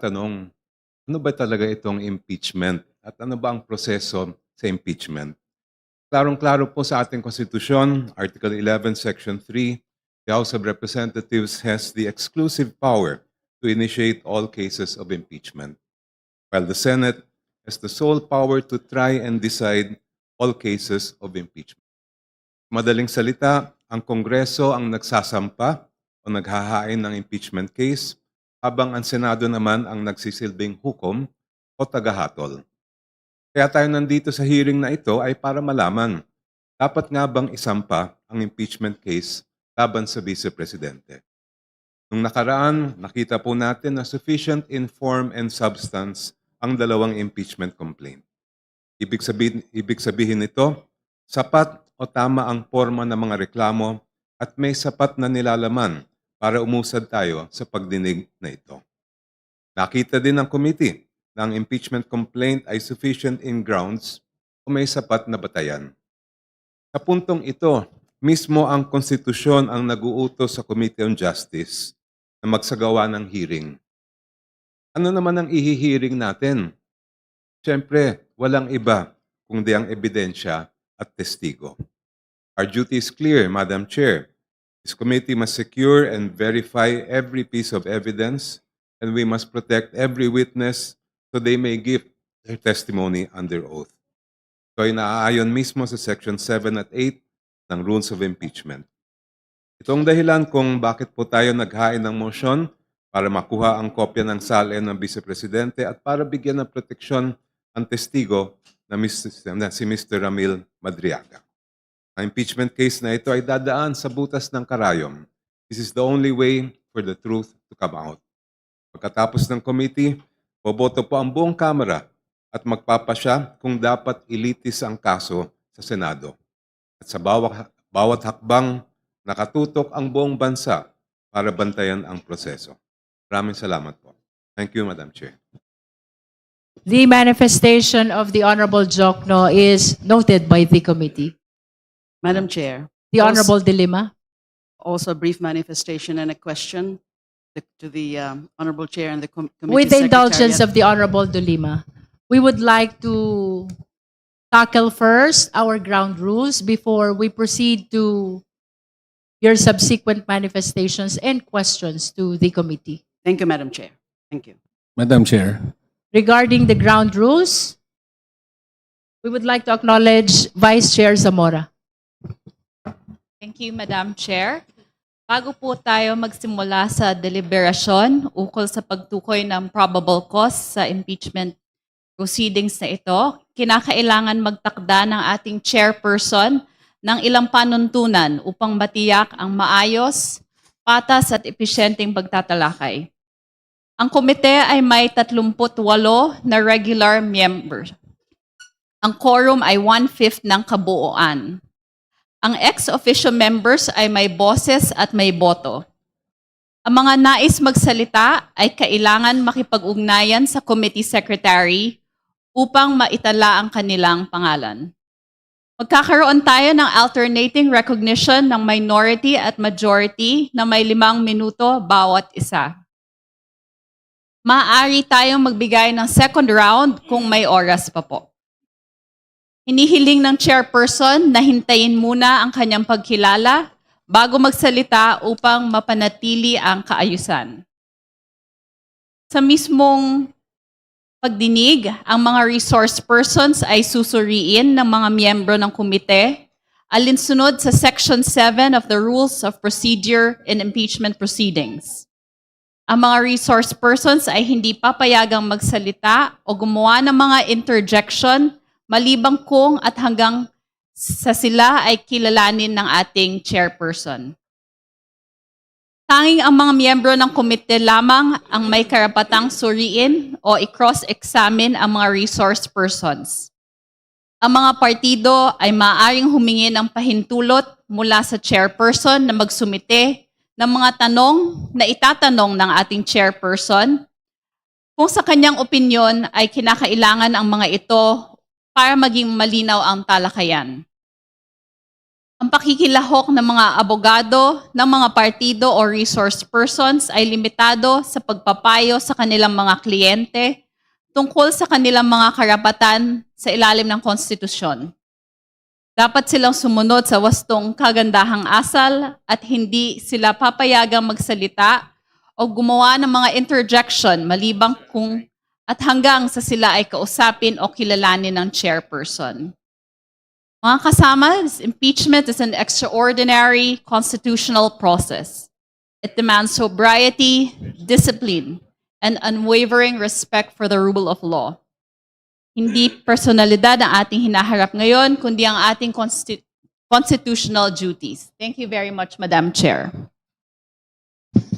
magtatanong, ano ba talaga itong impeachment? At ano ba ang proseso sa impeachment? Klarong-klaro po sa ating konstitusyon, Article 11, Section 3, the House of Representatives has the exclusive power to initiate all cases of impeachment, while the Senate has the sole power to try and decide all cases of impeachment. Madaling salita, ang Kongreso ang nagsasampa o naghahain ng impeachment case, habang ang Senado naman ang nagsisilbing hukom o tagahatol. Kaya tayo nandito sa hearing na ito ay para malaman, dapat nga bang isampa ang impeachment case laban sa Vice Presidente? Nung nakaraan, nakita po natin na sufficient in form and substance ang dalawang impeachment complaint. Ibig sabihin nito, sapat o tama ang forma ng mga reklamo at may sapat na nilalaman para umusad tayo sa pagdinig na ito. Nakita din ng committee na ang impeachment complaint ay sufficient in grounds o may sapat na batayan. Sa puntong ito, mismo ang konstitusyon ang nag-uutos sa Committee on Justice na magsagawa ng hearing. Ano naman ang ihihiring natin? Siyempre, walang iba kundi ang ebidensya at testigo. Our duty is clear, Madam Chair. This committee must secure and verify every piece of evidence, and we must protect every witness so they may give their testimony under oath. Ito ay naaayon mismo sa Section 7 at 8 ng Rules of Impeachment. Itong dahilan kung bakit po tayo naghain ng motion para makuha ang kopya ng SALN ng Vice Presidente at para bigyan ng proteksyon ang testigo na si Mr. Ramil Madriaga. Ang impeachment case na ito ay dadaan sa butas ng karayom. This is the only way for the truth to come out. Pagkatapos ng committee, boboto po ang buong Kamara at magpapasya kung dapat ilitis ang kaso sa Senado. At sa bawat hakbang, nakatutok ang buong bansa para bantayan ang proseso. Maraming salamat po. Thank you, Madam Chair. The manifestation of the Honorable Jokno is noted by the committee. Madam Chair, The Honorable Dilima. also a brief manifestation and a question to the Honorable Chair and the Committee With the indulgence Secretariat. of the Honorable Dilima, we would like to tackle first our ground rules before we proceed to your subsequent manifestations and questions to the committee. Thank you, Madam Chair. Thank you. Madam Chair, Regarding the ground rules, we would like to acknowledge Vice Chair Zamora. Thank you, Madam Chair. Bago po tayo magsimula sa deliberasyon ukol sa pagtukoy ng probable cause sa impeachment proceedings na ito, kinakailangan magtakda ng ating chairperson ng ilang panuntunan upang matiyak ang maayos, patas at episyenteng pagtatalakay. Ang komite ay may 38 na regular members. Ang quorum ay 1/5 ng kabuuan. Ang ex-officio members ay may boses at may boto. Ang mga nais magsalita ay kailangan makipag-ugnayan sa committee secretary upang maitala ang kanilang pangalan. Magkakaroon tayo ng alternating recognition ng minority at majority na may 5 minuto bawat isa. Maaari tayong magbigay ng second round kung may oras pa po. Hinihiling ng chairperson na hintayin muna ang kanyang pagkilala bago magsalita upang mapanatili ang kaayusan. Sa mismong pagdinig, ang mga resource persons ay susuriin ng mga miyembro ng komite alinsunod sa Section 7 of the Rules of Procedure in Impeachment Proceedings. Ang mga resource persons ay hindi papayagang magsalita o gumawa ng mga interjection malibang kung at hanggang sa sila ay kilalanin ng ating chairperson. Tanging ang mga miyembro ng komite lamang ang may karapatang suriin o i-cross-examine ang mga resource persons. Ang mga partido ay maaaring humingi ng pahintulot mula sa chairperson na magsumite ng mga tanong na itatanong ng ating chairperson kung sa kanyang opinyon ay kinakailangan ang mga ito para maging malinaw ang talakayan. Ang pakikilahok ng mga abogado, ng mga partido o resource persons ay limitado sa pagpapayo sa kanilang mga kliyente tungkol sa kanilang mga karapatan sa ilalim ng konstitusyon. Dapat silang sumunod sa wastong kagandahang asal at hindi sila papayagang magsalita o gumawa ng mga interjection malibang kung at hanggang sa sila ay kausapin o kilalanin ng chairperson. Mga kasama, impeachment is an extraordinary constitutional process. It demands sobriety, discipline, and unwavering respect for the rule of law. Hindi personalidad ang ating hinaharap ngayon, kundi ang ating constitutional duties. Thank you very much, Madam Chair.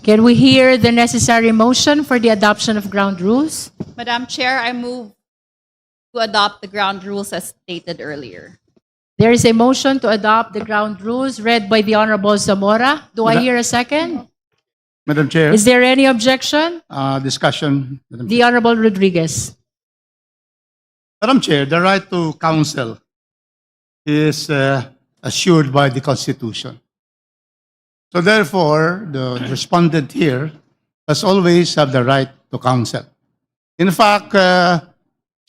Can we hear the necessary motion for the adoption of ground rules? Madam Chair, I move to adopt the ground rules as stated earlier. There is a motion to adopt the ground rules read by the Honorable Zamora. Do I hear a second? Madam Chair, Is there any objection? discussion. Madam The Honorable Rodriguez. Madam Chair, the right to counsel is assured by the Constitution. So therefore, the respondent here has always have the right to counsel. In fact,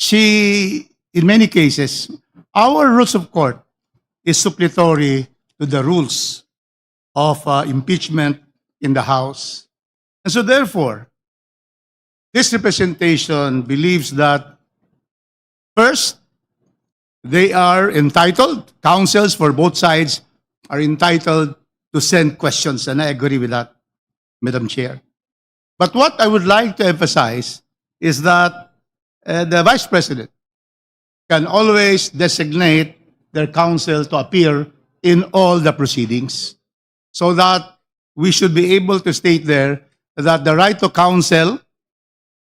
in many cases, our rules of court is supplementary to the rules of impeachment in the House. And so therefore, this representation believes that first, they are entitled, counsels for both sides are entitled to send questions, and I agree with that, Madam Chair. But what I would like to emphasize is that the Vice President can always designate their counsel to appear in all the proceedings, so that we should be able to state there that the right to counsel,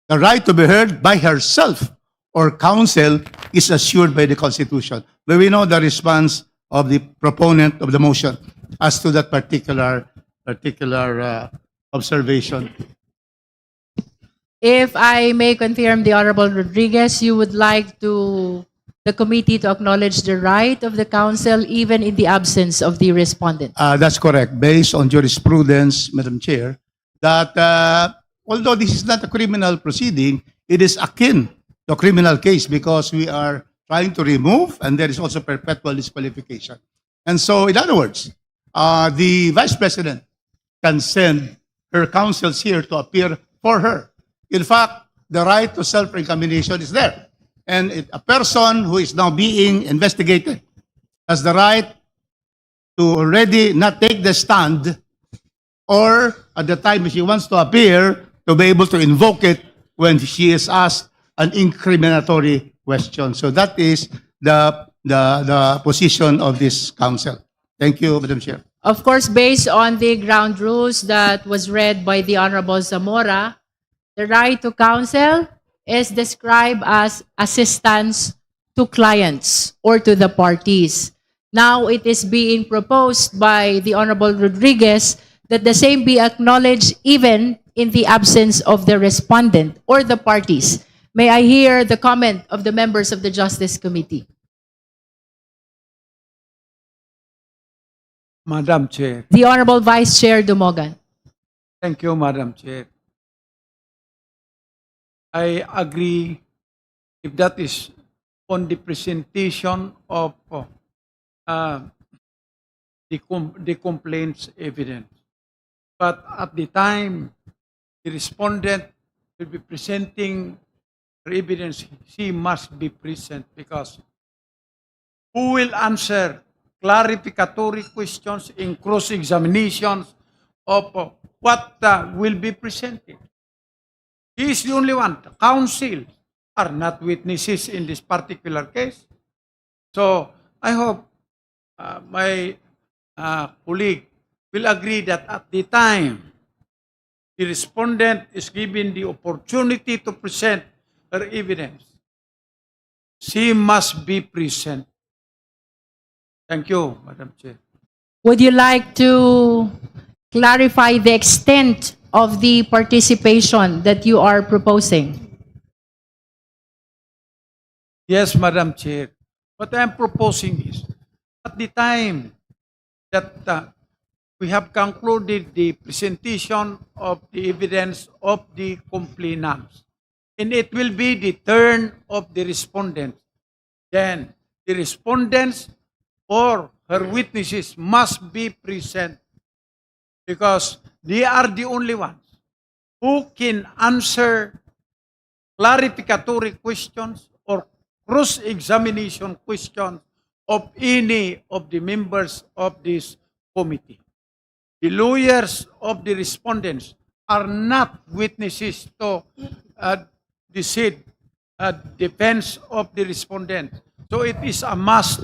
the right to be heard by herself or counsel is assured by the Constitution. But we know the response of the proponent of the motion as to that particular observation. If I may confirm, the Honorable Rodriguez, you would like the committee to acknowledge the right of the counsel even in the absence of the respondent. That's correct. Based on jurisprudence, Madam Chair, that although this is not a criminal proceeding, it is akin to a criminal case because we are trying to remove and there is also perpetual disqualification. And so, in other words, the Vice President can send her counsels here to appear for her. In fact, the right to self-incrimination is there. And a person who is now being investigated has the right to already not take the stand or at the time she wants to appear to be able to invoke it when she is asked an incriminatory question. So that is the position of this counsel. Thank you, Madam Chair. Of course, based on the ground rules that was read by the Honorable Zamora, the right to counsel is described as assistance to clients or to the parties. Now it is being proposed by the Honorable Rodriguez that the same be acknowledged even in the absence of the respondent or the parties. May I hear the comment of the members of the Justice Committee? Madam Chair. The Honorable Vice Chair Dumogan. Thank you, Madam Chair. I agree if that is on the presentation of the complaint's evidence. But at the time the respondent will be presenting her evidence, she must be present because who will answer clarificatory questions in cross-examinations of what will be presented? He is the only one. The counsel are not witnesses in this particular case. So I hope my colleague will agree that at the time the respondent is given the opportunity to present her evidence, she must be present. Thank you, Madam Chair. Would you like to clarify the extent of the participation that you are proposing? Yes, Madam Chair. What I am proposing is, at the time that we have concluded the presentation of the evidence of the complainants. And it will be the turn of the respondent. Then the respondents or her witnesses must be present because they are the only ones who can answer clarificatory questions or cross-examination questions of any of the members of this committee. The lawyers of the respondents are not witnesses to the said defense of the respondent. So it is a must,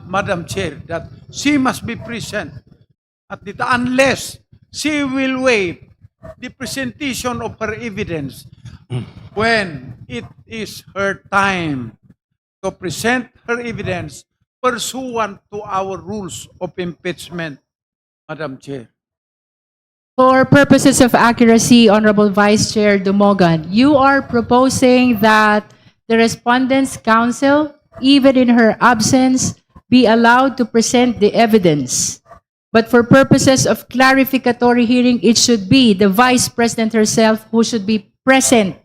Madam Chair, that she must be present at the unless she will waive the presentation of her evidence when it is her time to present her evidence pursuant to our rules of impeachment, Madam Chair. For purposes of accuracy, Honorable Vice Chair Dumogan, you are proposing that the respondent's counsel, even in her absence, be allowed to present the evidence. But for purposes of clarificatory hearing, it should be the Vice President herself who should be present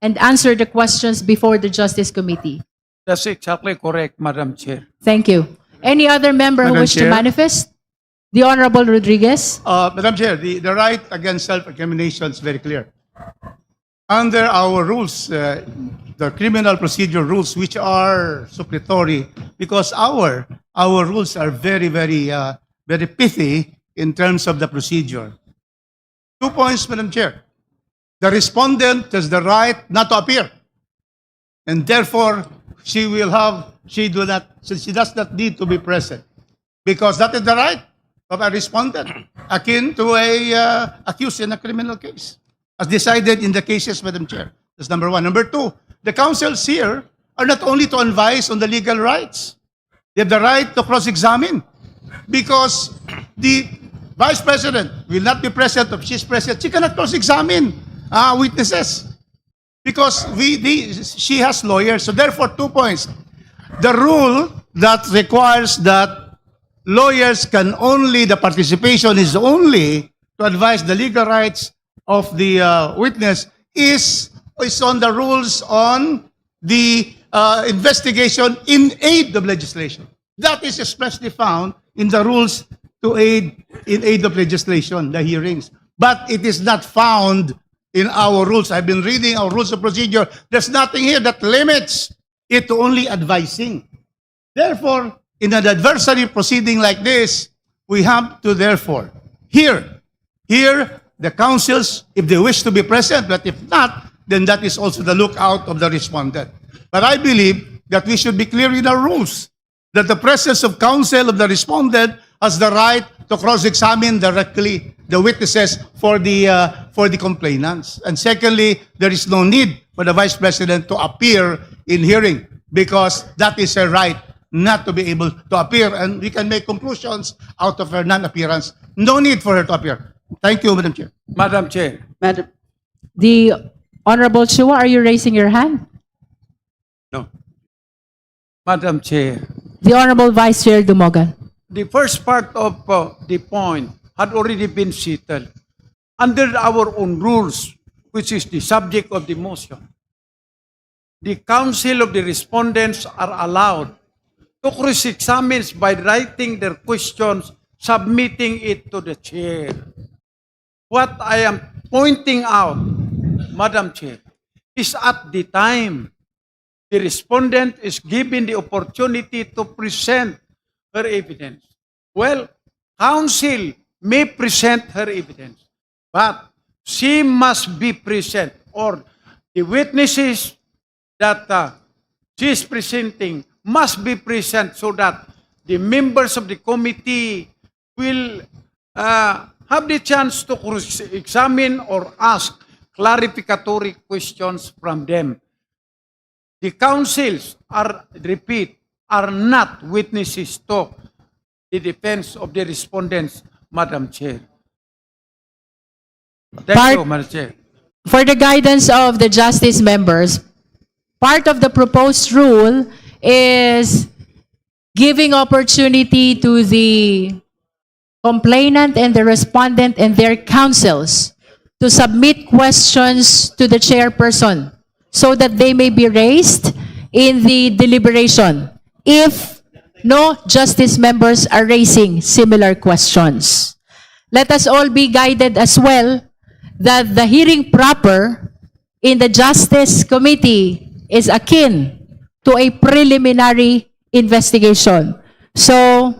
and answer the questions before the Justice Committee. That's exactly correct, Madam Chair. Thank you. Any other member who Madam wish to Chair? manifest? The Honorable Rodriguez. Madam Chair, the right against self-incrimination is very clear. Under our rules, the criminal procedure rules, which are suppletory, because our rules are very, very pithy in terms of the procedure. 2 points, Madam Chair. The respondent has the right not to appear, and therefore she does not need to be present, because that is the right of a respondent, akin to a accused in a criminal case, as decided in the cases, Madam Chair. That's number one. Number two, the counsels here are not only to advise on the legal rights, they have the right to cross-examine, because the Vice President will not be present. If she's present, she cannot cross-examine witnesses, because she has lawyers. So therefore, 2 points. The rule that requires that lawyers can only, the participation is only to advise the legal rights of the witness is on the rules on the investigation in aid of legislation. That is expressly found in the rules in aid of legislation, the hearings. But it is not found in our rules. I've been reading our rules of procedure. There's nothing here that limits it to only advising. Therefore, in an adversary proceeding like this, we have to therefore hear the counsels if they wish to be present, but if not, then that is also the lookout of the respondent. But I believe that we should be clear in our rules that the presence of counsel of the respondent has the right to cross-examine directly the witnesses for the complainants. And secondly, there is no need for the Vice President to appear in hearing, because that is her right not to be able to appear, and we can make conclusions out of her non-appearance. No need for her to appear. Thank you, Madam Chair. Madam Chair. Madam, The Honorable Chua, are you raising your hand? No. Madam Chair. The Honorable Vice Chair Dumogan. The first part of the point had already been settled under our own rules, which is the subject of the motion. The counsel of the respondents are allowed to cross-examine by writing their questions, submitting it to the chair. What I am pointing out, Madam Chair, is at the time the respondent is given the opportunity to present her evidence. Well, counsel may present her evidence, but she must be present, or the witnesses that she is presenting must be present, so that the members of the committee will have the chance to examine or ask clarificatory questions from them. The counsels are not witnesses to the defense of the respondents, Madam Chair. Thank you, Madam Chair. For the guidance of the justice members, part of the proposed rule is giving opportunity to the complainant and the respondent and their counsels to submit questions to the chairperson so that they may be raised in the deliberation if no justice members are raising similar questions. Let us all be guided as well that the hearing proper in the Justice Committee is akin to a preliminary investigation. So,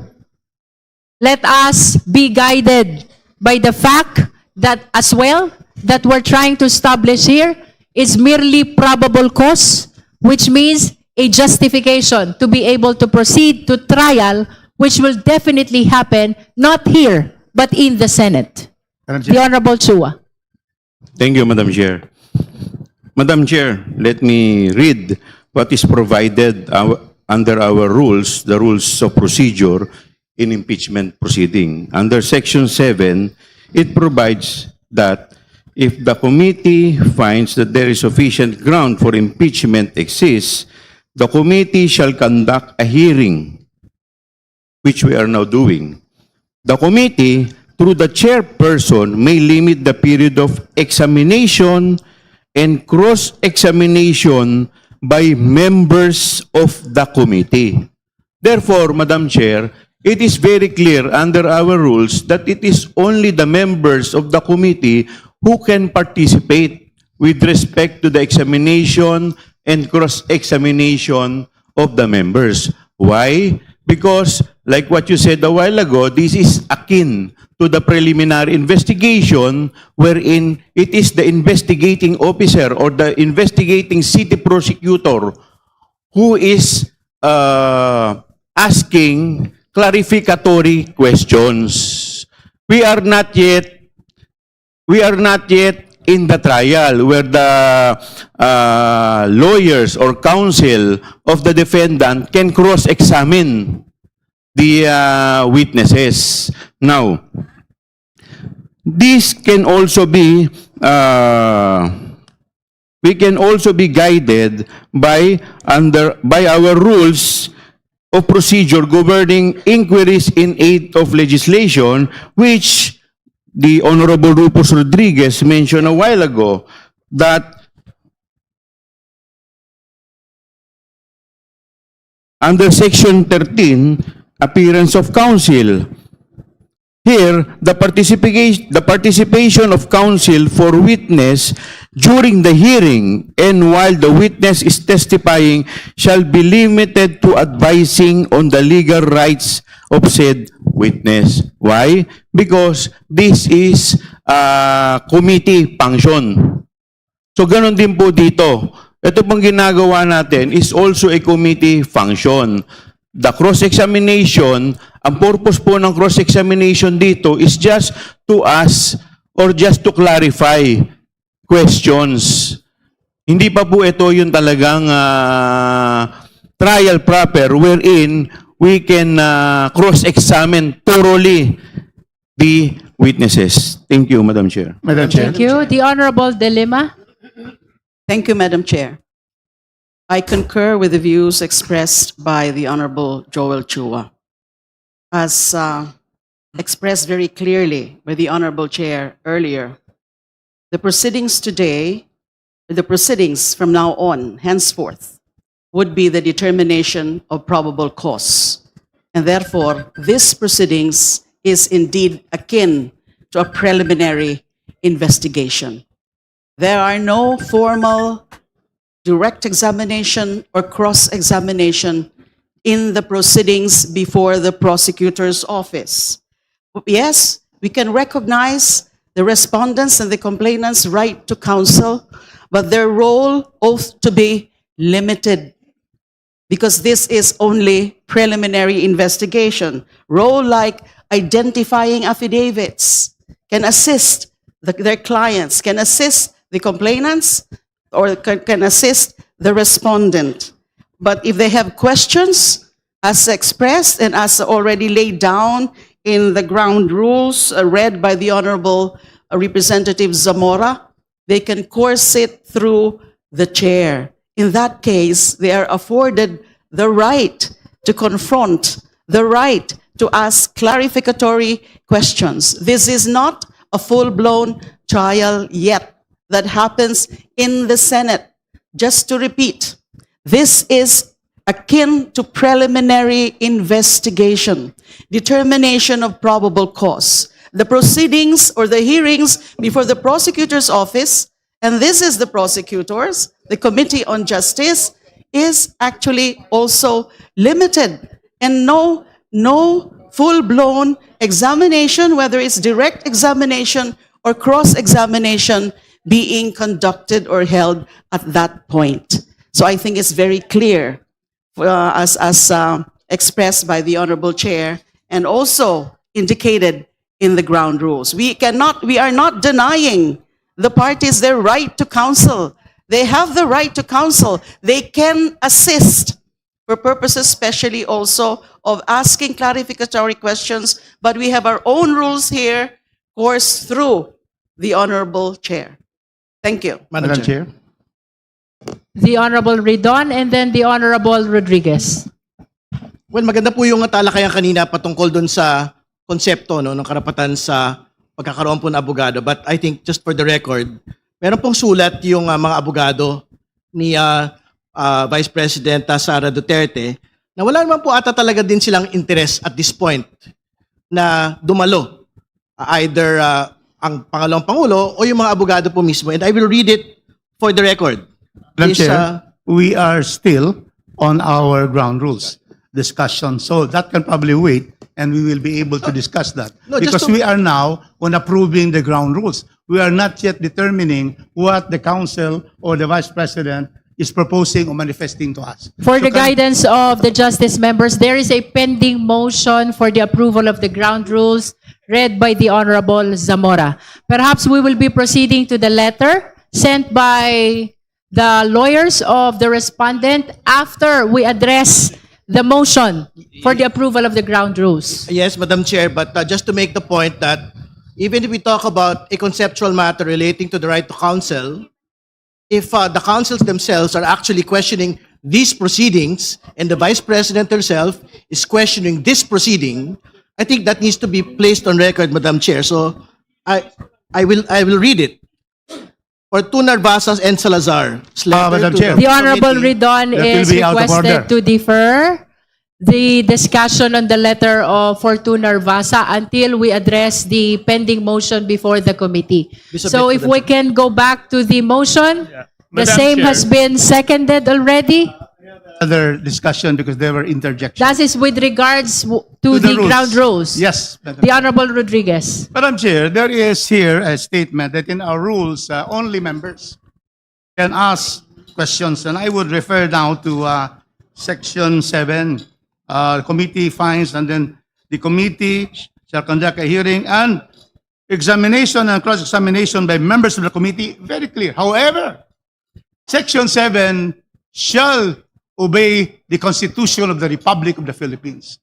let us be guided by the fact that as well, that we're trying to establish here is merely probable cause, which means a justification to be able to proceed to trial, which will definitely happen not here, but in the Senate. Madam The Chair. Honorable Chua. Thank you, Madam Chair. Madam Chair, let me read what is provided under our rules, the rules of procedure in impeachment proceeding. Under Section 7, it provides that if the committee finds that there is sufficient ground for impeachment exists, the committee shall conduct a hearing, which we are now doing. The committee, through the chairperson, may limit the period of examination and cross-examination by members of the committee. Therefore, Madam Chair, it is very clear under our rules that it is only the members of the committee who can participate with respect to the examination and cross-examination of the members. Why? Because, like what you said a while ago, this is akin to the preliminary investigation wherein it is the investigating officer or the investigating city prosecutor who is asking clarificatory questions. We are not yet in the trial where the lawyers or counsel of the defendant can cross-examine the witnesses. Now, this can also be, we can also be guided by our rules of procedure governing inquiries in aid of legislation, which the Honorable Rufus Rodriguez mentioned a while ago, that under Section 13, appearance of counsel, here, the participation of counsel for witness during the hearing and while the witness is testifying shall be limited to advising on the legal rights of said witness. Why? Because this is a committee function. So, ganun din po dito. Ito pong ginagawa natin is also a committee function. The cross-examination, ang purpose po ng cross-examination dito is just to ask or just to clarify questions. Hindi pa po ito yung talagang trial proper wherein we can cross-examine thoroughly the witnesses. Thank you, Madam Chair. Madam Chair. Thank you. The Honorable De Lima. Thank you, Madam Chair. I concur with the views expressed by the Honorable Joel Chua. As expressed very clearly by the Honorable Chair earlier, the proceedings today, the proceedings from now on, henceforth, would be the determination of probable cause. And therefore, this proceedings is indeed akin to a preliminary investigation. There are no formal direct examination or cross-examination in the proceedings before the prosecutor's office. Yes, we can recognize the respondents and the complainants' right to counsel, but their role ought to be limited because this is only preliminary investigation. Role like identifying affidavits can assist their clients, can assist the complainants, or can assist the respondent. But if they have questions, as expressed and as already laid down in the ground rules read by the Honorable Representative Zamora, they can course it through the chair. In that case, they are afforded the right to confront, the right to ask clarificatory questions. This is not a full-blown trial yet that happens in the Senate. Just to repeat, this is akin to preliminary investigation, determination of probable cause. The proceedings or the hearings before the prosecutor's office, and this is the prosecutors, the Committee on Justice, is actually also limited, and no full-blown examination, whether it's direct examination or cross-examination, being conducted or held at that point. So I think it's very clear, as expressed by the Honorable Chair and also indicated in the ground rules. We are not denying the parties their right to counsel. They have the right to counsel. They can assist for purposes especially also of asking clarificatory questions, but we have our own rules here, coursed through the Honorable Chair. Thank you. Madam Chair. The Honorable Ridon and then the Honorable Rodriguez. Well, maganda po yung talakayan kanina patungkol doon sa konsepto no, ng karapatan sa pagkakaroon po ng abogado. But I think just for the record, meron pong sulat yung mga abogado ni Vice President Sara Duterte na wala naman po ata talaga din silang interest at this point na dumalo either ang pangalawang pangulo o yung mga abogado po mismo. And I will read it for the record. Madam Chair, we are still on our ground rules discussion, so that can probably wait, and we will be able to discuss that. No, just because to- we are now on approving the ground rules. We are not yet determining what the council or the vice president is proposing or manifesting to us. For the So can- guidance of the justice members, there is a pending motion for the approval of the ground rules read by the Honorable Zamora. Perhaps we will be proceeding to the letter sent by the lawyers of the respondent after we address the motion for the approval of the ground rules. Yes, Madam Chair, but just to make the point that even if we talk about a conceptual matter relating to the right to counsel, if the counsels themselves are actually questioning these proceedings and the Vice President herself is questioning this proceeding, I think that needs to be placed on record, Madam Chair. So I will read it. For two Narvasas and Salazar. Madam Chair. The Honorable Committee. Ridon That will is be out of order. requested to defer the discussion on the letter of Fortuna Narvasa until we address the pending motion before the committee. So if we can go back to the motion, the Madam same Chair. has been seconded already. Other discussion because there were interjections. That is with regards to the the rules. ground rules. Yes, Madam The Honorable Rodriguez. Madam Chair, there is here a statement that in our rules, only members can ask questions. And I would refer now to Section 7. Committee finds, and then the committee shall conduct a hearing and examination and cross-examination by members of the committee. Very clear. However, Section 7 shall obey the Constitution of the Republic of the Philippines.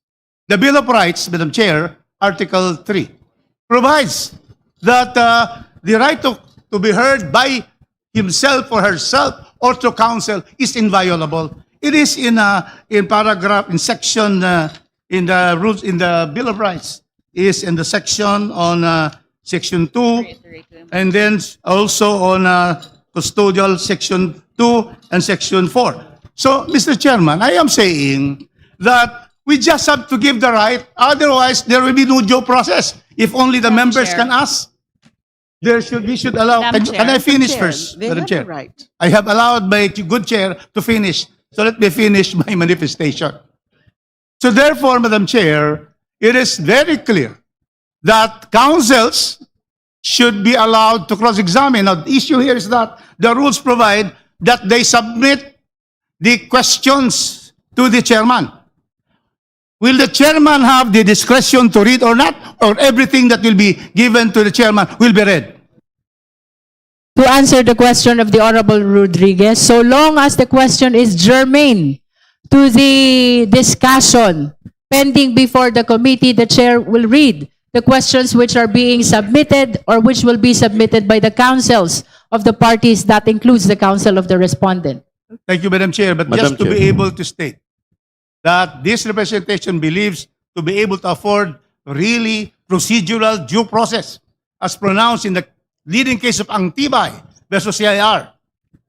The Bill of Rights, Madam Chair, Article 3, provides that the right to be heard by himself or herself or to counsel is inviolable. It is in paragraph, in section, in the rules, in the Bill of Rights, is in the section on Section 2, and then also on custodial Section 2 and Section 4. So, Mr. Chairman, I am saying that we just have to give the right, otherwise there will be no due process. If only the members Chair. can ask, we should allow. Madam Can I Chair. finish Chair, first, they Madam have Chair? the right. I have allowed my good chair to finish. So let me finish my manifestation. So therefore, Madam Chair, it is very clear that counsels should be allowed to cross-examine. Now, the issue here is that the rules provide that they submit the questions to the chairman. Will the chairman have the discretion to read or not? Or everything that will be given to the chairman will be read? To answer the question of the Honorable Rodriguez, so long as the question is germane to the discussion pending before the committee, the chair will read the questions which are being submitted or which will be submitted by the counsels of the parties. That includes the counsel of the respondent. Thank you, Madam Chair. But Madam just to Chair. be able to state that this representation believes to be able to afford really procedural due process, as pronounced in the leading case of Antibay versus CIR.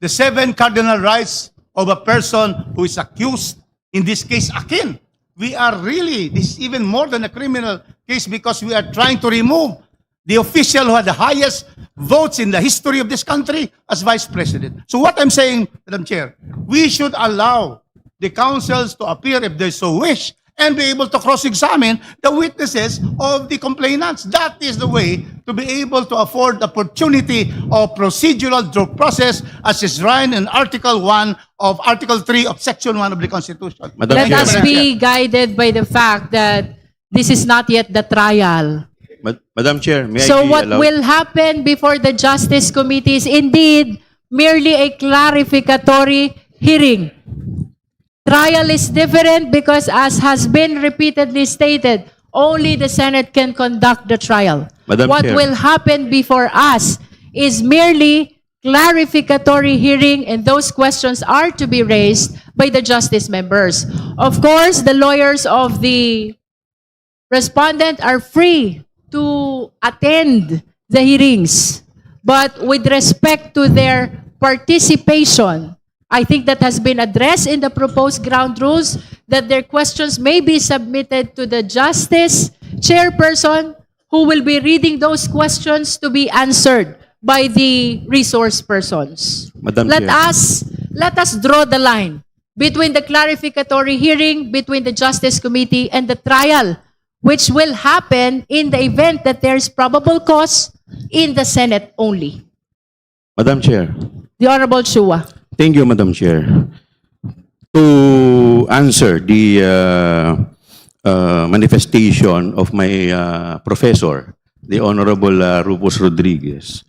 The 7 cardinal rights of a person who is accused, in this case, akin. We are really, this is even more than a criminal case because we are trying to remove the official who had the highest votes in the history of this country as vice president. So what I'm saying, Madam Chair, we should allow the counsels to appear if they so wish and be able to cross-examine the witnesses of the complainants. That is the way to be able to afford the opportunity of procedural due process as is enshrined in Article 1 of Article 3 of Section 1 of the Constitution. Madam Let Chair. us be guided by the fact that this is not yet the trial. Madam Chair, may So I be what allowed? will happen before the Justice Committee is indeed merely a clarificatory hearing. Trial is different because, as has been repeatedly stated, only the Senate can conduct the trial. Madam What Chair. will happen before us is merely clarificatory hearing, and those questions are to be raised by the justice members. Of course, the lawyers of the respondent are free to attend the hearings, but with respect to their participation, I think that has been addressed in the proposed ground rules, that their questions may be submitted to the justice chairperson, who will be reading those questions to be answered by the resource persons. Madam Let Chair. us draw the line between the clarificatory hearing between the Justice Committee and the trial, which will happen in the event that there is probable cause in the Senate only. Madam Chair. The Honorable Chua. Thank you, Madam Chair. To answer the manifestation of my professor, the Honorable Rufus Rodriguez,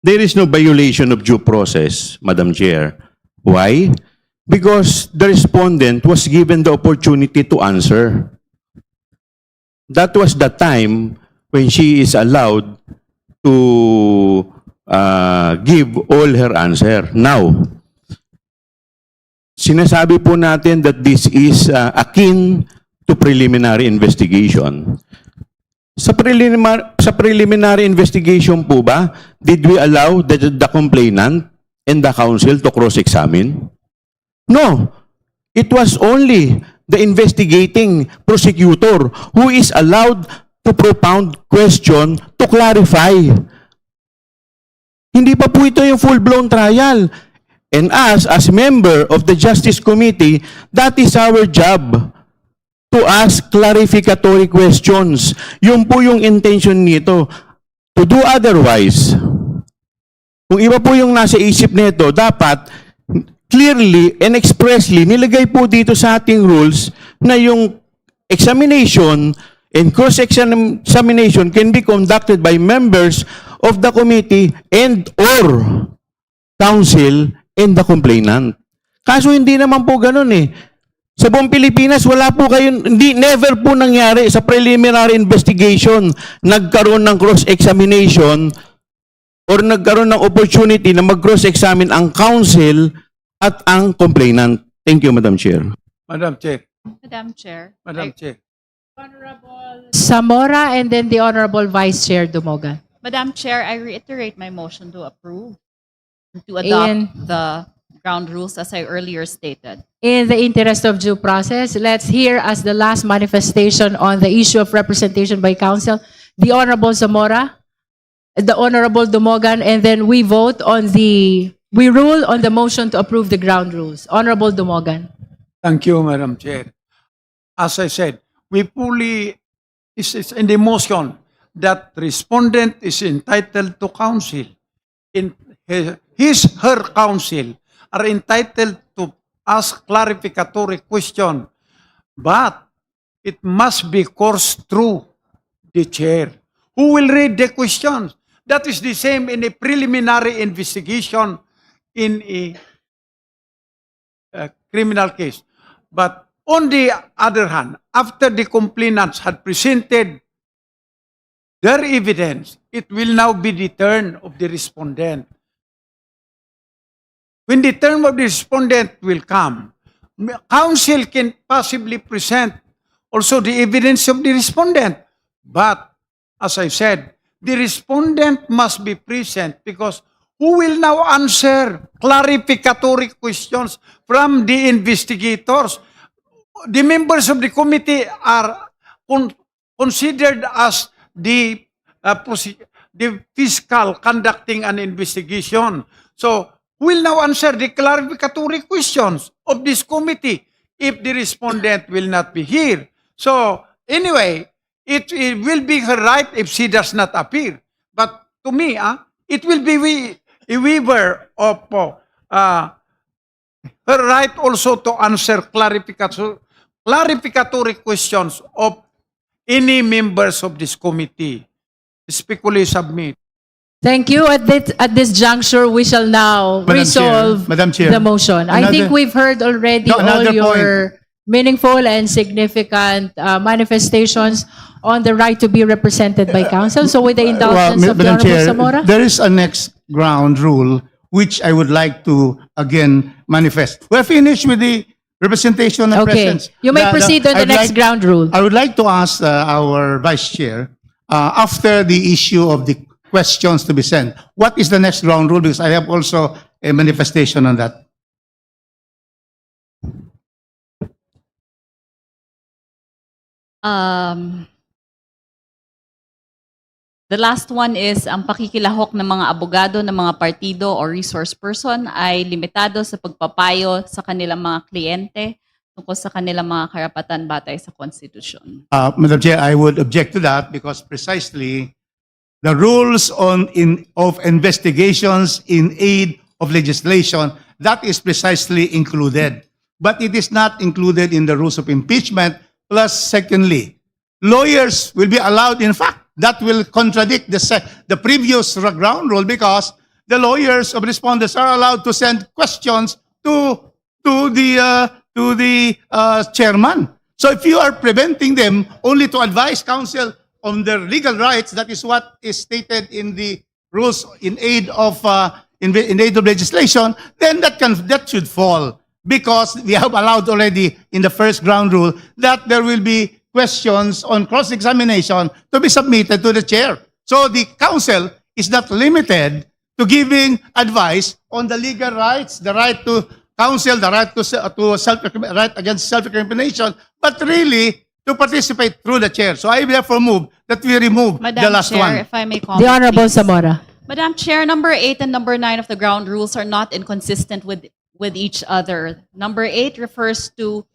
there is no violation of due process, Madam Chair. Why? Because the respondent was given the opportunity to answer. That was the time when she is allowed to give all her answer. Now, sinasabi po natin that this is akin to preliminary investigation. Sa preliminary investigation po ba, did we allow the complainant and the counsel to cross-examine? No. It was only the investigating prosecutor who is allowed to propound question to clarify. Hindi pa po ito yung full-blown trial. And us, as member of the Justice Committee, that is our job to ask clarificatory questions. Yun po yung intention nito. To do otherwise, kung iba po yung nasa isip nito, dapat clearly and expressly nilagay po dito sa ating rules na yung examination and cross-examination can be conducted by members of the committee and or counsel and the complainant. Kaso hindi naman po ganun eh. Sa buong Pilipinas, wala po kayo, never po nangyari sa preliminary investigation, nagkaroon ng cross-examination or nagkaroon ng opportunity na mag-cross-examine ang counsel at ang complainant. Thank you, Madam Chair. Madam Chair. Madam Chair. Madam Chair. Samora and then the Honorable Vice Chair Dumogan. Madam Chair, I reiterate my motion to approve, to adopt the ground rules as I earlier stated. In the interest of due process, let's hear as the last manifestation on the issue of representation by counsel, the Honorable Zamora, the Honorable Dumogan, and then we rule on the motion to approve the ground rules. Honorable Dumogan. Thank you, Madam Chair. As I said, we fully, is in the motion that respondent is entitled to counsel. Her counsel are entitled to ask clarificatory question, but it must be coursed through the chair, who will read the questions. That is the same in a preliminary investigation in a criminal case. But on the other hand, after the complainants had presented their evidence, it will now be the turn of the respondent. When the term of the respondent will come, counsel can possibly present also the evidence of the respondent. But, as I said, the respondent must be present because who will now answer clarificatory questions from the investigators? The members of the committee are considered as the fiscal conducting an investigation. So, who will now answer the clarificatory questions of this committee if the respondent will not be here? So, anyway, it will be her right if she does not appear. But to me, it will be a waiver of her right also to answer clarificatory questions of any members of this committee. Respectfully submit. Thank you. At this juncture, we shall now Madam resolve Chair, Madam Chair, the motion. I think another- we've heard already No, all another your meaningful and significant manifestations on the right to be represented by counsel. So with the indulgence of the Madam Honorable Chair, Zamora. there is a next ground rule which I would like to again manifest. We're finished with the representation and Okay. presence. You may proceed on the I'd next like- ground rule. I would like to ask our Vice Chair, after the issue of the questions to be sent, what is the next ground rule? Because I have also a manifestation on that. The last one is ang pakikilahok ng mga abogado ng mga partido or resource person ay limitado sa pagpapayo sa kanilang mga kliyente tungkol sa kanilang mga karapatan batay sa konstitusyon. Madam Chair, I would object to that because precisely the rules of investigations in aid of legislation, that is precisely included. But it is not included in the rules of impeachment. Plus, secondly, lawyers will be allowed, in fact, that will contradict the previous ground rule because the lawyers of respondents are allowed to send questions to the chairman. So if you are preventing them only to advise counsel on their legal rights, that is what is stated in the rules in aid of legislation, then that should fall because we have allowed already in the first ground rule that there will be questions on cross-examination to be submitted to the chair. So the counsel is not limited to giving advice on the legal rights, the right to counsel, the right to right against self-incrimination, but really to participate through the chair. So I therefore move that we remove the Madam last Chair, one. if I may comment, The Honorable please. Zamora. Madam Chair, number 8 and number 9 of the ground rules are not inconsistent with each other. Number 8 refers to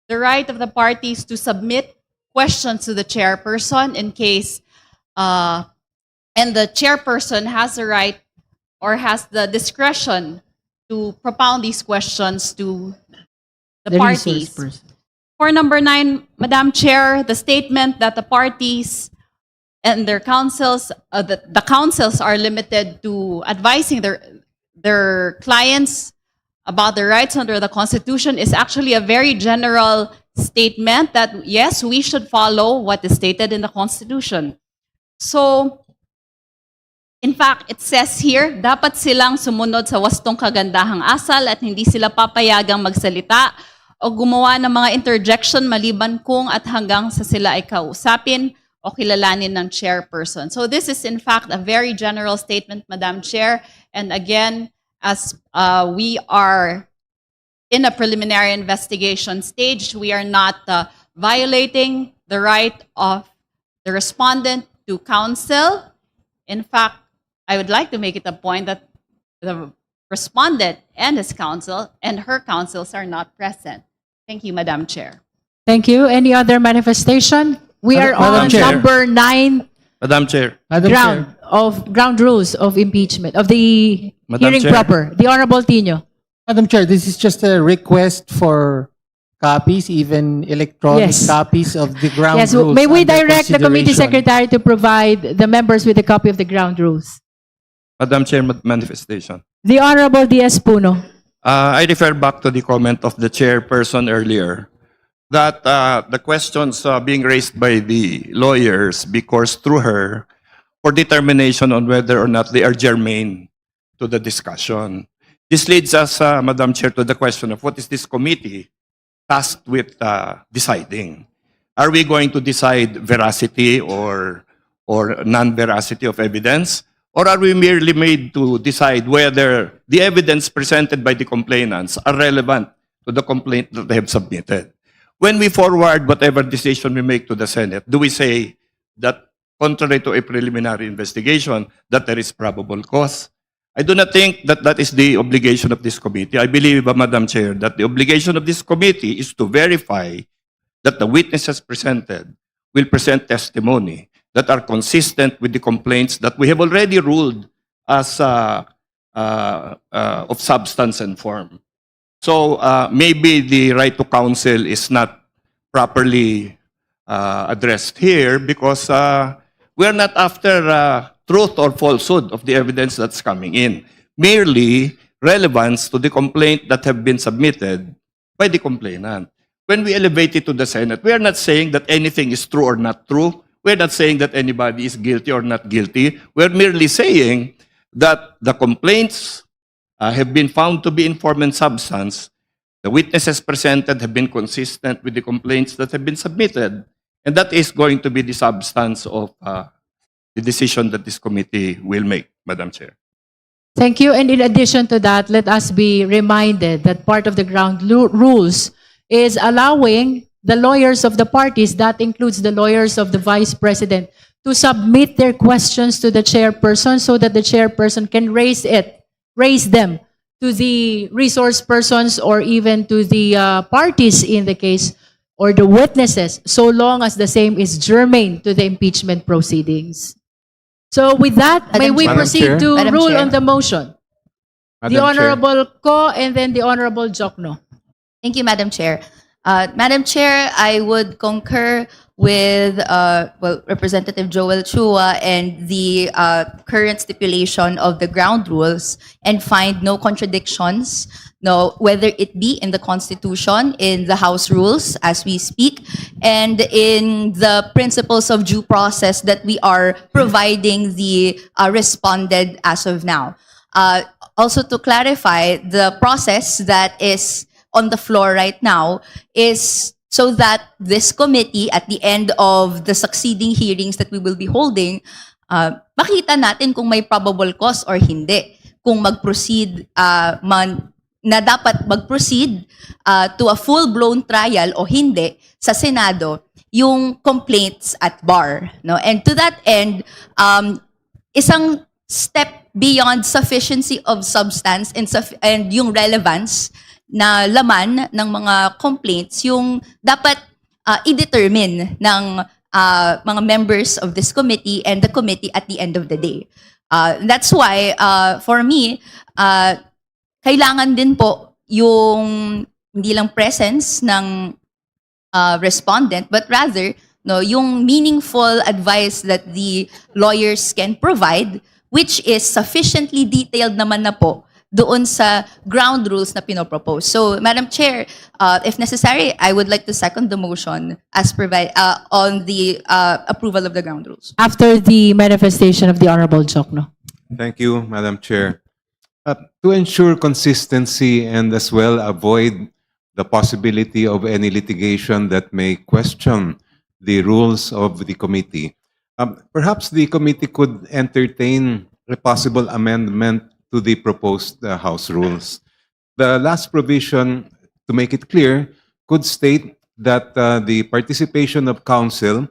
the right of the parties to submit questions to the chairperson in case, and the chairperson has the right or has the discretion to propound these questions to the resource parties. person. For number 9, Madam Chair, the statement that the parties and their counsels, the counsels are limited to advising their clients about their rights under the Constitution is actually a very general statement that, yes, we should follow what is stated in the Constitution. So, in fact, it says here, dapat silang sumunod sa wastong kagandahang asal at hindi sila papayagang magsalita o gumawa ng mga interjection maliban kung at hanggang sa sila ay kausapin o kilalanin ng chairperson. So this is in fact a very general statement, Madam Chair. And again, as we are in a preliminary investigation stage, we are not violating the right of the respondent to counsel. In fact, I would like to make it a point that the respondent and his counsel and her counsels are not present. Thank you, Madam Chair. Thank you. Any other manifestation? We are Madam on Chair. number 9 Madam Chair. ground rules of impeachment, of the Madam hearing Chair. proper. The Honorable Tino. Madam Chair, this is just a request for copies, even electronic Yes. copies of the ground Yes, rules. may we under direct the committee consideration. secretary to provide the members with a copy of the ground rules? Madam Chair, manifestation. The Honorable D.S. Puno. I refer back to the comment of the chairperson earlier that the questions being raised by the lawyers be coursed through her for determination on whether or not they are germane to the discussion. This leads us, Madam Chair, to the question of what is this committee tasked with deciding. Are we going to decide veracity or non-veracity of evidence? Or are we merely made to decide whether the evidence presented by the complainants are relevant to the complaint that they have submitted? When we forward whatever decision we make to the Senate, do we say that contrary to a preliminary investigation, that there is probable cause? I do not think that that is the obligation of this committee. I believe, Madam Chair, that the obligation of this committee is to verify that the witnesses presented will present testimony that are consistent with the complaints that we have already ruled as of substance and form. So maybe the right to counsel is not properly addressed here because we're not after truth or falsehood of the evidence that's coming in. Merely relevance to the complaint that have been submitted by the complainant. When we elevate it to the Senate, we are not saying that anything is true or not true. We're not saying that anybody is guilty or not guilty. We're merely saying that the complaints have been found to be in form and substance. The witnesses presented have been consistent with the complaints that have been submitted. And that is going to be the substance of the decision that this committee will make, Madam Chair. Thank you. And in addition to that, let us be reminded that part of the ground rules is allowing the lawyers of the parties, that includes the lawyers of the Vice President, to submit their questions to the chairperson so that the chairperson can raise them to the resource persons or even to the parties in the case or the witnesses, so long as the same is germane to the impeachment proceedings. So with that, may we Madam proceed Chair. to Madam rule Chair. on the motion? Madam The Chair. Honorable Ko and then the Honorable Jokno. Thank you, Madam Chair. Madam Chair, I would concur with Representative Joel Chua and the current stipulation of the ground rules and find no contradictions, whether it be in the Constitution, in the House rules as we speak, and in the principles of due process that we are providing the respondent as of now. Also to clarify, the process that is on the floor right now is so that this committee, at the end of the succeeding hearings that we will be holding, makita natin kung may probable cause or hindi. Kung mag-proceed, na dapat mag-proceed to a full-blown trial o hindi sa Senado, yung complaints at bar. No? And to that end, isang step beyond sufficiency of substance and yung relevance na laman ng mga complaints, yung dapat i-determine ng mga members of this committee and the committee at the end of the day. That's why, for me, kailangan din po yung hindi lang presence ng respondent, but rather yung meaningful advice that the lawyers can provide, which is sufficiently detailed naman na po doon sa ground rules na pinopropose. So, Madam Chair, if necessary, I would like to second the motion as on the approval of the ground rules. After the manifestation of the Honorable Jokno. Thank you, Madam Chair. To ensure consistency and as well avoid the possibility of any litigation that may question the rules of the committee, perhaps the committee could entertain a possible amendment to the proposed House rules. The last provision, to make it clear, could state that the participation of counsel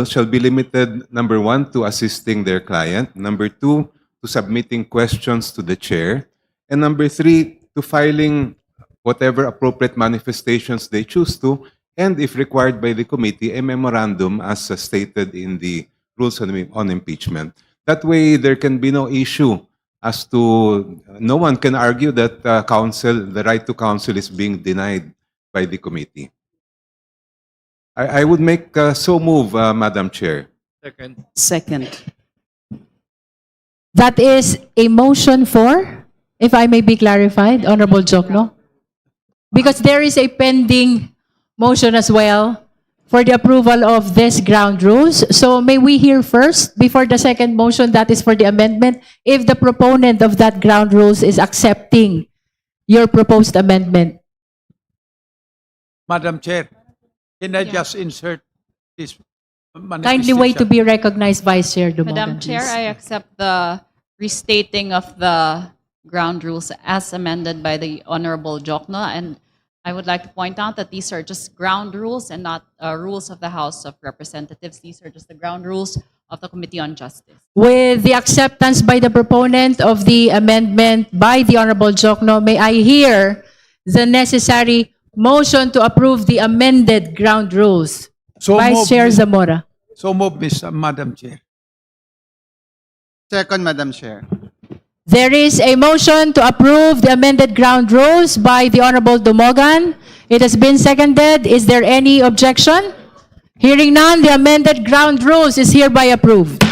shall be limited, number one, to assisting their client, number two, to submitting questions to the chair, and number three, to filing whatever appropriate manifestations they choose to, and if required by the committee, a memorandum as stated in the rules on impeachment. That way, there can be no issue as to, no one can argue that the right to counsel is being denied by the committee. I would make so move, Madam Chair. Second. That is a motion for, if I may be clarified, Honorable Jokno? Because there is a pending motion as well for the approval of this ground rules. So may we hear first, before the second motion, that is for the amendment, if the proponent of that ground rules is accepting your proposed amendment. Madam Chair, can I Yeah. just insert this Kindly wait to manifestation? be recognized, Vice Chair Dumogan. Madam Chair, please. I accept the restating of the ground rules as amended by the Honorable Jokno, and I would like to point out that these are just ground rules and not rules of the House of Representatives. These are just the ground rules of the Committee on Justice. With the acceptance by the proponent of the amendment by the Honorable Jokno, may I hear the necessary motion to approve the amended ground rules? So Vice moved, Chair Miss- Zamora. So move, Madam Chair. Second, Madam Chair. There is a motion to approve the amended ground rules by the Honorable Dumogan. It has been seconded. Is there any objection? Hearing none, the amended ground rules is hereby approved.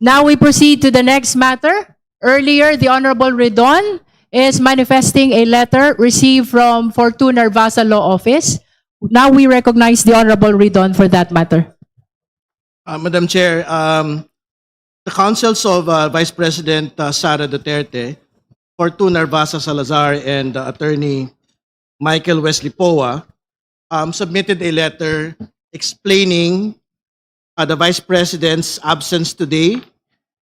Now we proceed to the next matter. Earlier, the Honorable Redon is manifesting a letter received from Fortune Narvasa Law Office. Now we recognize the Honorable Redon for that matter. Madam Chair, the counsels of Vice President Sara Duterte, Fortune Narvasa Salazar, and Attorney Michael Wesley Poa submitted a letter explaining the Vice President's absence today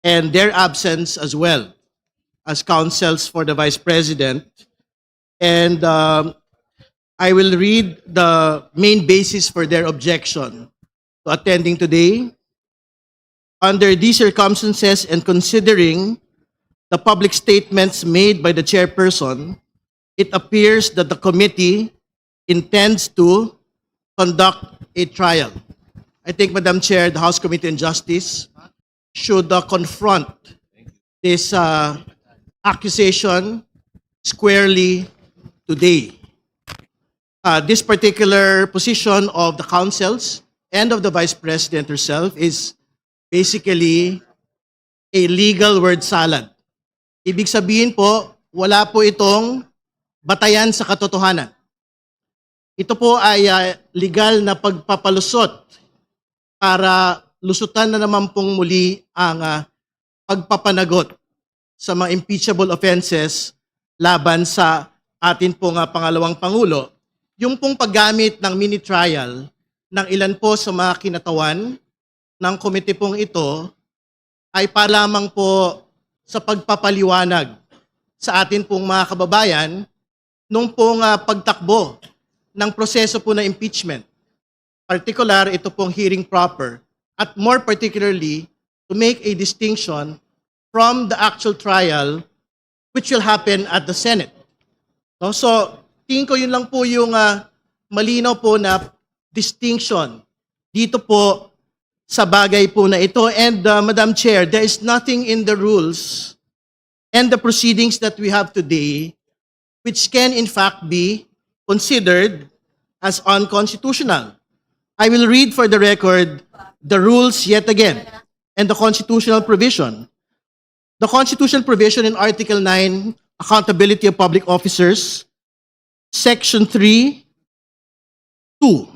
and their absence as well as counsels for the Vice President. And I will read the main basis for their objection to attending today. Under these circumstances and considering the public statements made by the chairperson, it appears that the committee intends to conduct a trial. I think, Madam Chair, the House Committee on Justice should confront this accusation squarely today. This particular position of the counsels and of the Vice President herself is basically a legal word salad. Ibig sabihin po, wala po itong batayan sa katotohanan. Ito po ay legal na pagpapalusot para lusutan na naman pong muli ang pagpapanagot sa mga impeachable offenses laban sa atin pong pangalawang Pangulo. Yung pong paggamit ng mini trial ng ilan po sa mga kinatawan ng komite pong ito ay para lamang po sa pagpapaliwanag sa atin pong mga kababayan nung pong pagtakbo ng proseso po na impeachment. Particular, ito pong hearing proper at more particularly to make a distinction from the actual trial which will happen at the Senate. No? So, tingin ko yun lang po yung malinaw po na distinction dito po sa bagay po na ito. And Madam Chair, there is nothing in the rules and the proceedings that we have today which can in fact be considered as unconstitutional. I will read for the record the rules yet again and the constitutional provision. The constitutional provision in Article 9, Accountability of Public Officers, Section 3, 2.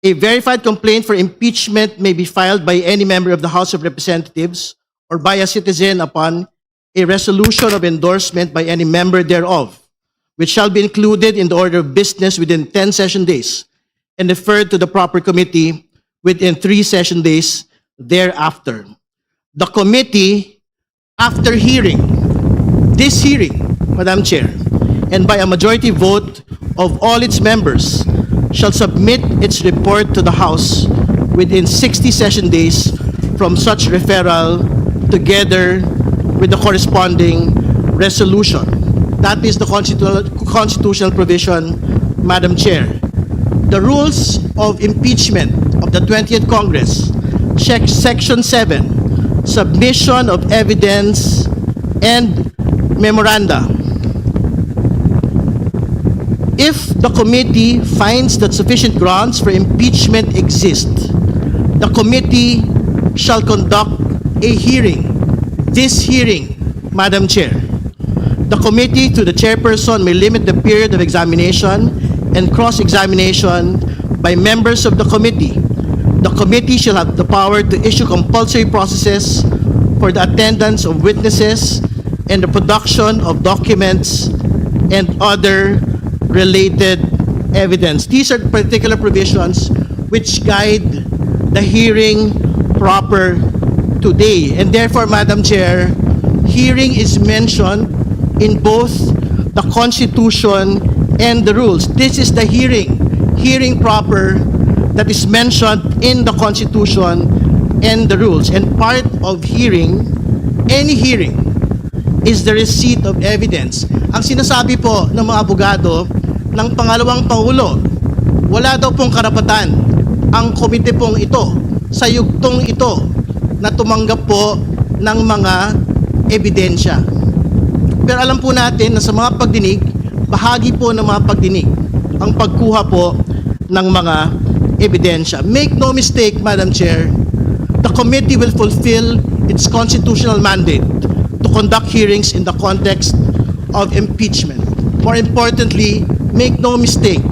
A verified complaint for impeachment may be filed by any member of the House of Representatives or by a citizen upon a resolution of endorsement by any member thereof, which shall be included in the order of business within 10 session days and referred to the proper committee within 3 session days thereafter. The committee, after hearing, this hearing, Madam Chair, and by a majority vote of all its members, shall submit its report to the House within 60 session days from such referral together with the corresponding resolution. That is the constitutional provision, Madam Chair. The rules of impeachment of the 20th Congress, Section 7, submission of evidence and memoranda. If the committee finds that sufficient grounds for impeachment exist, the committee shall conduct a hearing. This hearing, Madam Chair, the committee to the chairperson may limit the period of examination and cross-examination by members of the committee. The committee shall have the power to issue compulsory processes for the attendance of witnesses and the production of documents and other related evidence. These are particular provisions which guide the hearing proper today. And therefore, Madam Chair, hearing is mentioned in both the Constitution and the rules. This is the hearing proper that is mentioned in the Constitution and the rules. And part of hearing, any hearing, is the receipt of evidence. Ang sinasabi po ng mga abogado ng pangalawang Pangulo, wala daw pong karapatan ang komite pong ito sa yugtong ito na tumanggap po ng mga ebidensya. Pero alam po natin na sa mga pagdinig, bahagi po ng mga pagdinig ang pagkuha po ng mga ebidensya. Make no mistake, Madam Chair, the committee will fulfill its constitutional mandate to conduct hearings in the context of impeachment. More importantly, make no mistake,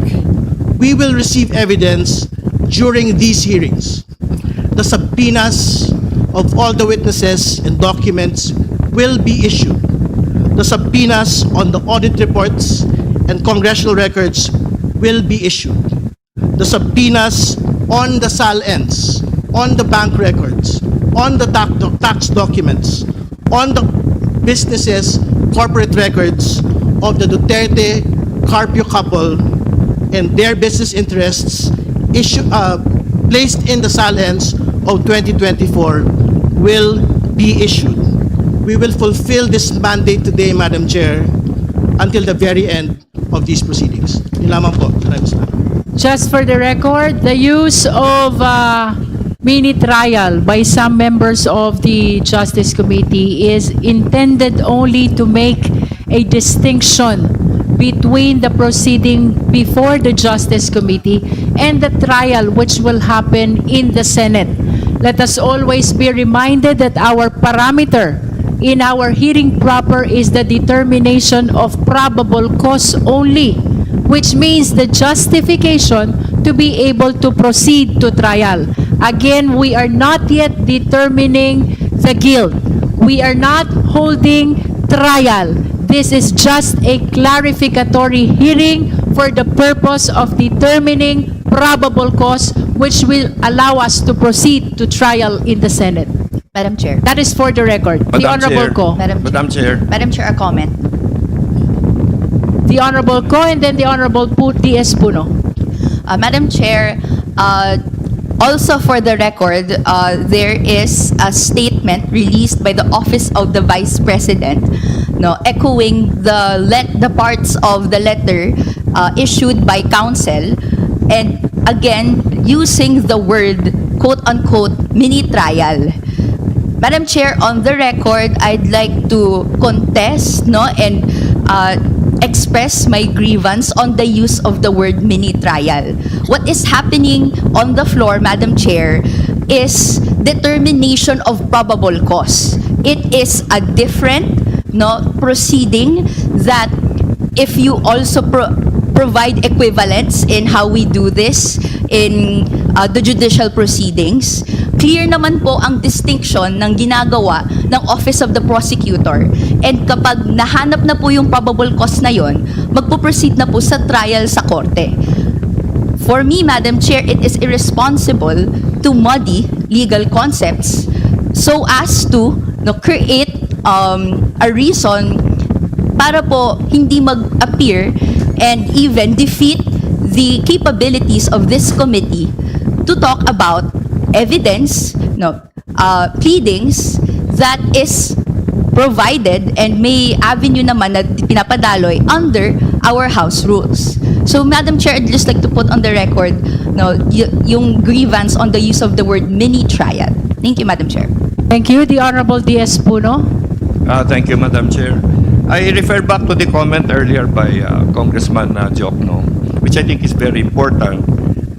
we will receive evidence during these hearings. The subpoenas of all the witnesses and documents will be issued. The subpoenas on the audit reports and congressional records will be issued. The subpoenas on the SALNs, on the bank records, on the tax documents, on the businesses, corporate records of the Duterte Carpio couple and their business interests placed in the SALNs of 2024 will be issued. We will fulfill this mandate today, Madam Chair, until the very end of these proceedings. Yun lamang po. Maraming salamat. Just for the record, the use of mini trial by some members of the Justice Committee is intended only to make a distinction between the proceeding before the Justice Committee and the trial which will happen in the Senate. Let us always be reminded that our parameter in our hearing proper is the determination of probable cause only, which means the justification to be able to proceed to trial. Again, we are not yet determining the guilt. We are not holding trial. This is just a clarificatory hearing for the purpose of determining probable cause, which will allow us to proceed to trial in the Senate. Madam Chair. That is for the record. The Madam Honorable Chair. Ko. Madam Chair. Madam Chair, a comment. The Honorable Ko and then the Honorable D.S. Puno. Madam Chair, also for the record, there is a statement released by the Office of the Vice President, no, echoing the parts of the letter issued by counsel, and again using the word quote-unquote mini trial. Madam Chair, on the record, I'd like to contest, no, and express my grievance on the use of the word mini trial. What is happening on the floor, Madam Chair, is determination of probable cause. It is a different, no, proceeding that if you also provide equivalence in how we do this in the judicial proceedings, clear naman po ang distinction ng ginagawa ng Office of the Prosecutor. And kapag nahanap na po yung probable cause na yon, magpo-proceed na po sa trial sa korte. For me, Madam Chair, it is irresponsible to muddy legal concepts so as to, no, create a reason para po hindi mag-appear and even defeat the capabilities of this committee to talk about evidence, no, pleadings that is provided and may avenue naman na pinapadaloy under our House rules. So, Madam Chair, I'd just like to put on the record, no, yung grievance on the use of the word mini trial. Thank you, Madam Chair. Thank you. The Honorable D.S. Puno. Thank you, Madam Chair. I refer back to the comment earlier by Congressman Jokno, which I think is very important,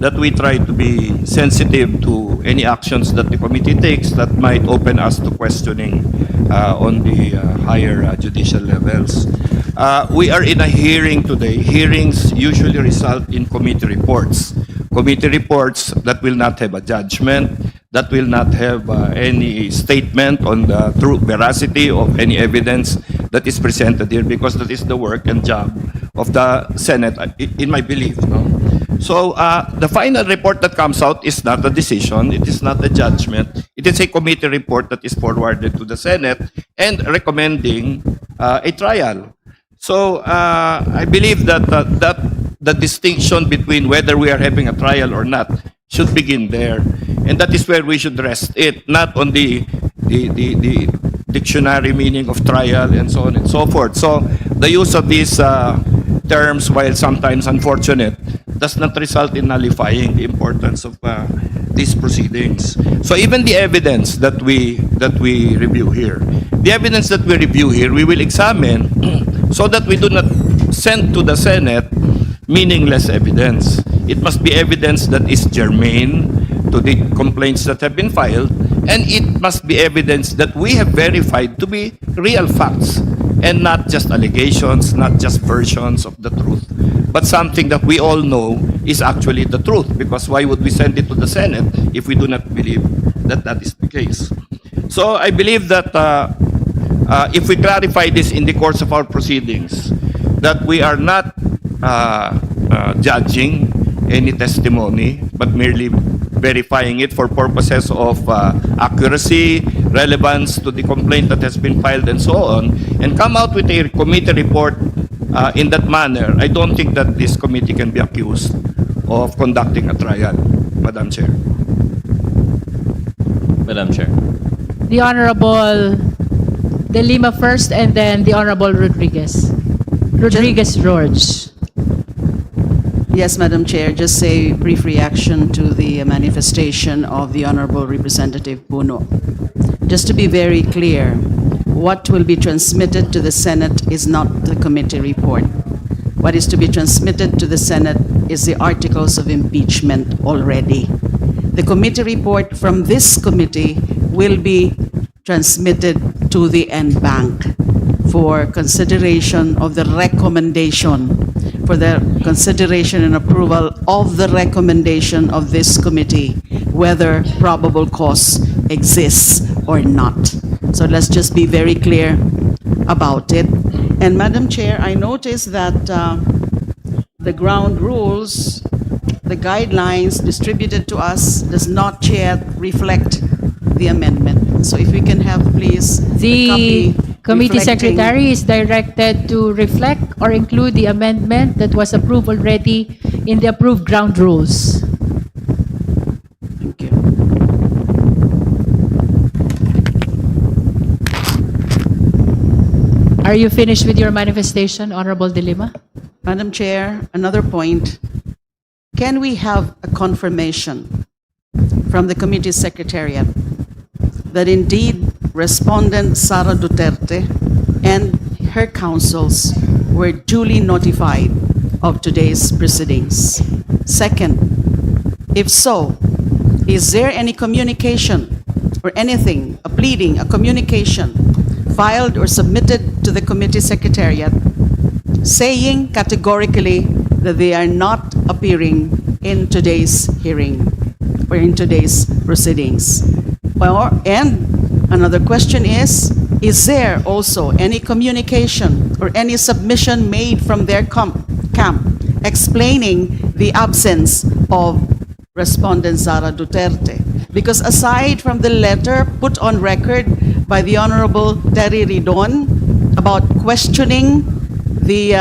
that we try to be sensitive to any actions that the committee takes that might open us to questioning on the higher judicial levels. We are in a hearing today. Hearings usually result in committee reports. Committee reports that will not have a judgment, that will not have any statement on the true veracity of any evidence that is presented here, because that is the work and job of the Senate, in my belief. No? So the final report that comes out is not a decision, it is not a judgment, it is a committee report that is forwarded to the Senate and recommending a trial. So I believe that the distinction between whether we are having a trial or not should begin there. And that is where we should rest it, not on the dictionary meaning of trial and so on and so forth. So the use of these terms, while sometimes unfortunate, does not result in nullifying the importance of these proceedings. So even the evidence that we review here, we will examine so that we do not send to the Senate meaningless evidence. It must be evidence that is germane to the complaints that have been filed, and it must be evidence that we have verified to be real facts and not just allegations, not just versions of the truth, but something that we all know is actually the truth, because why would we send it to the Senate if we do not believe that that is the case? So I believe that if we clarify this in the course of our proceedings, that we are not judging any testimony, but merely verifying it for purposes of accuracy, relevance to the complaint that has been filed, and so on, and come out with a committee report in that manner, I don't think that this committee can be accused of conducting a trial, Madam Chair. Madam Chair. The Honorable De Lima first, and then the Honorable Rodriguez. Rodriguez George. Yes, Madam Chair, just a brief reaction to the manifestation of the Honorable Representative Puno. Just to be very clear, what will be transmitted to the Senate is not the committee report. What is to be transmitted to the Senate is the articles of impeachment already. The committee report from this committee will be transmitted to the NBank for consideration of the recommendation, for the consideration and approval of the recommendation of this committee, whether probable cause exists or not. So let's just be very clear about it. And Madam Chair, I noticed that the ground rules, the guidelines distributed to us does not yet reflect the amendment. So if we can have, please, The copy committee reflecting- secretary is directed to reflect or include the amendment that was approved already in the approved ground rules. Thank you. Are you finished with your manifestation, Honorable De Lima? Madam Chair, another point. Can we have a confirmation from the committee secretariat that indeed Respondent Sara Duterte and her counsels were duly notified of today's proceedings? Second, if so, is there any communication or anything, a pleading, a communication filed or submitted to the committee secretariat saying categorically that they are not appearing in today's hearing or in today's proceedings? Well, and another question is there also any communication or any submission made from their camp explaining the absence of Respondent Sara Duterte? Because aside from the letter put on record by the Honorable Terry Ridon about questioning the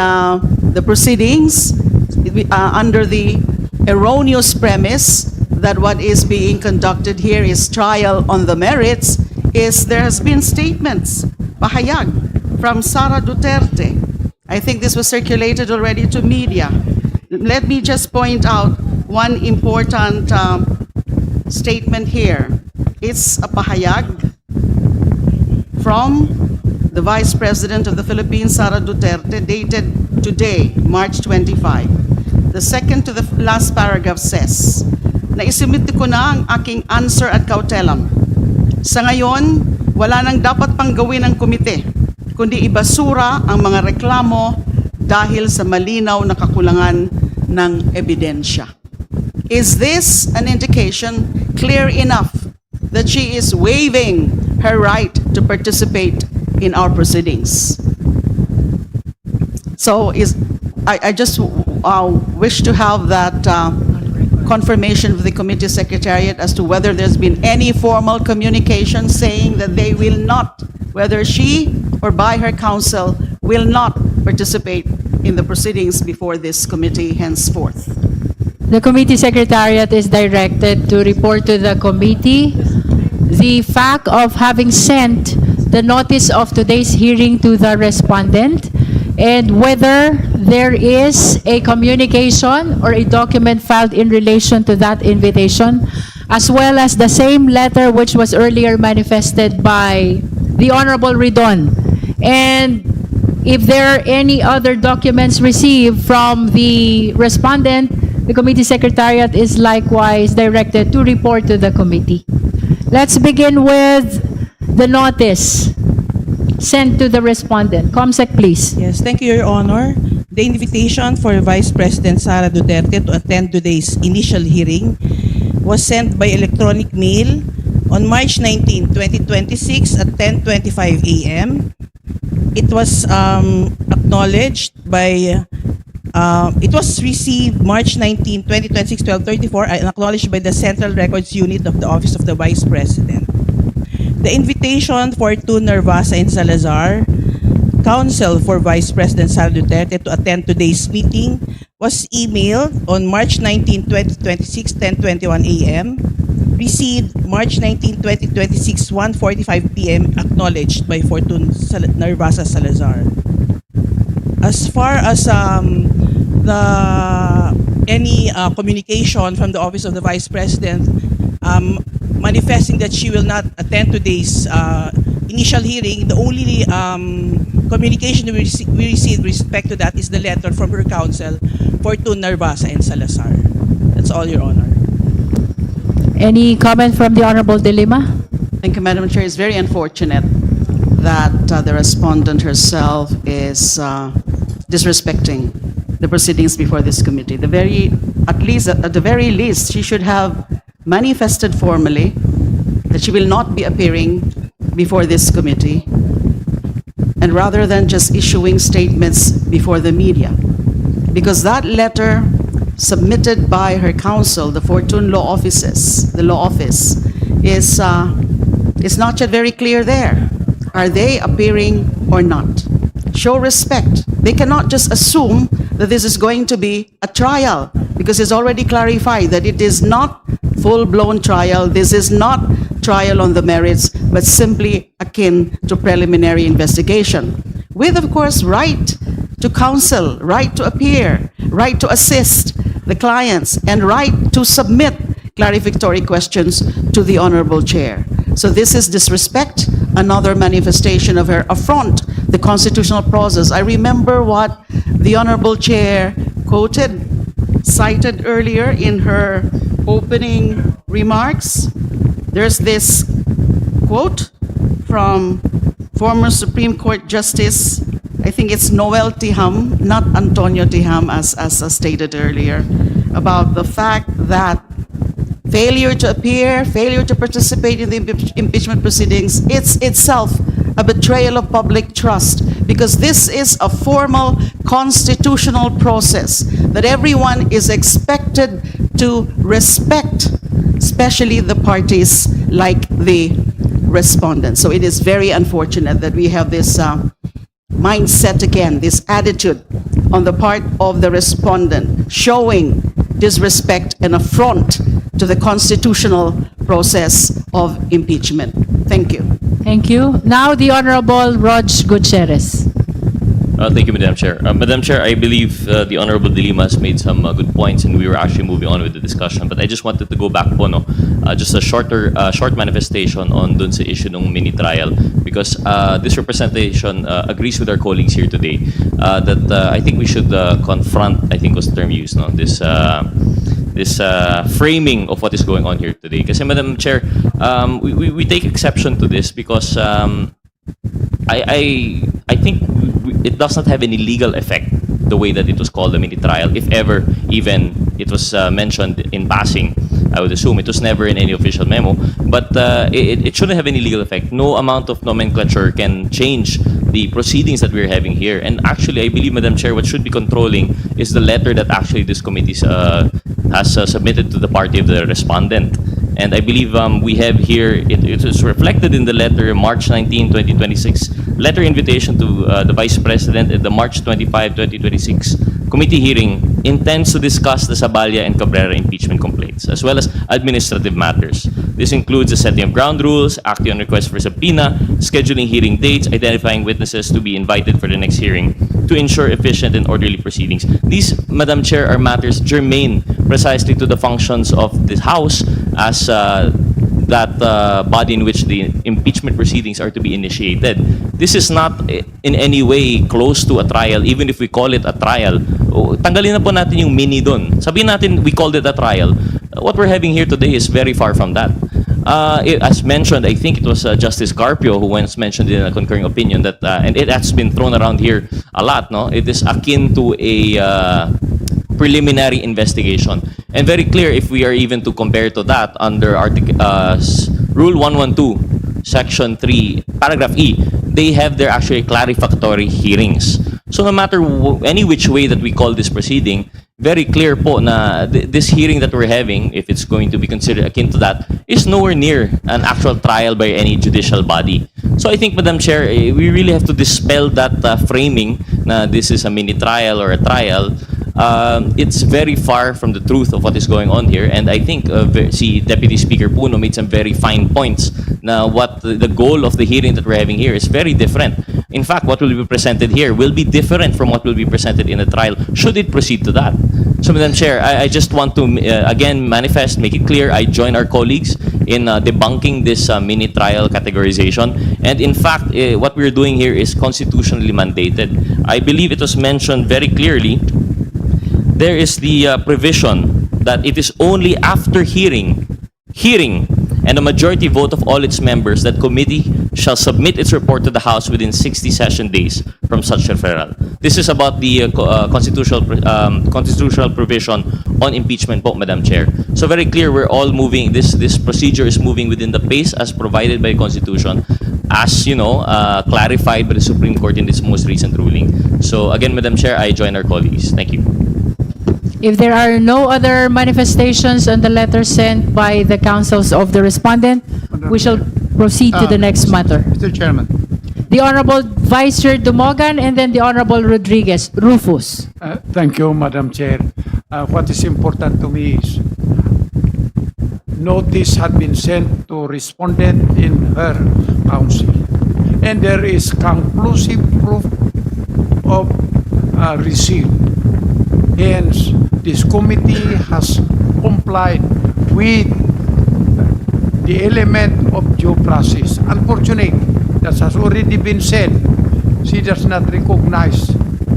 proceedings under the erroneous premise that what is being conducted here is trial on the merits, there has been statements, pahayag, from Sara Duterte. I think this was circulated already to media. Let me just point out one important statement here. It's a pahayag from the Vice President of the Philippines, Sara Duterte, dated today, March 25. The second to the last paragraph says, naisumite ko na ang aking answer at kautelam. Sa ngayon, wala nang dapat pang gawin ng komite, kundi ibasura ang mga reklamo dahil sa malinaw na kakulangan ng ebidensya. Is this an indication clear enough that she is waiving her right to participate in our proceedings? So I just wish to have that confirmation of the committee secretariat as to whether there's been any formal communication saying that they will not, whether she or by her counsel, will not participate in the proceedings before this committee henceforth. The committee secretariat is directed to report to the committee the fact of having sent the notice of today's hearing to the respondent and whether there is a communication or a document filed in relation to that invitation, as well as the same letter which was earlier manifested by the Honorable Ridon. And if there are any other documents received from the respondent, the committee secretariat is likewise directed to report to the committee. Let's begin with the notice sent to the respondent. Comsec, please. Yes, thank you, Your Honor. The invitation for Vice President Sara Duterte to attend today's initial hearing was sent by electronic mail on March 19, 2026 at 10:25 a.m. It was acknowledged by, it was received March 19, 2026, 12:34 and acknowledged by the Central Records Unit of the Office of the Vice President. The invitation for two Narvasa and Salazar, counsel for Vice President Sara Duterte to attend today's meeting was emailed on March 19, 2026, 10:21 a.m., received March 19, 2026, 1:45 p.m., acknowledged by Fortune Narvasa Salazar. As far as any communication from the Office of the Vice President manifesting that she will not attend today's initial hearing, the only communication we received with respect to that is the letter from her counsel, Fortune Narvasa and Salazar. That's all, Your Honor. Any comment from the Honorable De Lima? Thank you, Madam Chair. It's very unfortunate that the respondent herself is disrespecting the proceedings before this committee. At the very least, she should have manifested formally that she will not be appearing before this committee, and rather than just issuing statements before the media. Because that letter submitted by her counsel, the Fortune Law Office, is not yet very clear there. Are they appearing or not? Show respect. They cannot just assume that this is going to be a trial, because it's already clarified that it is not full-blown trial. This is not trial on the merits, but simply akin to preliminary investigation. With, of course, right to counsel, right to appear, right to assist the clients, and right to submit clarificatory questions to the Honorable Chair. So this is disrespect, another manifestation of her affront the constitutional process. I remember what the Honorable Chair cited earlier in her opening remarks. There's this quote from former Supreme Court Justice, I think it's Noel Tiham, not Antonio Tiham, as stated earlier, about the fact that failure to appear, failure to participate in the impeachment proceedings, it's itself a betrayal of public trust, because this is a formal constitutional process that everyone is expected to respect, especially the parties like the respondent. So it is very unfortunate that we have this mindset again, this attitude on the part of the respondent, showing disrespect and affront to the constitutional process of impeachment. Thank you. Thank you. Now the Honorable Rog Gutierrez. Thank you, Madam Chair. Madam Chair, I believe the Honorable De Lima has made some good points, and we were actually moving on with the discussion. But I just wanted to go back po, just a short manifestation on dun sa issue ng mini trial, because this representation agrees with our colleagues here today that I think we should confront, I think was the term used, this framing of what is going on here today. Kasi Madam Chair, we take exception to this because I think it does not have any legal effect the way that it was called a mini trial, if ever even it was mentioned in passing. I would assume it was never in any official memo, but it shouldn't have any legal effect. No amount of nomenclature can change the proceedings that we're having here. And actually, I believe, Madam Chair, what should be controlling is the letter that actually this committee has submitted to the party of the respondent. And I believe we have here, it is reflected in the letter, March 19, 2026, letter invitation to the Vice President at the March 25, 2026 committee hearing intends to discuss the Sabalia and Cabrera impeachment complaints, as well as administrative matters. This includes the setting of ground rules, acting on request for subpoena, scheduling hearing dates, identifying witnesses to be invited for the next hearing to ensure efficient and orderly proceedings. These, Madam Chair, are matters germane precisely to the functions of this House as that body in which the impeachment proceedings are to be initiated. This is not in any way close to a trial, even if we call it a trial. Tanggalin na po natin yung mini dun. Sabihin natin we called it a trial. What we're having here today is very far from that. As mentioned, I think it was Justice Carpio who once mentioned in a concurring opinion that, and it has been thrown around here a lot, no? It is akin to a preliminary investigation. And very clear if we are even to compare to that under Rule 112, Section 3, Paragraph E, they have their actually clarificatory hearings. So no matter any which way that we call this proceeding, very clear po na this hearing that we're having, if it's going to be considered akin to that, is nowhere near an actual trial by any judicial body. So I think, Madam Chair, we really have to dispel that framing na this is a mini trial or a trial. It's very far from the truth of what is going on here, and I think si Deputy Speaker Puno made some very fine points na what the goal of the hearing that we're having here is very different. In fact, what will be presented here will be different from what will be presented in a trial, should it proceed to that. So, Madam Chair, I just want to again manifest, make it clear, I join our colleagues in debunking this mini trial categorization. And in fact, what we're doing here is constitutionally mandated. I believe it was mentioned very clearly. There is the provision that it is only after hearing, and a majority vote of all its members that committee shall submit its report to the House within 60 session days from such referral. This is about the constitutional provision on impeachment po, Madam Chair. So very clear, we're all moving, this procedure is moving within the pace as provided by the Constitution, as you know, clarified by the Supreme Court in its most recent ruling. So again, Madam Chair, I join our colleagues. Thank you. If there are no other manifestations on the letter sent by the counsels of the respondent, we shall proceed to the next matter. Mr. Chairman. The Honorable Vice Chair Dumogan and then the Honorable Rodriguez. Rufus. Thank you, Madam Chair. What is important to me is notice had been sent to respondent in her counsel, and there is conclusive proof of receipt. Hence, this committee has complied with the element of due process. Unfortunately, that has already been said. She does not recognize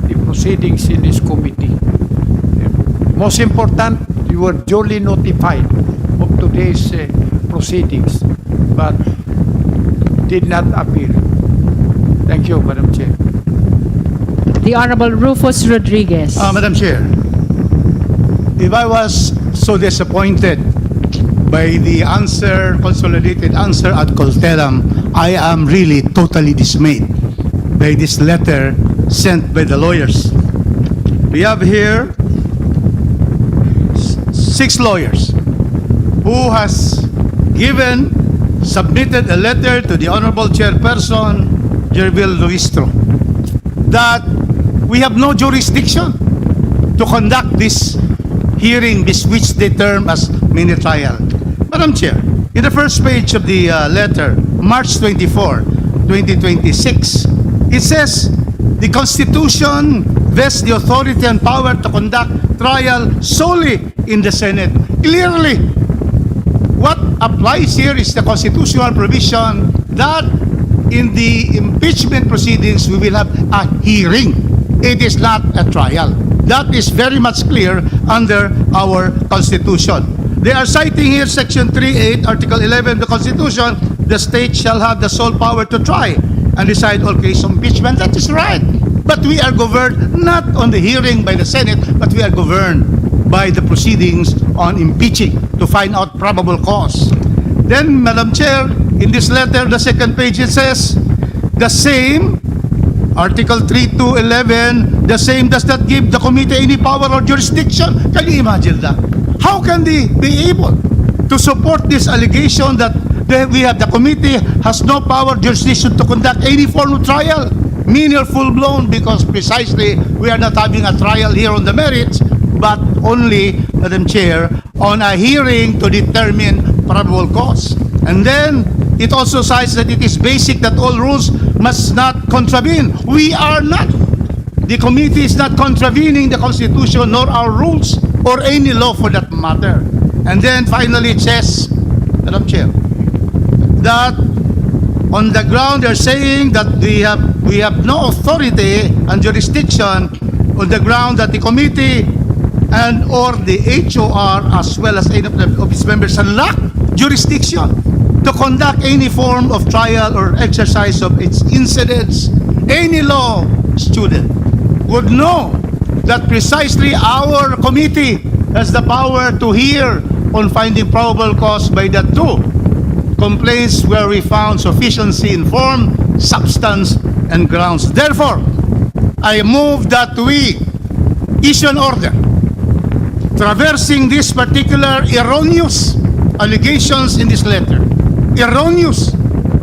the proceedings in this committee. Most important, you were duly notified of today's proceedings, but did not appear. Thank you, Madam Chair. The Honorable Rufus Rodriguez. Madam Chair, if I was so disappointed by the answer, consolidated answer at Colteram, I am really totally dismayed by this letter sent by the lawyers. We have here 6 lawyers who has submitted a letter to the Honorable Chairperson, Jervil Luistro, that we have no jurisdiction to conduct this hearing, which they term as mini trial. Madam Chair, in the first page of the letter, March 24, 2026, it says, the Constitution vests the authority and power to conduct trial solely in the Senate. Clearly, what applies here is the constitutional provision that in the impeachment proceedings, we will have a hearing. It is not a trial. That is very much clear under our Constitution. They are citing here Section 3(8), Article 11 of the Constitution, the state shall have the sole power to try and decide all cases of impeachment. That is right. But we are governed not on the hearing by the Senate, but we are governed by the proceedings on impeaching to find out probable cause. Then, Madam Chair, in this letter, the second page, it says, the same Article 3 to 11, the same does not give the committee any power or jurisdiction. Can you imagine that? How can they be able to support this allegation that the committee has no power or jurisdiction to conduct any form of trial, mean or full-blown, because precisely we are not having a trial here on the merits, but only, Madam Chair, on a hearing to determine probable cause. And then it also cites that it is basic that all rules must not contravene. We are not. The committee is not contravening the Constitution nor our rules or any law for that matter. And then finally it says, Madam Chair, that on the ground they're saying that we have no authority and jurisdiction on the ground that the committee and or the HOR as well as any of its members lack jurisdiction to conduct any form of trial or exercise of its incidents. Any law student would know that precisely our committee has the power to hear on finding probable cause by the two complaints where we found sufficiency in form, substance, and grounds. Therefore, I move that we issue an order traversing these particular erroneous allegations in this letter. Erroneous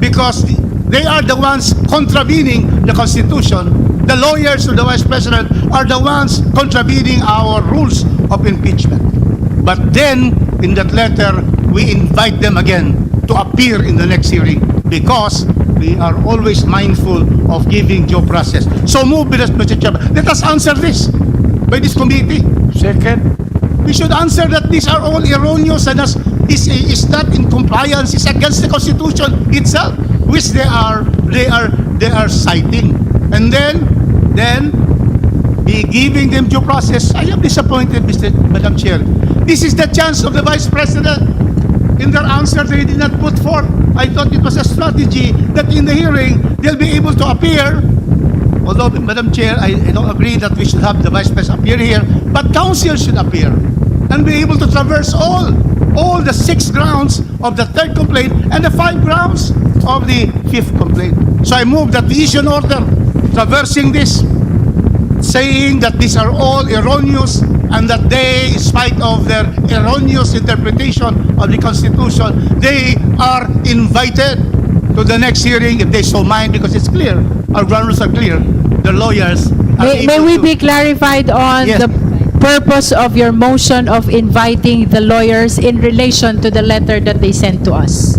because they are the ones contravening the Constitution. The lawyers of the Vice President are the ones contravening our rules of impeachment. But then, in that letter, we invite them again to appear in the next hearing because we are always mindful of giving due process. So move, Mr. Chairman. Let us answer this by this committee. Second. We should answer that these are all erroneous and is not in compliance, is against the Constitution itself, which they are citing. And then be giving them due process. I am disappointed, Madam Chair. This is the chance of the Vice President. In their answer, they did not put forth. I thought it was a strategy that in the hearing, they'll be able to appear. Although, Madam Chair, I don't agree that we should have the Vice President appear here, but counsel should appear and be able to traverse all the 6 grounds of the 3rd complaint and the 5 grounds of the 5th complaint. So I move that we issue an order traversing this, saying that these are all erroneous and that they, in spite of their erroneous interpretation of the Constitution, they are invited to the next hearing if they so mind, because it's clear, our ground rules are clear, the lawyers are May able we to- be clarified on Yes. the purpose of your motion of inviting the lawyers in relation to the letter that they sent to us?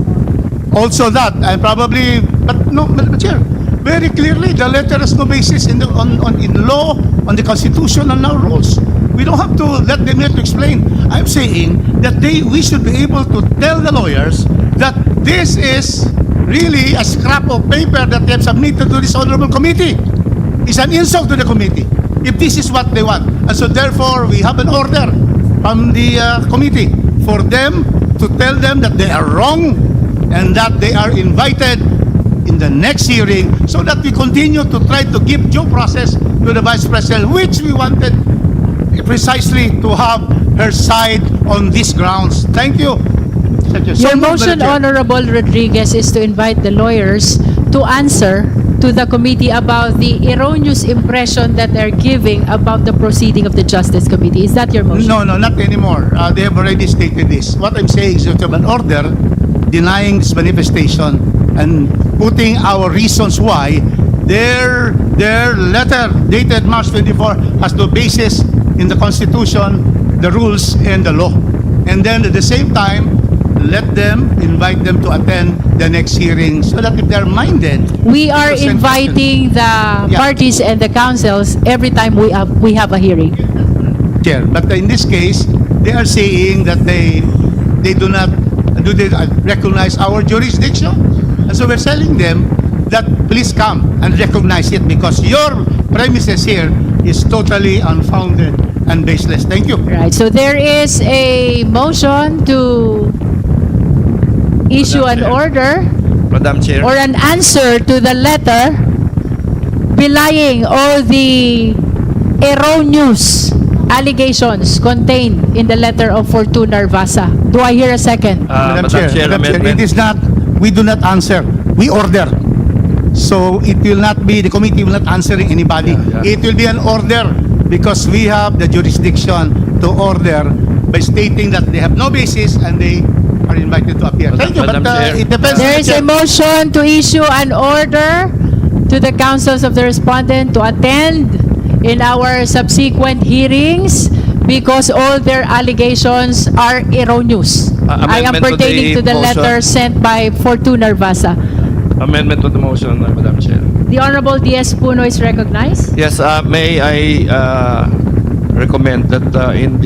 Also that, and probably, but no, Madam Chair, very clearly, the letter has no basis in law, on the Constitution, and our rules. We don't have to let them here to explain. I'm saying that we should be able to tell the lawyers that this is really a scrap of paper that they have submitted to this honorable committee. It's an insult to the committee if this is what they want. And so therefore, we have an order from the committee for them to tell them that they are wrong and that they are invited in the next hearing so that we continue to try to give due process to the Vice President, which we wanted precisely to have her side on these grounds. Thank you. Your motion, Honorable Rodriguez, is to invite the lawyers to answer to the committee about the erroneous impression that they're giving about the proceeding of the Justice Committee. Is that your motion? No, not anymore. They have already stated this. What I'm saying is that we have an order denying this manifestation and putting our reasons why their letter dated March 24 has no basis in the Constitution, the rules, and the law. And then at the same time, invite them to attend the next hearing so that if they're minded. We are to send inviting the parties and the councils every time we have a hearing. Chair, but in this case, they are saying that they do not recognize our jurisdiction, and so we're telling them that please come and recognize it because your premises here is totally unfounded and baseless. Thank you. Right. So there is a motion to issue an order Madam Chair. or an answer to the letter belying all the erroneous allegations contained in the letter of Fortuna Narvasa. Do I hear a second? Madam Chair, Madam Chair, it amendment. is not, we do not answer, we order. So it will not be, the committee will not answering anybody. It will be an order because we have the jurisdiction to order by stating that they have no basis and they are invited to appear. Thank you, but Madam Chair. it depends. on There the is a chair. motion to issue an order to the counsels of the respondent to attend in our subsequent hearings because all their allegations are erroneous. I am Amendment to pertaining to the the letter motion. sent by Fortuna Vasa. Amendment to the motion, Madam Chair. The Honorable D.S. Puno is recognized. Yes, may I recommend that in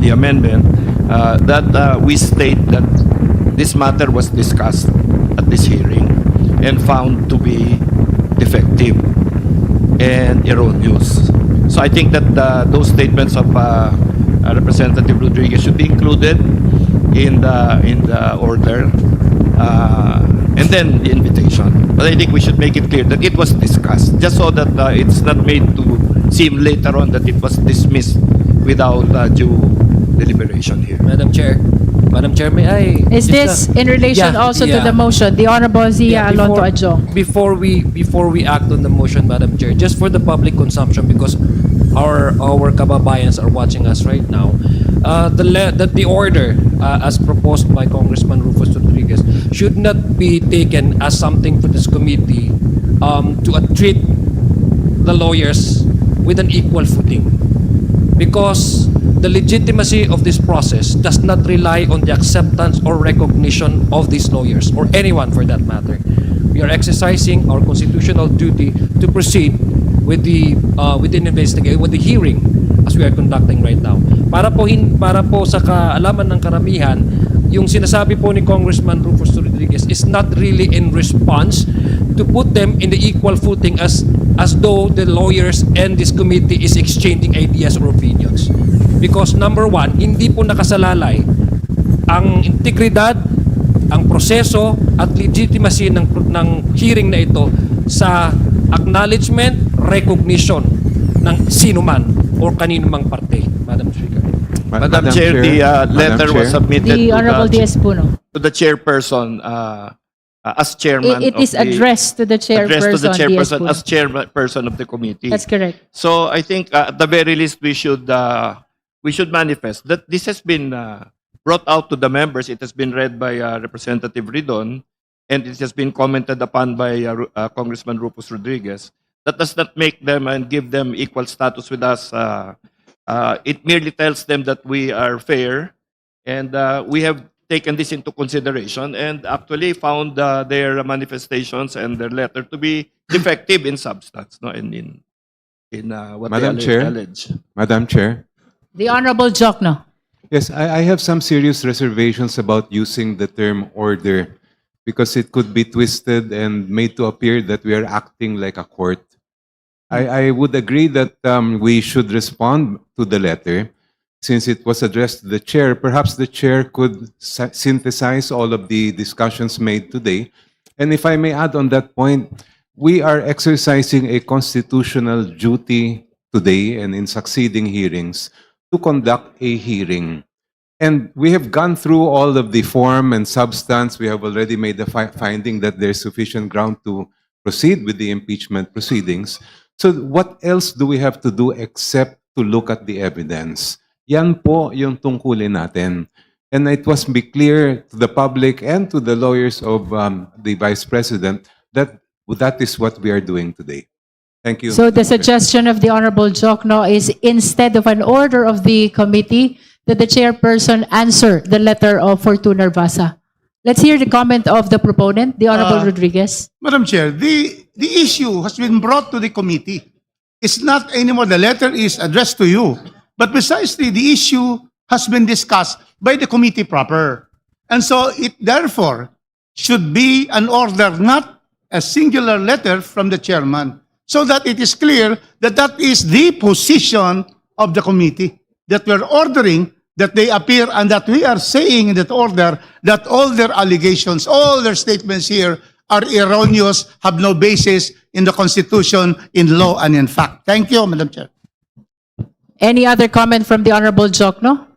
the amendment that we state that this matter was discussed at this hearing and found to be defective and erroneous. So I think that those statements of Representative Rodriguez should be included in the order. And then the invitation. But I think we should make it clear that it was discussed, just so that it's not made to seem later on that it was dismissed without due deliberation here. Madam Chair, may I? Is just, this in relation yeah, also to yeah. the motion? The Honorable Zia Yeah, Alonto Adjong. Before we act on the motion, Madam Chair, just for the public consumption, because our kababayans are watching us right now, the order as proposed by Congressman Rufus Rodriguez should not be taken as something for this committee to treat the lawyers with an equal footing, because the legitimacy of this process does not rely on the acceptance or recognition of these lawyers, or anyone for that matter. We are exercising our constitutional duty to proceed with the investigation, with the hearing as we are conducting right now. Para po sa kaalaman ng karamihan, yung sinasabi po ni Congressman Rufus Rodriguez is not really in response to put them in the equal footing as though the lawyers and this committee is exchanging ideas or opinions. Because number one, hindi po nakasalalay ang integridad, ang proseso at legitimacy ng hearing na ito sa acknowledgement, recognition ng sino man o kanino mang parte. Madam Speaker. Madam Chair, the letter was submitted The Honorable D.S. Puno. to the chairperson as chairman. It is addressed to the chairperson, addressed to the D.S. chairperson Puno. as chairperson of the committee. That's correct. So I think at the very least we should manifest that this has been brought out to the members. It has been read by Representative Ridon, and it has been commented upon by Congressman Rufus Rodriguez. That does not make them and give them equal status with us. It merely tells them that we are fair, and we have taken this into consideration and actually found their manifestations and their letter to be defective in substance, no, in what Madam they Chair. allege. Madam Chair. The Honorable Jokno. Yes, I have some serious reservations about using the term order because it could be twisted and made to appear that we are acting like a court. I would agree that we should respond to the letter since it was addressed to the chair. Perhaps the chair could synthesize all of the discussions made today. And if I may add on that point, we are exercising a constitutional duty today and in succeeding hearings to conduct a hearing. And we have gone through all of the form and substance. We have already made the finding that there's sufficient ground to proceed with the impeachment proceedings. So what else do we have to do except to look at the evidence? Yan po yung tungkulin natin. And it was be clear to the public and to the lawyers of the Vice President that that is what we are doing today. Thank you. So the suggestion of the Honorable Jokno is instead of an order of the committee, that the chairperson answer the letter of Fortuna Vasa. Let's hear the comment of the proponent, the Honorable Rodriguez. Madam Chair, the issue has been brought to the committee. It's not anymore, the letter is addressed to you. But precisely, the issue has been discussed by the committee proper. And so it therefore should be an order, not a singular letter from the chairman, so that it is clear that that is the position of the committee, that we're ordering that they appear and that we are saying in that order that all their allegations, all their statements here are erroneous, have no basis in the Constitution, in law, and in fact. Thank you, Madam Chair. Any other comment from the Honorable Jokno?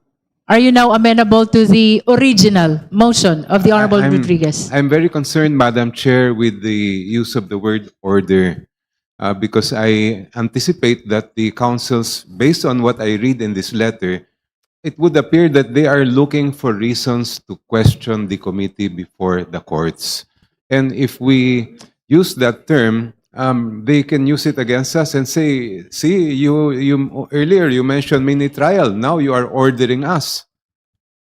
Are you now amenable to the original motion of the Honorable I'm- Rodriguez? I'm very concerned, Madam Chair, with the use of the word order because I anticipate that the councils, based on what I read in this letter, it would appear that they are looking for reasons to question the committee before the courts. And if we use that term, they can use it against us and say, see, you earlier you mentioned mini trial, now you are ordering us.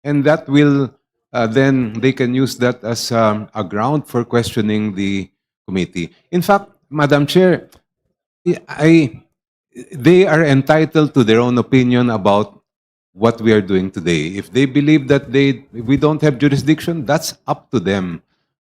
And that will, then they can use that as a ground for questioning the committee. In fact, Madam Chair, they are entitled to their own opinion about what we are doing today. If they believe that we don't have jurisdiction, that's up to them.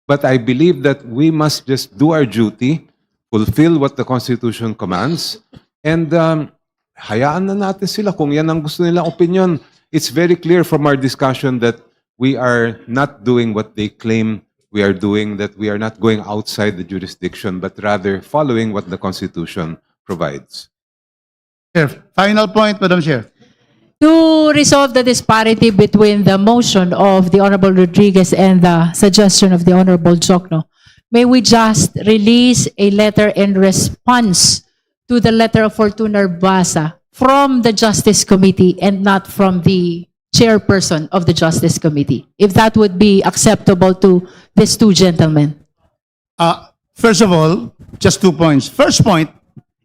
But I believe that we must just do our duty, fulfill what the Constitution commands, and hayaan na natin sila kung yan ang gusto nilang opinion. It's very clear from our discussion that we are not doing what they claim we are doing, that we are not going outside the jurisdiction, but rather following what the Constitution provides. Chair, final point, Madam Chair. To resolve the disparity between the motion of the Honorable Rodriguez and the suggestion of the Honorable Jokno, may we just release a letter in response to the letter of Fortuna Basa from the Justice Committee and not from the chairperson of the Justice Committee, if that would be acceptable to these two gentlemen. First of all, just 2 points. First point,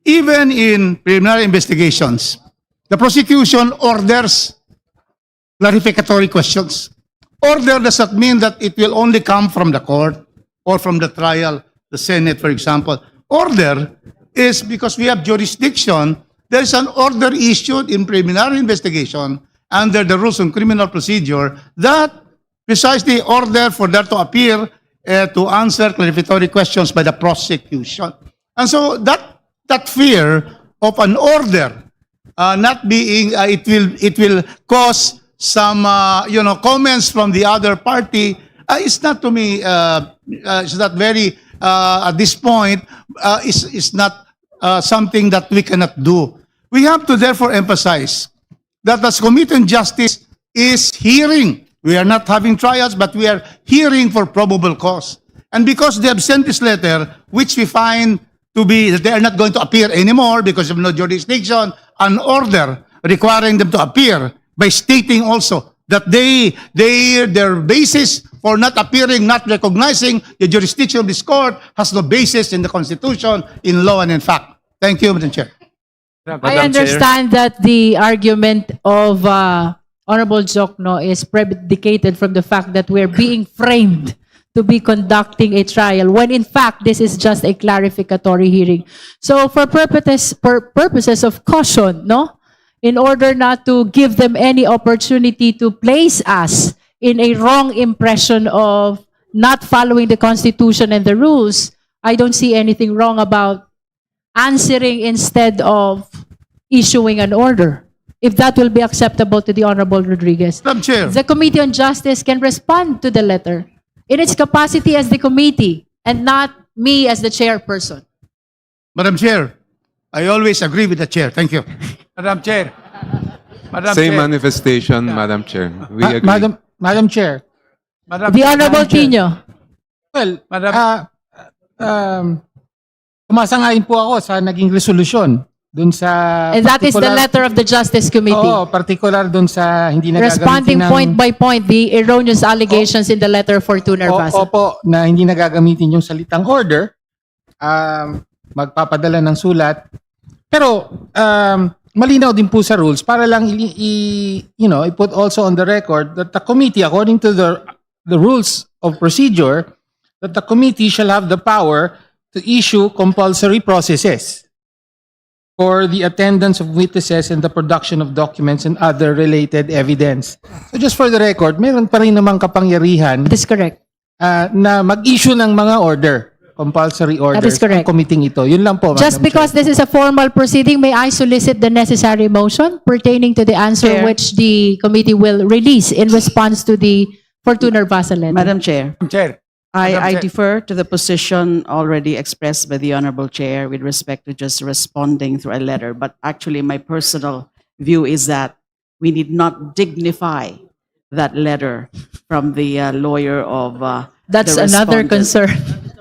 even in preliminary investigations, the prosecution orders clarificatory questions. Order does not mean that it will only come from the court or from the trial, the Senate, for example. Order is because we have jurisdiction. There is an order issued in preliminary investigation under the rules on criminal procedure that precisely order for there to appear to answer clarificatory questions by the prosecution. And so that fear of an order not being, it will cause some, comments from the other party. It's not to me, it's not very, at this point, it's not something that we cannot do. We have to therefore emphasize that as Committee on Justice is hearing, we are not having trials, but we are hearing for probable cause. And because they have sent this letter, which we find to be that they are not going to appear anymore because of no jurisdiction, an order requiring them to appear by stating also that their basis for not appearing, not recognizing the jurisdiction of this court has no basis in the Constitution, in law, and in fact. Thank you, Madam Chair. I understand that the argument of Honorable Jokno is predicated from the fact that we're being framed to be conducting a trial, when in fact this is just a clarificatory hearing. So for purposes of caution, no? In order not to give them any opportunity to place us in a wrong impression of not following the Constitution and the rules, I don't see anything wrong about answering instead of issuing an order, if that will be acceptable to the Honorable Rodriguez. Madam Chair. The Committee on Justice can respond to the letter in its capacity as the committee and not me as the chairperson. Madam Chair, I always agree with the chair. Thank you. Madam Chair. Madam Same Chair. manifestation, Madam Chair. We agree. Madam Chair. Madam The Chair. Honorable Madam Chair. Tino. Well, sumasang-ayon po ako sa naging resolusyon dun sa And that is the particular- letter of the Justice Committee. Oo, particular dun sa hindi Responding nagagamitin ng... point by point the erroneous allegations in the letter of Fortuna Basa. Opo, na hindi nagagamitin yung salitang order, magpapadala ng sulat. Pero malinaw din po sa rules para lang i-put also on the record that the committee, according to the rules of procedure, that the committee shall have the power to issue compulsory processes for the attendance of witnesses and the production of documents and other related evidence. So just for the record, meron pa rin namang kapangyarihan That is correct. na mag-issue ng mga order, compulsory orders, That is correct. ang committee ito. Yun lang po, Just Madam because Chair. this is a formal proceeding, may I solicit the necessary motion pertaining to the answer Chair. which the committee will release in response to the Fortuna Basa letter. Madam Chair, Madam Chair. I Madam Chair. defer to the position already expressed by the Honorable Chair with respect to just responding through a letter. But actually, my personal view is that We need not dignify that letter from the lawyer of That's the another respondent. concern.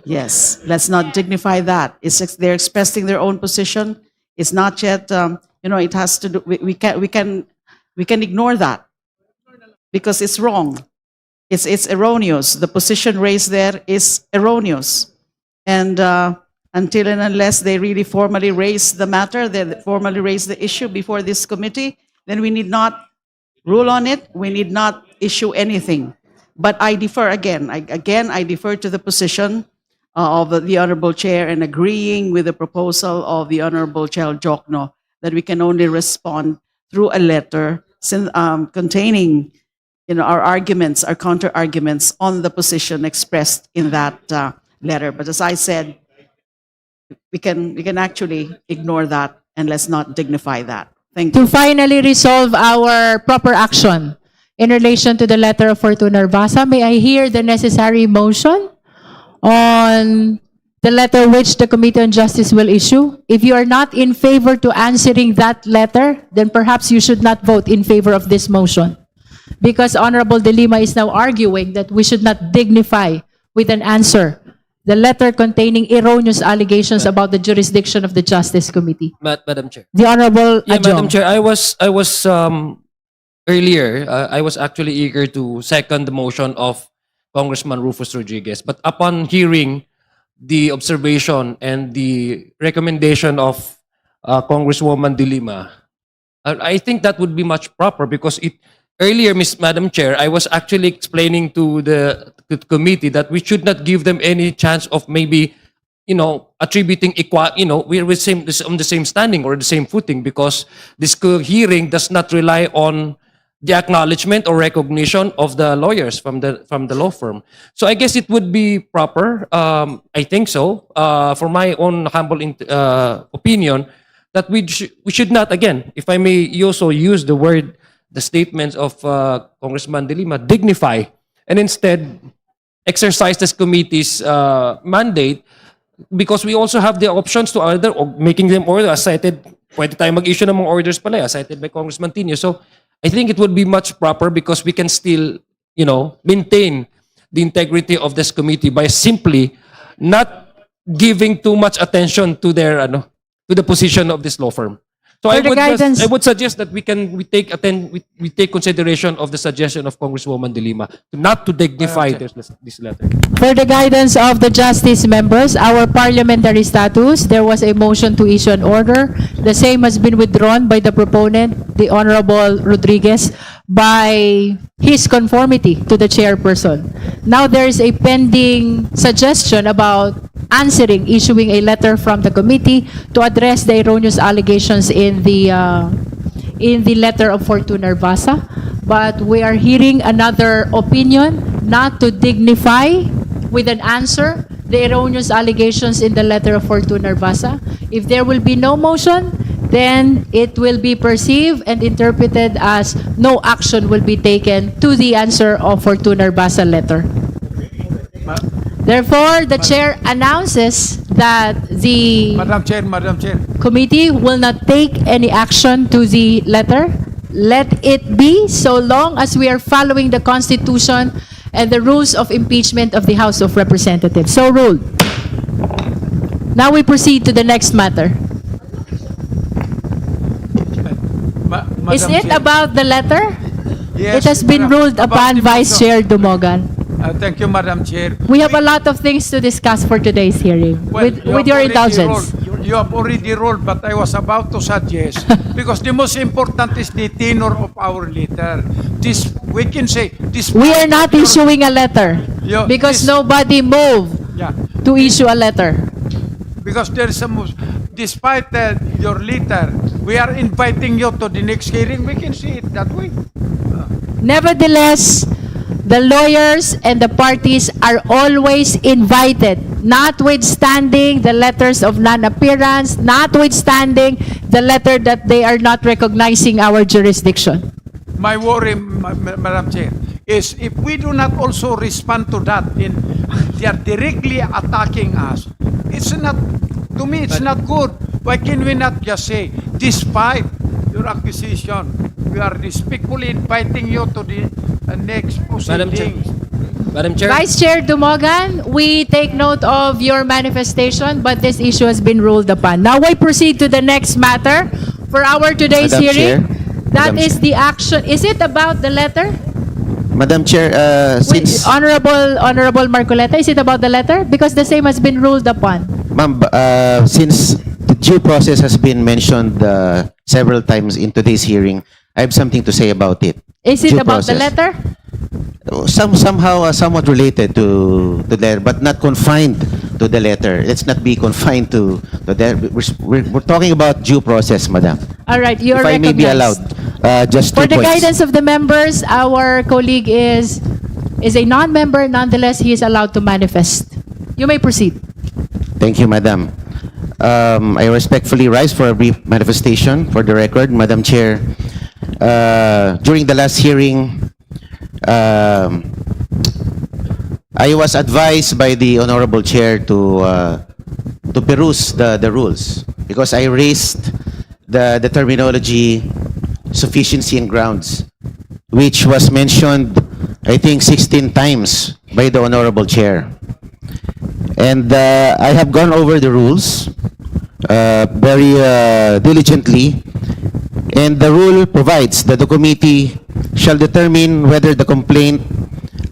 Yes, let's not dignify that. They're expressing their own position. It's not yet, it has to do, we can ignore that because it's wrong. It's erroneous. The position raised there is erroneous. And until and unless they really formally raise the matter, they formally raise the issue before this committee, then we need not rule on it. We need not issue anything. But I defer again. I defer to the position of the Honorable Chair and agreeing with the proposal of the Honorable Chair Jokno that we can only respond through a letter containing our arguments, our counter-arguments on the position expressed in that letter. But as I said, we can actually ignore that and let's not dignify that. Thank you. To finally resolve our proper action in relation to the letter of Fortuna Urbasa, may I hear the necessary motion on the letter which the Committee on Justice will issue? If you are not in favor to answering that letter, then perhaps you should not vote in favor of this motion. Because Honorable De Lima is now arguing that we should not dignify with an answer the letter containing erroneous allegations about the jurisdiction of the Justice Committee. Madam Chair. The Honorable Yeah, Madam Adjong. Chair, I was earlier, I was actually eager to second the motion of Congressman Rufus Rodriguez. But upon hearing the observation and the recommendation of Congresswoman De Lima, I think that would be much proper because earlier, Madam Chair, I was actually explaining to the committee that we should not give them any chance of maybe, attributing we're on the same standing or the same footing because this hearing does not rely on the acknowledgement or recognition of the lawyers from the law firm. So I guess it would be proper, I think so, for my own humble opinion, that we should not, again, if I may also use the statements of Congressman De Lima, dignify, and instead exercise this committee's mandate because we also have the options to order or making them order as cited. Pwede tayo mag-issue ng mga orders pala, as cited by Congressman Tino. So I think it would be much proper because we can still, maintain the integrity of this committee by simply not giving too much attention to to the position of this law firm. So I would suggest that we take consideration of the suggestion of Congresswoman De Lima not to dignify this letter. For the guidance of the Justice members, our parliamentary status, there was a motion to issue an order. The same has been withdrawn by the proponent, the Honorable Rodriguez, by his conformity to the chairperson. Now there is a pending suggestion about issuing a letter from the committee to address the erroneous allegations in the letter of Fortuna Urbasa. But we are hearing another opinion not to dignify with an answer the erroneous allegations in the letter of Fortuna Urbasa. If there will be no motion, then it will be perceived and interpreted as no action will be taken to the answer of Fortuna Urbasa letter. Therefore, the chair announces that the Madam Chair. committee will not take any action to the letter. Let it be so long as we are following the Constitution and the rules of impeachment of the House of Representatives. So ruled. Now we proceed to the next matter. Is Madam it Chair. about the letter? Yes, It has been Madam, ruled about upon the Vice motion. Chair Dumogan. Thank you, Madam Chair. We have a lot of things to discuss for today's hearing. Well, with you have your already indulgence. ruled. You have already ruled, but I was about to suggest, because the most important is the tenor of our letter. We can say, this. We are not issuing a letter Yeah, because this- nobody moved Yeah, to issue a letter. because there is some, despite your letter, we are inviting you to the next hearing. We can see it that way. Nevertheless, the lawyers and the parties are always invited, notwithstanding the letters of non-appearance, notwithstanding the letter that they are not recognizing our jurisdiction. My worry, Madam Chair, is if we do not also respond to that, they are directly attacking us. It's not, to me, it's not good. Why can we not just say, despite your accusation, we are respectfully inviting you to the next Madam Chair. proceedings. Madam Chair. Vice Chair Dumogan, we take note of your manifestation, but this issue has been ruled upon. Now we proceed to the next matter for our today's Madam hearing. Chair. That Madam is the action. Is it about the letter? Madam Chair, since Honorable Marcoleta, is it about the letter? Because the same has been ruled upon. ma'am, since the due process has been mentioned several times in today's hearing, I have something to say about it. Is it Due about the process. letter? Somehow somewhat related to the letter, but not confined to the letter. Let's not be confined to the letter. We're talking about due process, Madam. All right, you are If I may be allowed, recognized. just For 2 the points. guidance of the members, our colleague is a non-member. Nonetheless, he is allowed to manifest. You may proceed. Thank you, Madam. I respectfully rise for a brief manifestation for the record, Madam Chair. During the last hearing, I was advised by the Honorable Chair to peruse the rules because I raised the terminology sufficiency and grounds, which was mentioned, I think, 16 times by the Honorable Chair. And I have gone over the rules very diligently, and the rule provides that the committee shall determine whether the complaint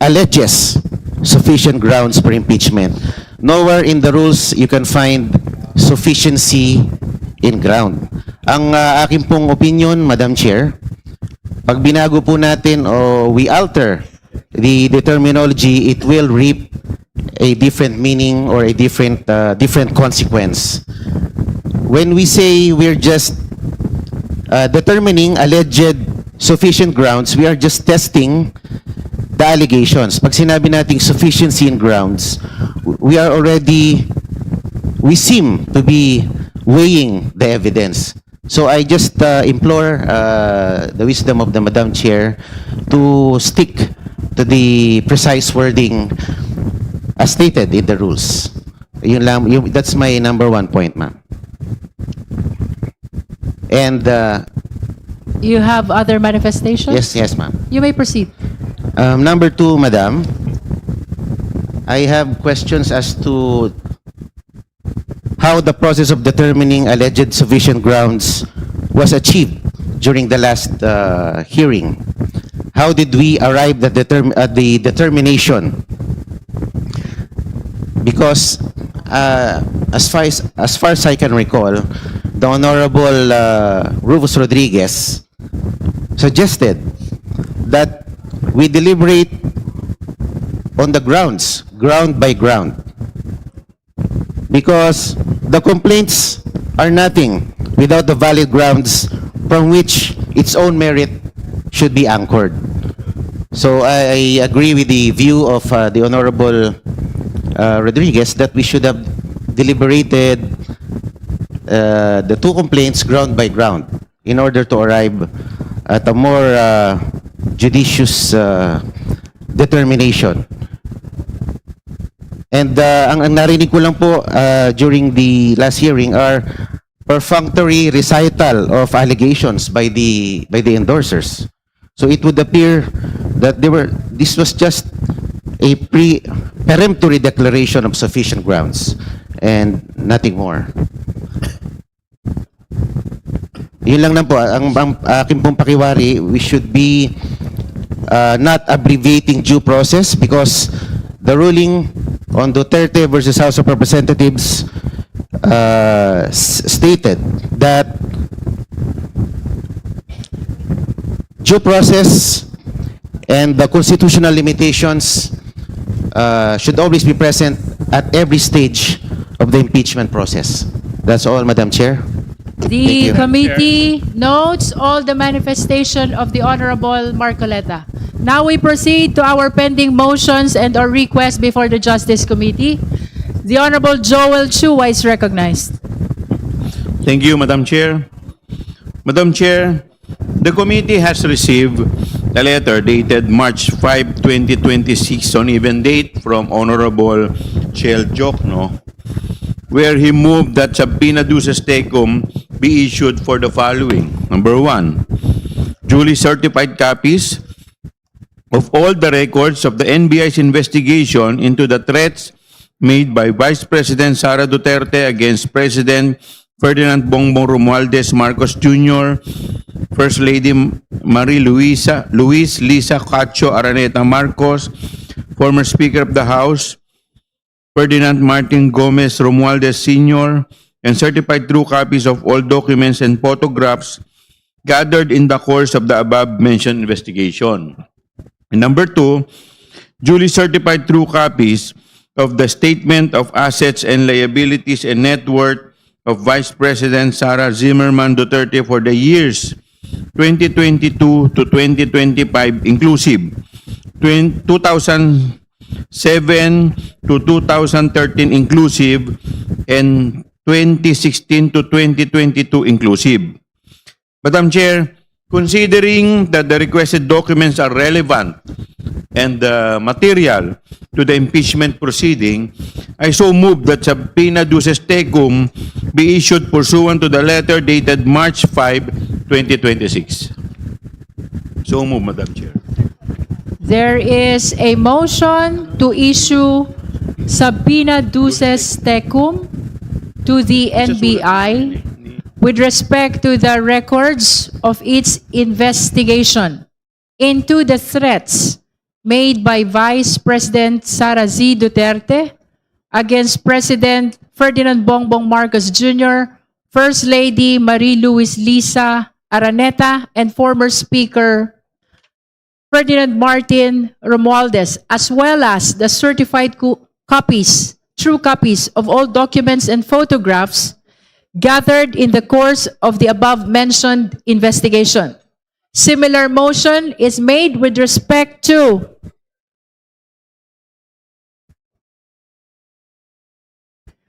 alleges sufficient grounds for impeachment. Nowhere in the rules you can find sufficiency in ground. Ang aking pong opinion, Madam Chair, pag binago po natin o we alter the terminology, it will reap a different meaning or a different consequence. When we say we're just determining alleged sufficient grounds, we are just testing the allegations. Pag sinabi nating sufficiency in grounds, we seem to be weighing the evidence. So I just implore the wisdom of the Madam Chair to stick to the precise wording as stated in the rules. Yun lang, that's my number 1 point, ma'am. And You have other manifestations? yes, ma'am. You may proceed. Number 2, Madam, I have questions as to how the process of determining alleged sufficient grounds was achieved during the last hearing. How did we arrive at the determination? Because as far as I can recall, the Honorable Rufus Rodriguez suggested that we deliberate on the grounds, ground by ground. Because the complaints are nothing without the valid grounds from which its own merit should be anchored. So I agree with the view of the Honorable Rodriguez that we should have deliberated the 2 complaints ground by ground in order to arrive at a more judicious determination. And ang narinig ko lang po during the last hearing are perfunctory recital of allegations by the endorsers. So it would appear that this was just a peremptory declaration of sufficient grounds and nothing more. Yun lang po, ang aking pong pakiwari, we should be not abbreviating due process because the ruling on Duterte versus House of Representatives stated that due process and the constitutional limitations should always be present at every stage of the impeachment process. That's all, Madam Chair. Thank The you. committee notes all the manifestation of the Honorable Marcoleta. Now we proceed to our pending motions and or requests before the Justice Committee. The Honorable Joel Chua is recognized. Thank you, Madam Chair. Madam Chair, the committee has received a letter dated March 5, 2026 on even date from Honorable Chel Jokno, where he moved that subpoena duces tecum be issued for the following. Number 1, duly certified copies of all the records of the NBI's investigation into the threats made by Vice President Sara Duterte against President Ferdinand Bongbong Romualdez Marcos Jr., First Lady Luis Lisa Cacho Araneta Marcos, former Speaker of the House Ferdinand Martin Gomez Romualdez Sr., and certified true copies of all documents and photographs gathered in the course of the above-mentioned investigation. And number 2, duly certified true copies of the Statement of Assets and Liabilities and Net Worth of Vice President Sara Zimmerman Duterte for the years 2022 to 2025 inclusive, 2007 to 2013 inclusive, and 2016 to 2022 inclusive. Madam Chair, considering that the requested documents are relevant and material to the impeachment proceeding, I so move that subpoena duces tecum be issued pursuant to the letter dated March 5, 2026. So move, Madam Chair. There is a motion to issue subpoena duces tecum to the NBI with respect to the records of its investigation into the threats made by Vice President Sara Z. Duterte against President Ferdinand Bongbong Marcos Jr., First Lady Marie-Louise Lisa Araneta, and former Speaker Ferdinand Martin Romualdez, as well as the certified copies, true copies of all documents and photographs gathered in the course of the above-mentioned investigation. Similar motion is made with respect to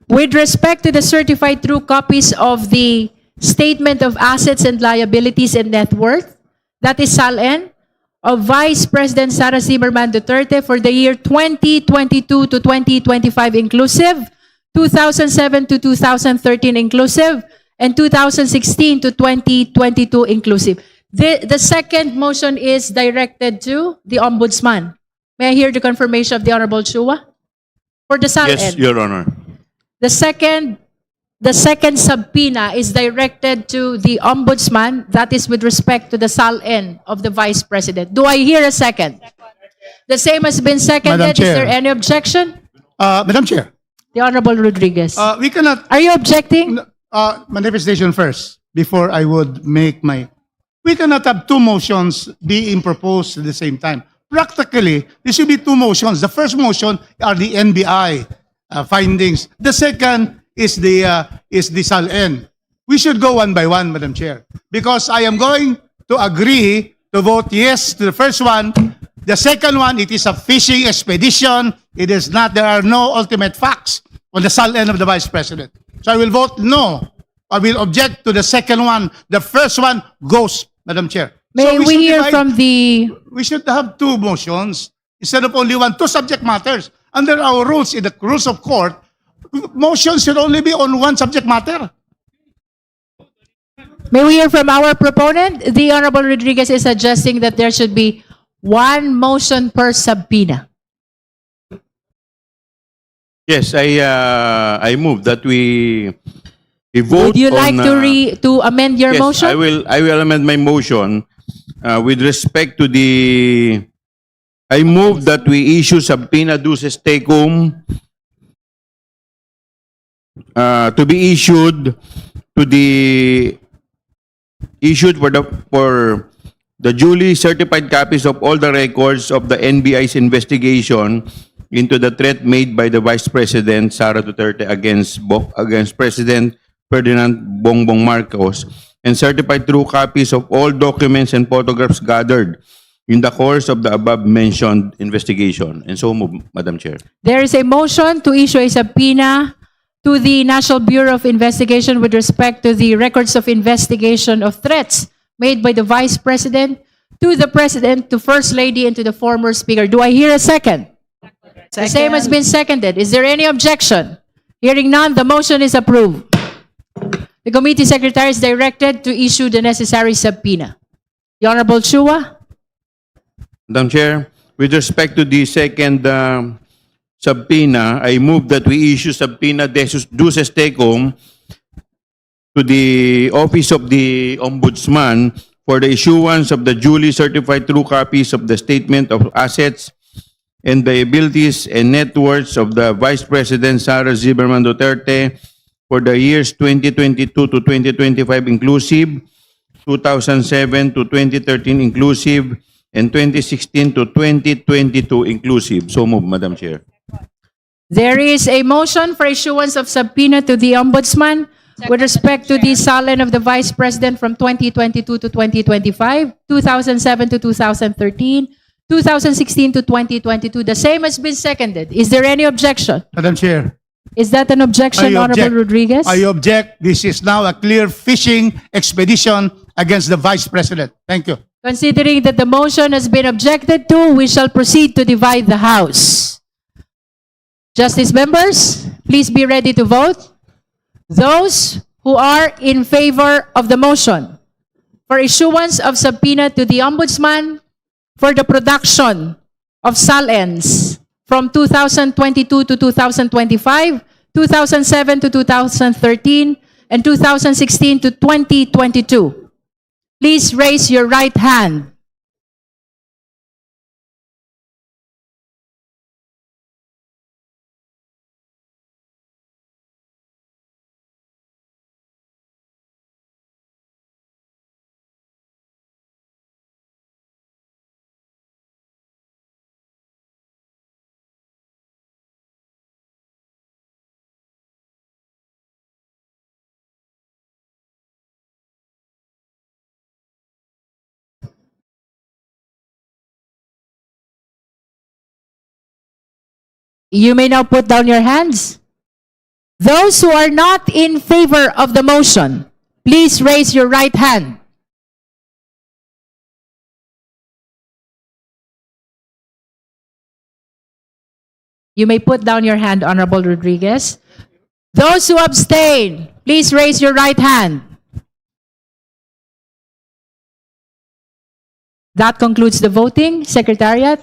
the certified true copies of the Statement of Assets and Liabilities and Net Worth, that is SALN, of Vice President Sara Zimmerman Duterte for the year 2022 to 2025 inclusive, 2007 to 2013 inclusive, and 2016 to 2022 inclusive. The second motion is directed to the Ombudsman. May I hear the confirmation of the Honorable Chua? For the SALN. Yes, Your Honor. The second subpoena is directed to the Ombudsman, that is with respect to the SALN of the Vice President. Do I hear a second? The same has been seconded. Madam Is Chair. there any objection? Madam Chair, The Honorable Rodriguez. we cannot Are you objecting? manifestation first before I would make my. We cannot have two motions being proposed at the same time. Practically, there should be two motions. The first motion are the NBI findings. The second is the SALN. We should go one by one, Madam Chair, because I am going to agree to vote yes to the first one. The second one, it is a fishing expedition. It is not. There are no ultimate facts on the SALN of the Vice President. So I will vote no. I will object to the second one. The first one goes, Madam Chair. May So we should hear divide- from the... We should have two motions instead of only one. Two subject matters. Under our rules, in the rules of court, motions should only be on one subject matter. May we hear from our proponent? The Honorable Rodriguez is suggesting that there should be one motion per subpoena. Yes, I move that we vote Would you on, like to amend your yes, motion? I will amend my motion with respect to the. I move that we issue subpoena duces tecum to be issued for the duly certified copies of all the records of the NBI's investigation into the threat made by the Vice President Sara Duterte against President Ferdinand Bongbong Marcos, and certified true copies of all documents and photographs gathered in the course of the above-mentioned investigation. And so move, Madam Chair. There is a motion to issue a subpoena to the National Bureau of Investigation with respect to the records of investigation of threats made by the Vice President, to the President, to First Lady, and to the former Speaker. Do I hear a second? The same has been seconded. Is there any objection? Hearing none, the motion is approved. The committee secretary is directed to issue the necessary subpoena. The Honorable Chua. Madam Chair, with respect to the second subpoena, I move that we issue subpoena duces tecum to the Office of the Ombudsman for the issuance of the duly certified true copies of the Statement of Assets and Liabilities and Net Worths of the Vice President Sara Zimmerman Duterte for the years 2022 to 2025 inclusive, 2007 to 2013 inclusive, and 2016 to 2022 inclusive. So move, Madam Chair. There is a motion for issuance of subpoena to the Ombudsman with respect to the salin of the Vice President from 2022 to 2025, 2007 to 2013, 2016 to 2022. The same has been seconded. Is there any objection? Madam Chair, Is that an objection, I Honorable object. Rodriguez? I object. This is now a clear fishing expedition against the Vice President. Thank you. Considering that the motion has been objected to, we shall proceed to divide the House. Justice members, please be ready to vote. Those who are in favor of the motion for issuance of subpoena to the Ombudsman for the production of salins from 2022 to 2025, 2007 to 2013, and 2016 to 2022. Please raise your right hand. You may now put down your hands. Those who are not in favor of the motion, please raise your right hand. You may put down your hand, Honorable Rodriguez. Those who abstain, please raise your right hand. That concludes the voting. Secretariat,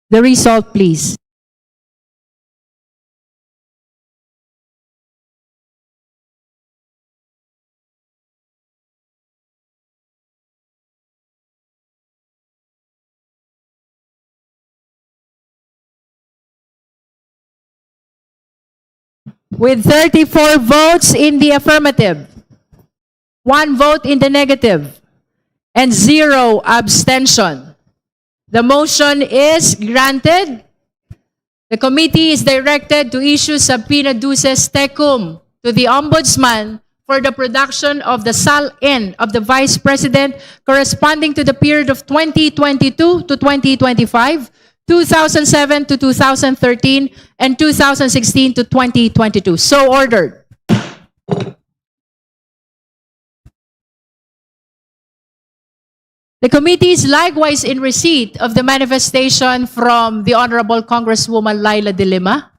the result, please. With 34 votes in the affirmative, 1 vote in the negative, and 0 abstention, the motion is granted. The committee is directed to issue subpoena duces tecum to the Ombudsman for the production of the salin of the Vice President corresponding to the period of 2022 to 2025, 2007 to 2013, and 2016 to 2022. So ordered. The committee is likewise in receipt of the manifestation from the Honorable Congresswoman Laila De Lima.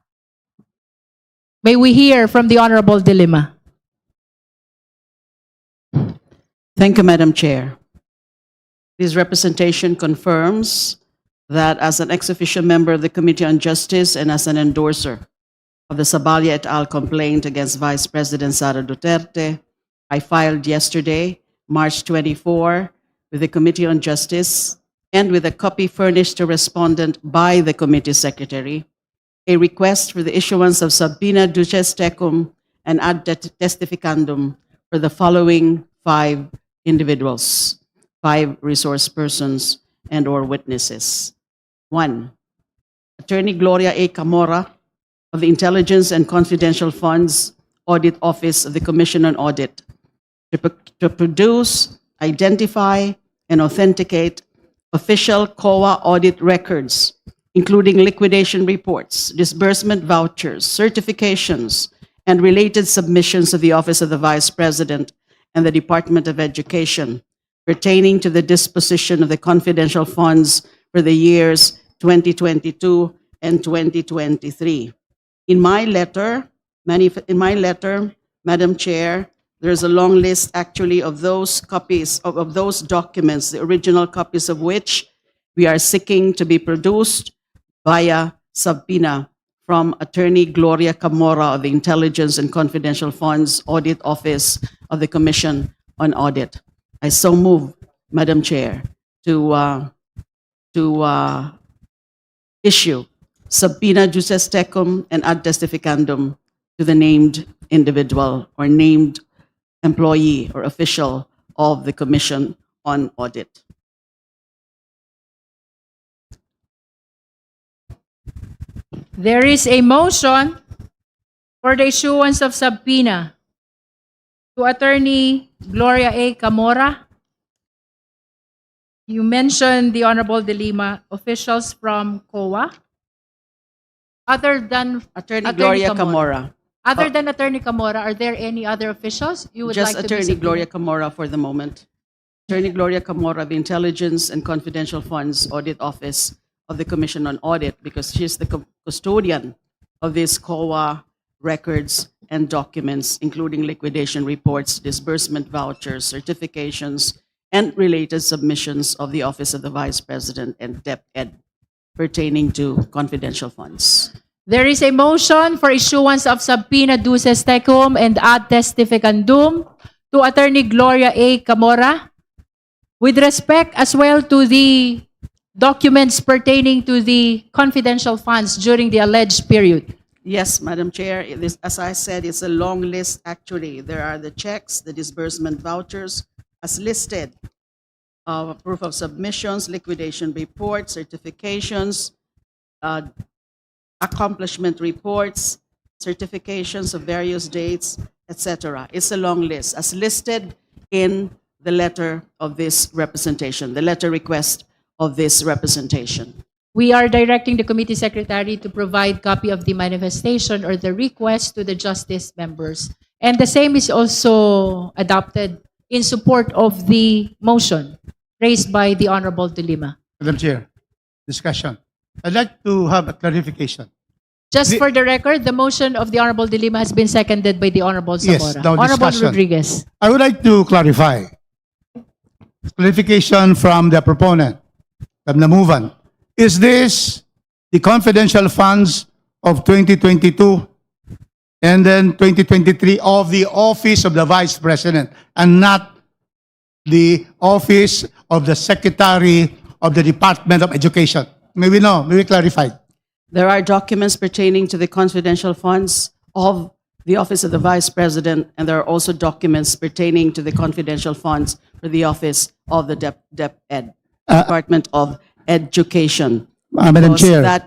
May we hear from the Honorable De Lima. Thank you, Madam Chair. This representation confirms that as an ex officio member of the Committee on Justice and as an endorser of the Sabalia et al. Complaint against Vice President Sara Duterte, I filed yesterday, March 24, with the Committee on Justice and with a copy furnished to Respondent by the Committee Secretary, a request for the issuance of subpoena duces tecum and ad testificandum for the following 5 individuals, 5 resource persons and/or witnesses. 1, Attorney Gloria A. Camora of the Intelligence and Confidential Funds Audit Office of the Commission on Audit to produce, identify, and authenticate official COA audit records, including liquidation reports, disbursement vouchers, certifications, and related submissions of the Office of the Vice President and the Department of Education pertaining to the disposition of the confidential funds for the years 2022 and 2023. In my letter, Madam Chair, There's a long list actually of those copies, of those documents, the original copies of which we are seeking to be produced via subpoena from Attorney Gloria Camora of the Intelligence and Confidential Funds Audit Office of the Commission on Audit. I so move, Madam Chair, to issue subpoena juris tecum and ad testificandum to the named individual or named employee or official of the Commission on Audit. There is a motion for the issuance of subpoena to Attorney Gloria A. Camora. You mentioned the Honorable De Lima, officials from COA. Other than Attorney Gloria Camora. Other than Attorney Camora, are there any other officials you would Just like to be Attorney subpoenaed? Gloria Camora for the moment. Attorney Gloria Camora of the Intelligence and Confidential Funds Audit Office of the Commission on Audit, because she's the custodian of these COA records and documents, including liquidation reports, disbursement vouchers, certifications, and related submissions of the Office of the Vice President and DepEd pertaining to confidential funds. There is a motion for issuance of subpoena duces tecum and ad testificandum to Attorney Gloria A. Camora with respect as well to the documents pertaining to the confidential funds during the alleged period. Yes, Madam Chair, as I said, it's a long list actually. There are the checks, the disbursement vouchers as listed, proof of submissions, liquidation reports, certifications, accomplishment reports, certifications of various dates, etc. It's a long list as listed in the letter of this representation, the letter request of this representation. We are directing the committee secretary to provide copy of the manifestation or the request to the justice members. And the same is also adopted in support of the motion raised by the Honorable De Lima. Madam Chair, discussion. I'd like to have a clarification. Just for the record, the motion of the Honorable De Lima has been seconded by the Honorable Zamora. Yes, now Honorable discussion. Rodriguez. I would like to clarify. Clarification from the proponent, from the movant. Is this the confidential funds of 2022 and then 2023 of the Office of the Vice President and not the Office of the Secretary of the Department of Education? May we know? May we clarify? There are documents pertaining to the confidential funds of the Office of the Vice President, and there are also documents pertaining to the confidential funds for the Office of the DepEd, Department of Education. Madam Because Chair.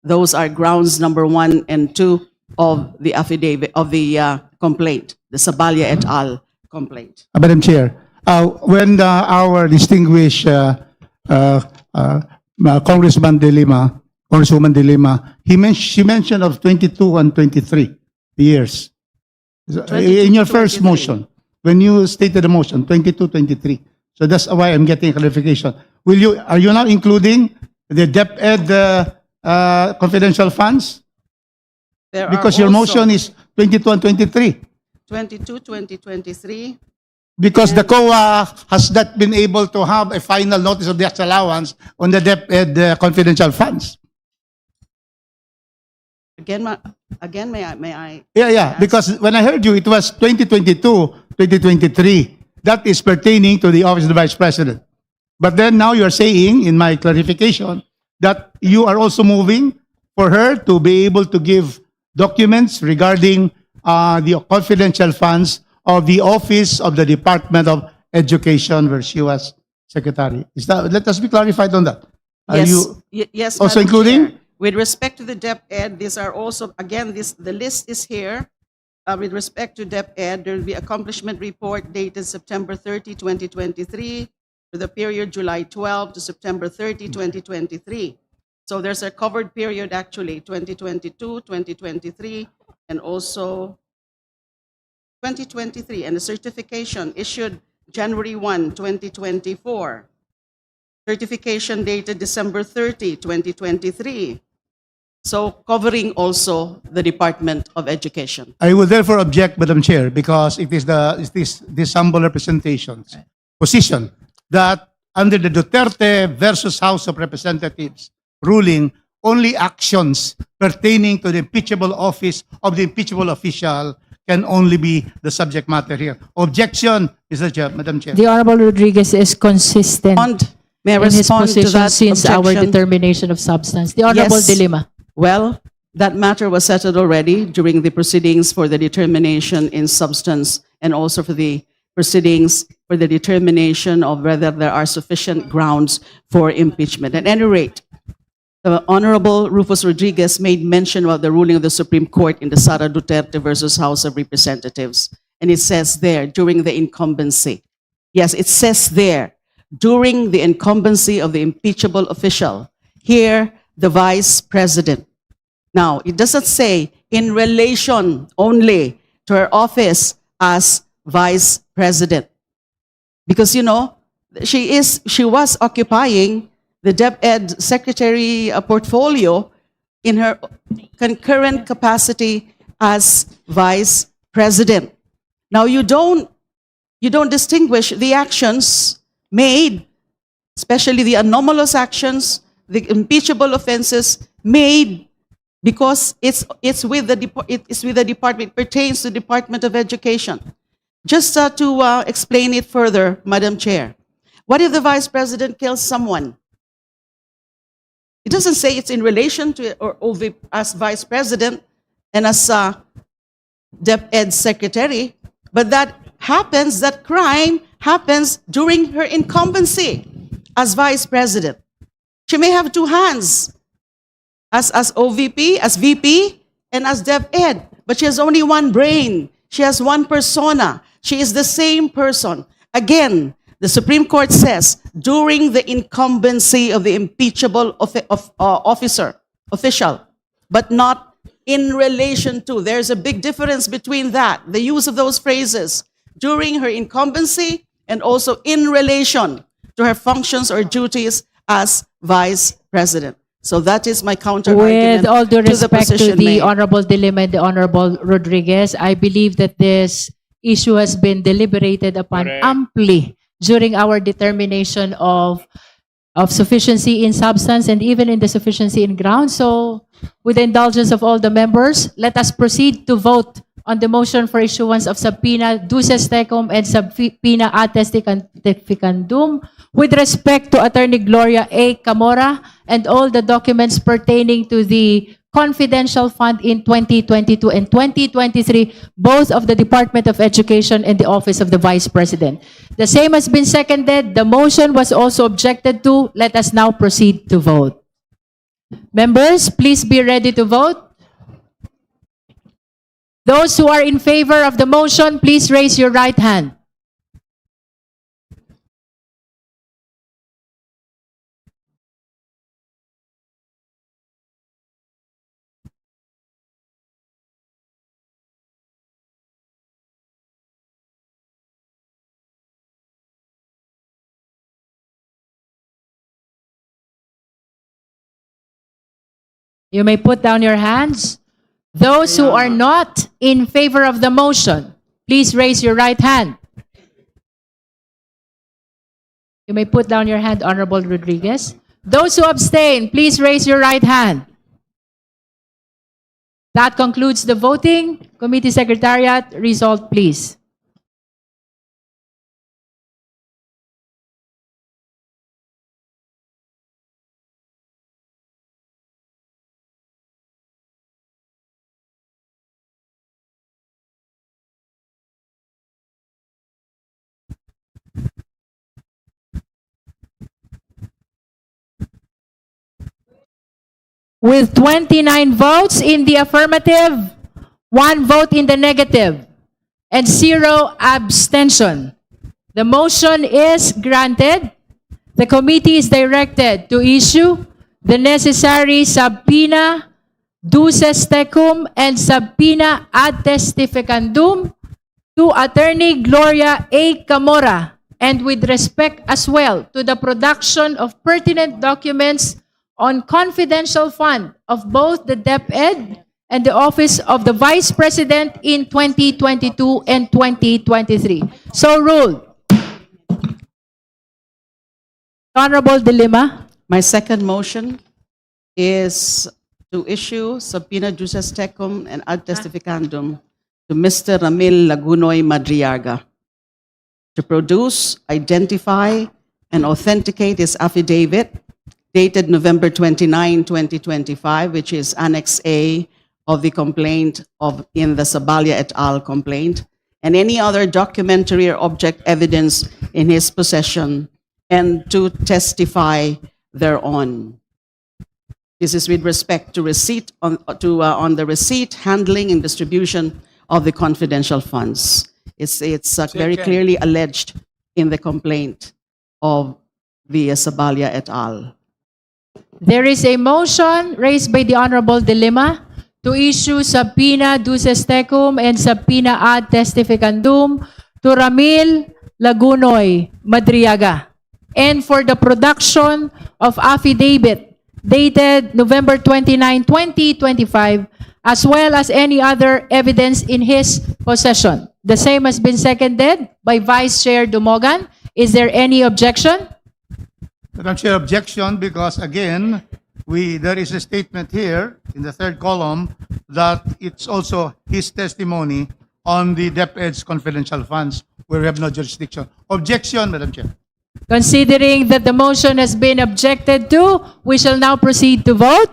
those are grounds number 1 and 2 of the affidavit, of the complaint, the Sabalia et al. Complaint. Madam Chair, when our distinguished Congresswoman De Lima, she mentioned of 22 and 23 years. In your first 23. motion, when you stated the motion, 22, 23. So that's why I'm getting clarification. Are you now including the DepEd confidential funds? There are Because your also motion is 22 and 23. 22, 2023. Because the COA has not been able to have a final notice of disallowance on the DepEd confidential funds. Again, may I? Yeah, ask? because when I heard you, it was 2022, 2023. That is pertaining to the Office of the Vice President. But then now you're saying, in my clarification, that you are also moving for her to be able to give documents regarding the confidential funds of the Office of the Department of Education where she was secretary. Let us be clarified on that. Are Yes, you yes, also Madam including? Chair. With respect to the DepEd, these are also, again, the list is here. With respect to DepEd, there will be accomplishment report dated September 30, 2023, for the period July 12 to September 30, 2023. So there's a covered period actually, 2022, 2023, and also 2023, and the certification issued January 1, 2024. Certification dated December 30, 2023. So covering also the Department of Education. I would therefore object, Madam Chair, because it is this humble representation's position that under the Duterte versus House of Representatives ruling, only actions pertaining to the impeachable office of the impeachable official can only be the subject matter here. Objection, Mr. Chair, Madam Chair. The Honorable Rodriguez is consistent May I in his respond to position that since our objection? determination of substance. The Honorable Yes. De Lima. Well, that matter was settled already during the proceedings for the determination in substance and also for the proceedings for the determination of whether there are sufficient grounds for impeachment. At any rate, the Honorable Rufus Rodriguez made mention about the ruling of the Supreme Court in the Sara Duterte versus House of Representatives. And it says there, during the incumbency. Yes, it says there, during the incumbency of the impeachable official. Here, the Vice President. Now, it doesn't say in relation only to her office as Vice President. Because, you know, she was occupying the DepEd Secretary portfolio in her concurrent capacity as Vice President. Now, you don't distinguish the actions made, especially the anomalous actions, the impeachable offenses made because it's with the department, it pertains to the Department of Education. Just to explain it further, Madam Chair, what if the Vice President kills someone? It doesn't say it's in relation to or as Vice President and as DepEd Secretary, but that crime happens during her incumbency as Vice President. She may have two hands, as OVP, as VP, and as DepEd, but she has only one brain. She has one persona. She is the same person. Again, the Supreme Court says, during the incumbency of the impeachable official, but not in relation to. There's a big difference between that, the use of those phrases, during her incumbency and also in relation to her functions or duties as Vice President. So that is my counter argument With all due to the respect to position the made. Honorable De Lima and the Honorable Rodriguez, I believe that this issue has been deliberated upon amply during our determination of sufficiency in substance and even in the sufficiency in ground. So with the indulgence of all the members, let us proceed to vote on the motion for issuance of subpoena duces tecum and subpoena ad testificandum with respect to Attorney Gloria A. Camora and all the documents pertaining to the confidential fund in 2022 and 2023, both of the Department of Education and the Office of the Vice President. The same has been seconded. The motion was also objected to. Let us now proceed to vote. Members, please be ready to vote. Those who are in favor of the motion, please raise your right hand. You may put down your hands. Those who are not in favor of the motion, please raise your right hand. You may put down your hand, Honorable Rodriguez. Those who abstain, please raise your right hand. That concludes the voting. Committee Secretariat, result please. With 29 votes in the affirmative, 1 vote in the negative, and 0 abstention. The motion is granted. The committee is directed to issue the necessary subpoena duces tecum and subpoena ad testificandum to Attorney Gloria A. Camora, and with respect as well to the production of pertinent documents on confidential fund of both the DepEd and the Office of the Vice President in 2022 and 2023. So ruled. Honorable De Lima. My second motion is to issue subpoena juris tecum and ad testificandum to Mr. Ramil Lagunoy Madriaga to produce, identify, and authenticate his affidavit dated November 29, 2025, which is Annex A of the complaint in the Sabalia et al. Complaint, and any other documentary or object evidence in his possession, and to testify thereon. This is with respect to receipt on the receipt, handling, and distribution of the confidential funds. It's very Second. clearly alleged in the complaint of the Sabalia et al. There is a motion raised by the Honorable De Lima to issue subpoena duces tecum and subpoena ad testificandum to Ramil Lagunoy Madriaga, and for the production of affidavit dated November 29, 2025, as well as any other evidence in his possession. The same has been seconded by Vice Chair Dumogan. Is there any objection? Madam Chair, objection because again, there is a statement here in the third column that it's also his testimony on the DepEd's confidential funds where we have no jurisdiction. Objection, Madam Chair. Considering that the motion has been objected to, we shall now proceed to vote.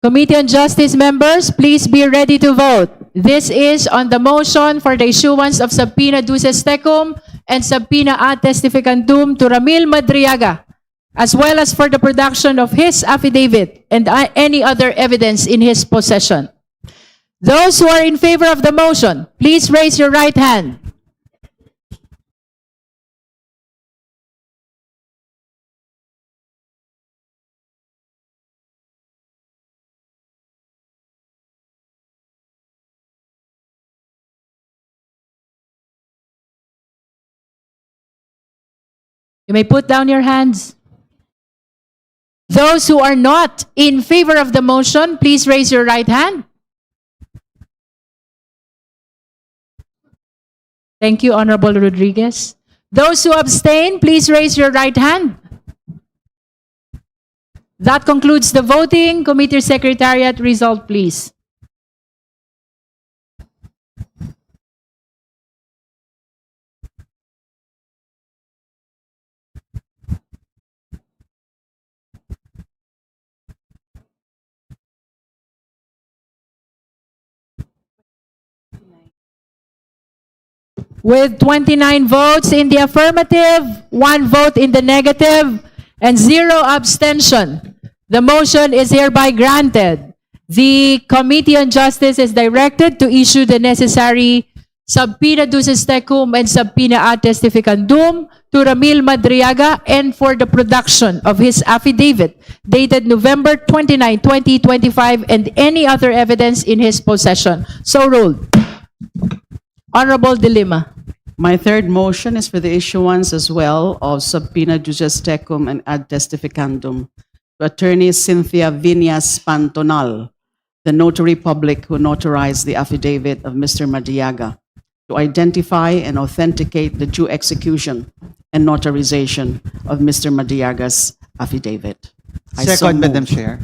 Committee on Justice members, please be ready to vote. This is on the motion for the issuance of subpoena duces tecum and subpoena ad testificandum to Ramil Madriaga, as well as for the production of his affidavit and any other evidence in his possession. Those who are in favor of the motion, please raise your right hand. You may put down your hands. Those who are not in favor of the motion, please raise your right hand. Thank you, Honorable Rodriguez. Those who abstain, please raise your right hand. That concludes the voting. Committee Secretariat, result, please. With 29 votes in the affirmative, 1 vote in the negative, and 0 abstention, the motion is hereby granted. The Committee on Justice is directed to issue the necessary subpoena duces tecum and subpoena ad testificandum to Ramil Madriaga and for the production of his affidavit dated November 29, 2025 and any other evidence in his possession. So ruled. Honorable De Lima. My third motion is for the issuance as well of subpoena duces tecum and ad testificandum to Attorney Cynthia Viñas Pantonal, the notary public who notarized the affidavit of Mr. Madriaga, to identify and authenticate the due execution and notarization of Mr. Madriaga's affidavit. I so Second, Madam move. Chair.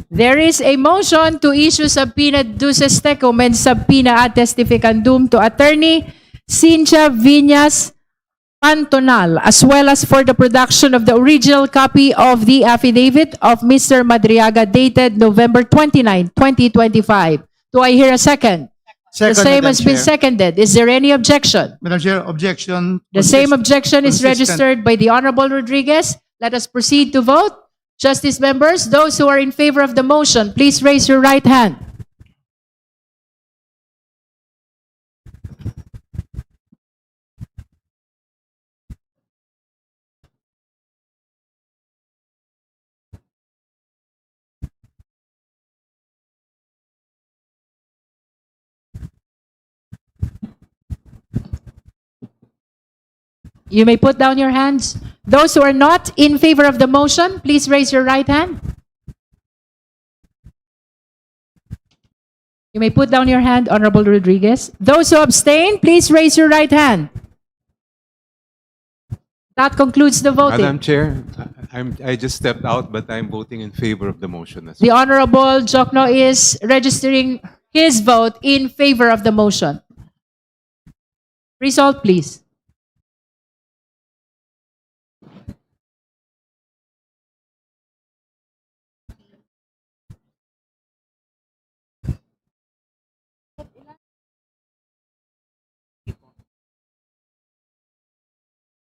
There is a motion to issue subpoena duces tecum and subpoena ad testificandum to Attorney Cynthia Viñas Pantonal, as well as for the production of the original copy of the affidavit of Mr. Madriaga dated November 29, 2025. Do I hear a second? The same Madam has been Chair. seconded. Is there any objection? Madam Chair, objection. The same objection is consistent. registered by the Honorable Rodriguez. Let us proceed to vote. Justice members, those who are in favor of the motion, please raise your right hand. You may put down your hands. Those who are not in favor of the motion, please raise your right hand. You may put down your hand, Honorable Rodriguez. Those who abstain, please raise your right hand. That concludes the voting. Madam Chair, I just stepped out, but I'm voting in favor of the motion as The well. Honorable Jokno is registering his vote in favor of the motion. Result, please.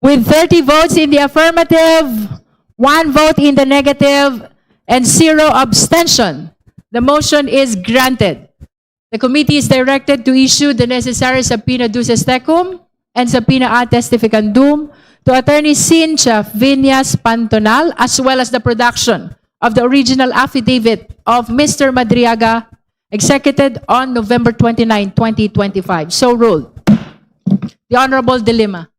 With 30 votes in the affirmative, 1 vote in the negative, and 0 abstention, the motion is granted. The committee is directed to issue the necessary subpoena duces tecum and subpoena ad testificandum to Attorney Cynthia Viñas Pantonal, as well as the production of the original affidavit of Mr. Madriaga, executed on November 29, 2025. So ruled. The Honorable De Lima.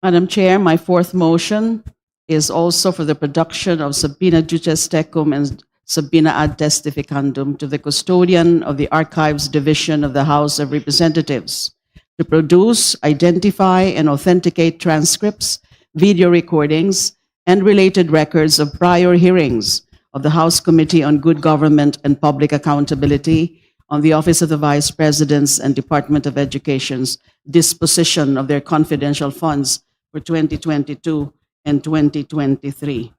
Madam Chair, my fourth motion is also for the production of subpoena duces tecum and subpoena ad testificandum to the custodian of the Archives Division of the House of Representatives to produce, identify, and authenticate transcripts, video recordings, and related records of prior hearings of the House Committee on Good Government and Public Accountability on the Office of the Vice Presidents and Department of Education's disposition of their confidential funds for 2022 and 2023.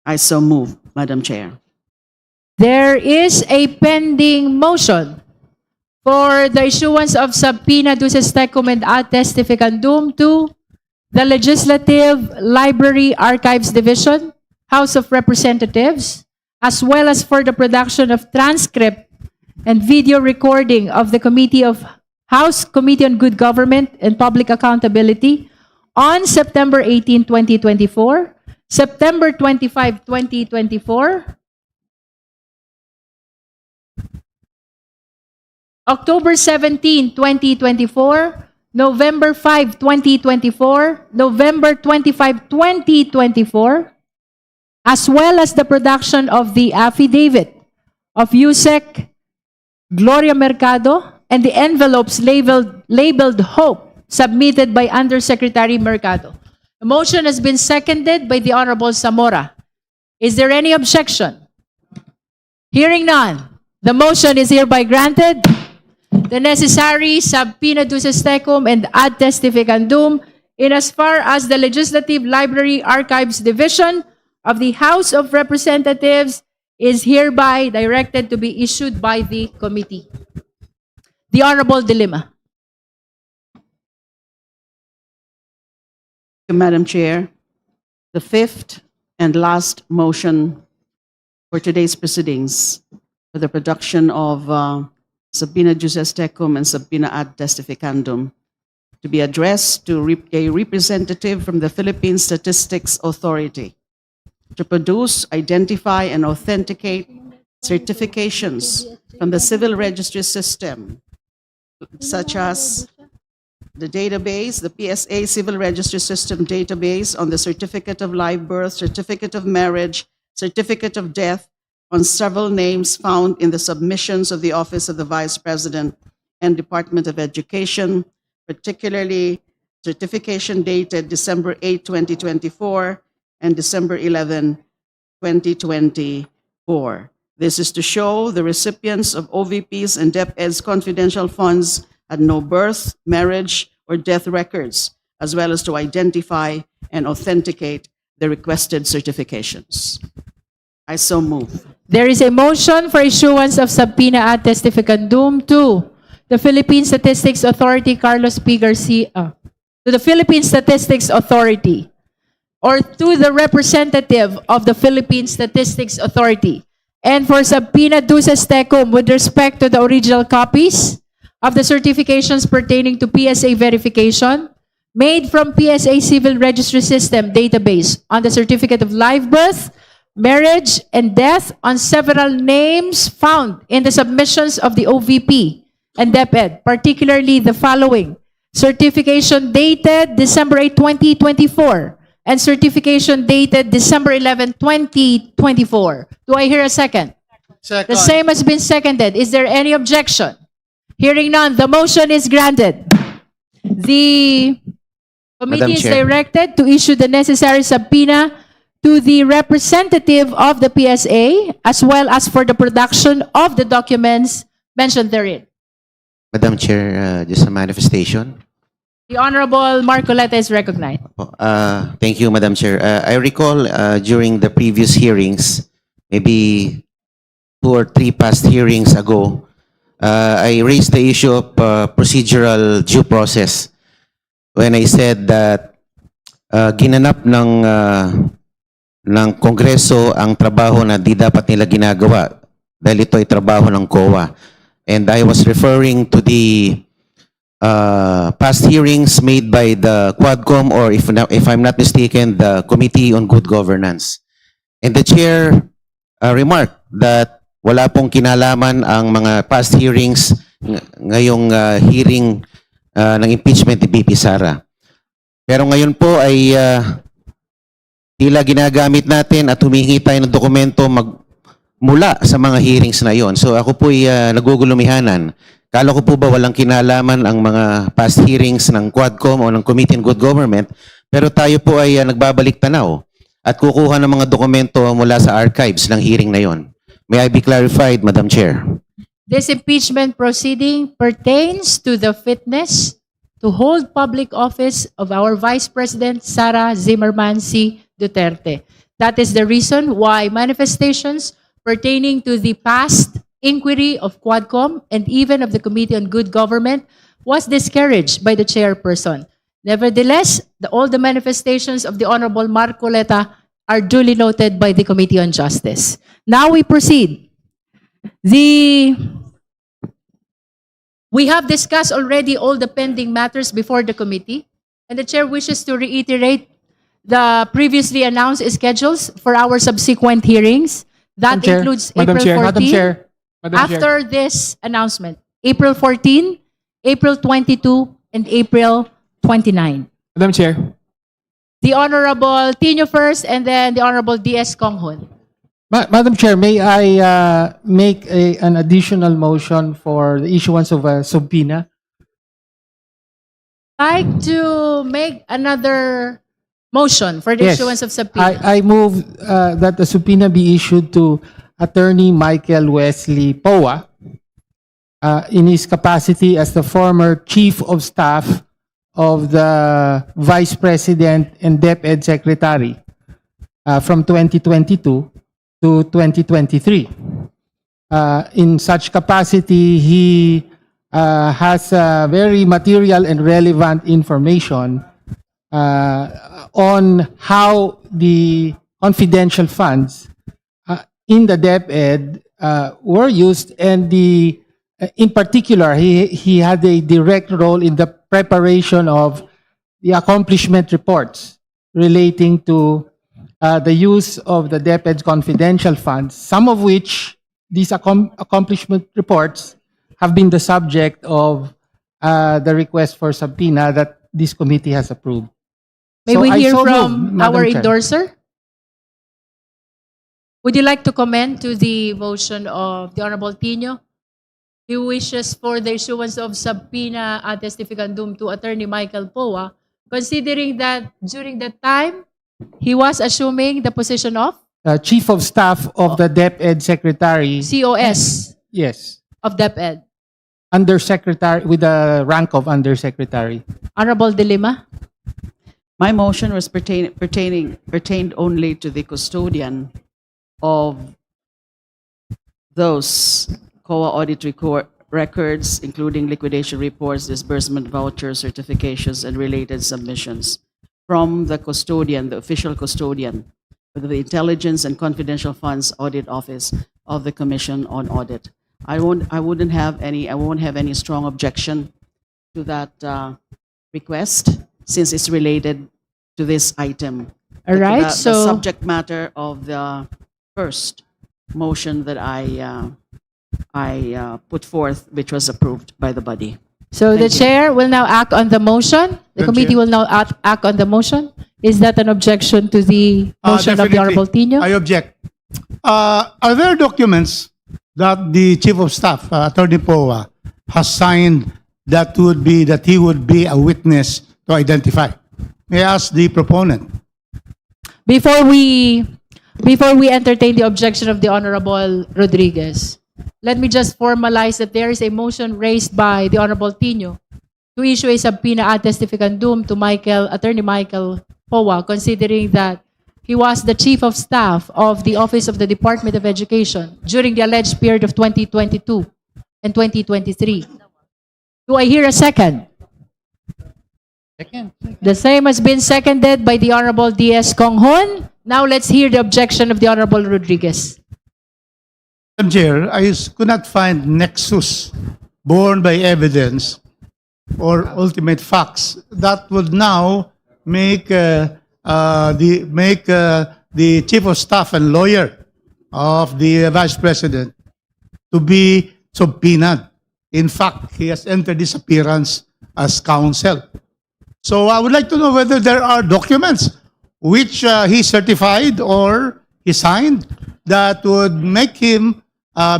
I so move, Madam Chair. There is a pending motion for the issuance of subpoena duces tecum and ad testificandum to the Legislative Library Archives Division, House of Representatives, as well as for the production of transcript and video recording of the House Committee on Good Government and Public Accountability on September 18, 2024, September 25, 2024, October 17, 2024, November 5, 2024, November 25, 2024, as well as the production of the affidavit of USEC Gloria Mercado and the envelopes labeled Hope, submitted by Undersecretary Mercado. The motion has been seconded by the Honorable Zamora. Is there any objection? Hearing none, the motion is hereby granted. The necessary subpoena duces tecum and ad testificandum in as far as the Legislative Library Archives Division of the House of Representatives is hereby directed to be issued by the committee. The Honorable De Lima. Madam Chair, the fifth and last motion for today's proceedings for the production of subpoena duces tecum and subpoena ad testificandum to be addressed to a representative from the Philippine Statistics Authority to produce, identify, and authenticate certifications from the civil registry system, such as the database, the PSA Civil Registry System database on the certificate of live birth, certificate of marriage, certificate of death, on several names found in the submissions of the Office of the Vice President and Department of Education, particularly certification dated December 8, 2024 and December 11, 2024. This is to show the recipients of OVPs and DepEd's confidential funds had no birth, marriage, or death records, as well as to identify and authenticate the requested certifications. I so move. There is a motion for issuance of subpoena ad testificandum to the Philippine Statistics Authority, Carlos P. Garcia, to the Philippine Statistics Authority, or to the representative of the Philippine Statistics Authority, and for subpoena duces tecum with respect to the original copies of the certifications pertaining to PSA verification made from PSA Civil Registry System database on the certificate of live birth, marriage, and death on several names found in the submissions of the OVP and DepEd, particularly the following: certification dated December 8, 2024, and certification dated December 11, 2024. Do I hear a second? Second. The same has been seconded. Is there any objection? Hearing none, the motion is granted. The Madam committee is Chair. directed to issue the necessary subpoena to the representative of the PSA, as well as for the production of the documents mentioned therein. Madam Chair, just a manifestation. The Honorable Marcoleta is recognized. Thank you, Madam Chair. I recall during the previous hearings, maybe 2 or 3 past hearings ago, I raised the issue of procedural due process when I said that ginanap ng Kongreso ang trabaho na di dapat nila ginagawa dahil ito ay trabaho ng COA. And I was referring to the past hearings made by the Quadcom, or if I'm not mistaken, the Committee on Good Governance. And the chair remarked that wala pong kinalaman ang mga past hearings ngayong hearing ng impeachment ni BP Sara. Pero ngayon po ay tila ginagamit natin at humingi tayo ng dokumento mula sa mga hearings na yon. So ako po ay nagugulumihanan. Kala ko po ba walang kinalaman ang mga past hearings ng Quadcom o ng Committee on Good Government, pero tayo po ay nagbabalik tanaw at kukuha ng mga dokumento mula sa archives ng hearing na yon. May I be clarified, Madam Chair? This impeachment proceeding pertains to the fitness to hold public office of our Vice President Sara Zimmerman C. Duterte. That is the reason why manifestations pertaining to the past inquiry of Quadcom and even of the Committee on Good Government was discouraged by the chairperson. Nevertheless, all the manifestations of the Honorable Marcoleta are duly noted by the Committee on Justice. Now we proceed. We have discussed already all the pending matters before the committee, and the chair wishes to reiterate the previously announced schedules for our subsequent hearings. That includes April 14. After this announcement, April 14, April 22, and April 29. Madam Chair. The Honorable Tino first, and then the Honorable D.S. Konghon. Madam Chair, may I make an additional motion for the issuance of a subpoena? I'd like to make another motion for the Yes. issuance of subpoena. I move that the subpoena be issued to Attorney Michael Wesley Poa in his capacity as the former Chief of Staff of the Vice President and DepEd Secretary from 2022 to 2023. In such capacity, he has very material and relevant information on how the confidential funds in the DepEd were used, and in particular, he had a direct role in the preparation of the accomplishment reports relating to the use of the DepEd's confidential funds, some of which these accomplishment reports have been the subject of the request for subpoena that this committee has approved. May So we I hear so from move, Madam our Chair. endorser? Would you like to comment to the motion of the Honorable Tino? He wishes for the issuance of subpoena ad testificandum to Attorney Michael Poa, considering that during that time, he was assuming the position of Chief of Staff of the DepEd Secretary. COS Yes. of DepEd. Undersecretary, with the rank of Undersecretary. Honorable De Lima? My motion was pertained only to the custodian of those COA audit records, including liquidation reports, disbursement vouchers, certifications, and related submissions from the custodian, the official custodian of the Intelligence and Confidential Funds Audit Office of the Commission on Audit. I won't have any strong objection to that request, since it's related to this item. All right, The so subject matter of the first motion that I put forth, which was approved by the body. So the Thank you. chair will now act on the motion. The Madam committee Chair. will now act on the motion. Is that an objection to the motion of the Definitely. Honorable Tino? I object. Are there documents that the Chief of Staff, Attorney Poa, has signed that he would be a witness to identify? May I ask the proponent? Before we entertain the objection of the Honorable Rodriguez, let me just formalize that there is a motion raised by the Honorable Tino to issue a subpoena ad testificandum to Attorney Michael Poa, considering that he was the Chief of Staff of the Office of the Department of Education during the alleged period of 2022 and 2023. Do I hear a second? Second. The same has been seconded by the Honorable D.S. Konghon. Now let's hear the objection of the Honorable Rodriguez. Madam Chair, I could not find nexus borne by evidence or ultimate facts that would now make the Chief of Staff and lawyer of the Vice President to be subpoenaed. In fact, he has entered this appearance as counsel. So I would like to know whether there are documents which he certified or he signed that would make him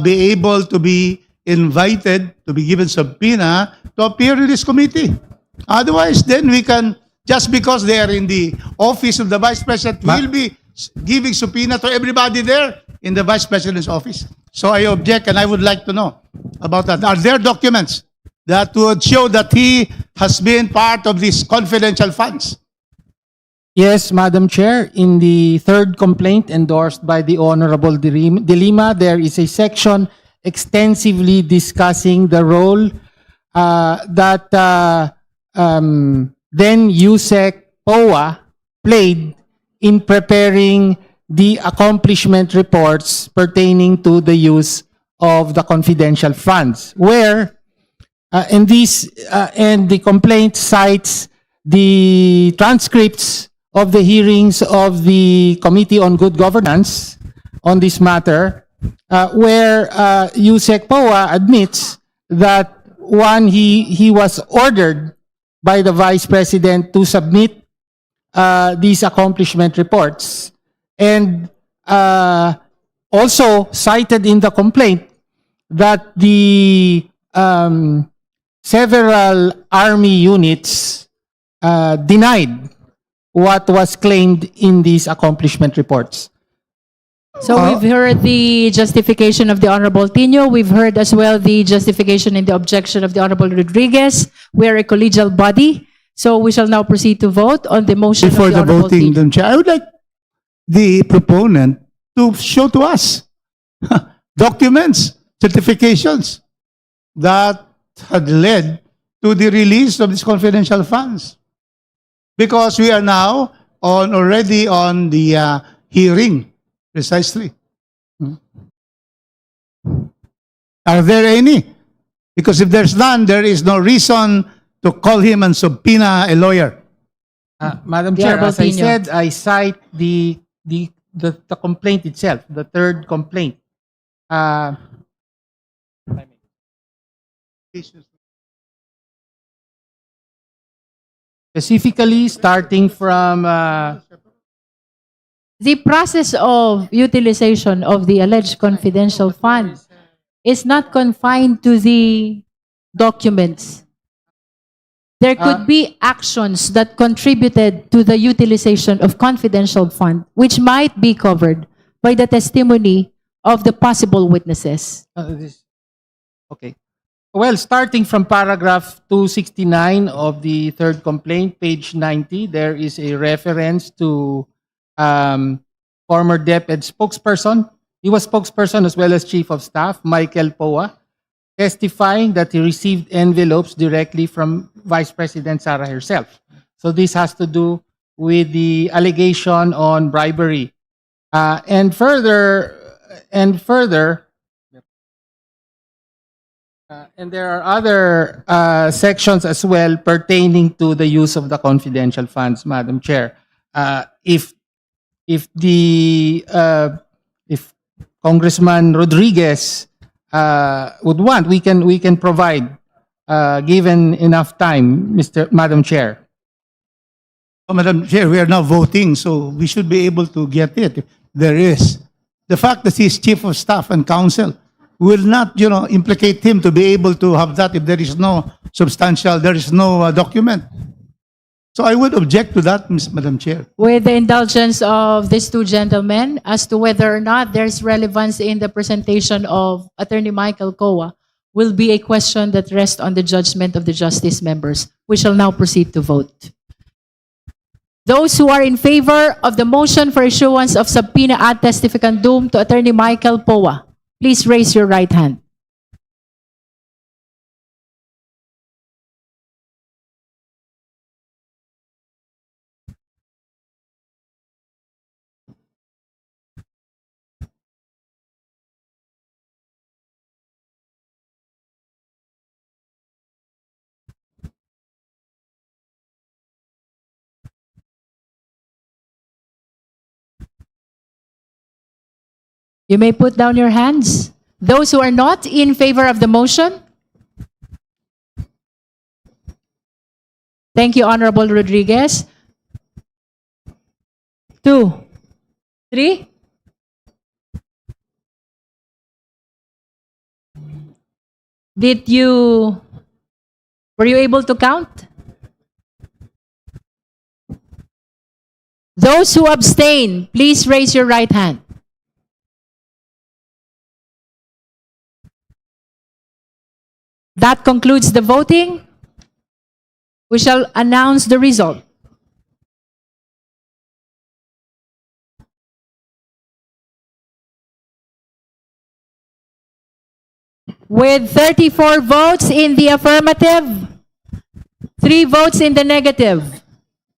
be able to be invited to be given subpoena to appear in this committee. Otherwise, then we can, just because they are in the office of the Vice President, we'll be giving subpoena to everybody there in the Vice President's office. So I object, and I would like to know about that. Are there documents that would show that he has been part of these confidential funds? Yes, Madam Chair, in the third complaint endorsed by the Honorable De Lima, there is a section extensively discussing the role that then USEC POA played in preparing the accomplishment reports pertaining to the use of the confidential funds, where and the complaint cites the transcripts of the hearings of the Committee on Good Governance on this matter, where USEC POA admits that one, he was ordered by the Vice President to submit these accomplishment reports, and also cited in the complaint that the several Army units denied what was claimed in these accomplishment reports. So we've heard the justification of the Honorable Tino. We've heard as well the justification and the objection of the Honorable Rodriguez. We are a collegial body, so we shall now proceed to vote on the motion Before of the the Honorable voting, Tino. Madam Chair, I would like the proponent to show to us documents, certifications that had led to the release of these confidential funds. Because we are now already on the hearing, precisely. Are there any? Because if there's none, there is no reason to call him and subpoena a lawyer. Madam The Chair, Honorable as I Tino. said, I cite the complaint itself, the third complaint. Specifically, starting from The process of utilization of the alleged confidential funds is not confined to the documents. There could be actions that contributed to the utilization of confidential fund, which might be covered by the testimony of the possible witnesses. okay. Well, starting from paragraph 269 of the third complaint, page 90, there is a reference to former DepEd spokesperson. He was spokesperson as well as chief of staff, Michael Poa, testifying that he received envelopes directly from Vice President Sara herself. So this has to do with the allegation on bribery. And further, and there are other sections as well pertaining to the use of the confidential funds, Madam Chair. If Congressman Rodriguez would want, we can provide given enough time, Madam Chair. Oh, Madam Chair, we are now voting, so we should be able to get it. There is. The fact that he's chief of staff and counsel will not, implicate him to be able to have that if there is no document. So I would object to that, Madam Chair. With the indulgence of these two gentlemen, as to whether or not there's relevance in the presentation of Attorney Michael Coa, will be a question that rests on the judgment of the justice members. We shall now proceed to vote. Those who are in favor of the motion for issuance of subpoena ad testificandum to Attorney Michael Poa, please raise your right hand. You may put down your hands. Those who are not in favor of the motion. Thank you, Honorable Rodriguez. 2, 3. Were you able to count? Those who abstain, please raise your right hand. That concludes the voting. We shall announce the result. With 34 votes in the affirmative, 3 votes in the negative,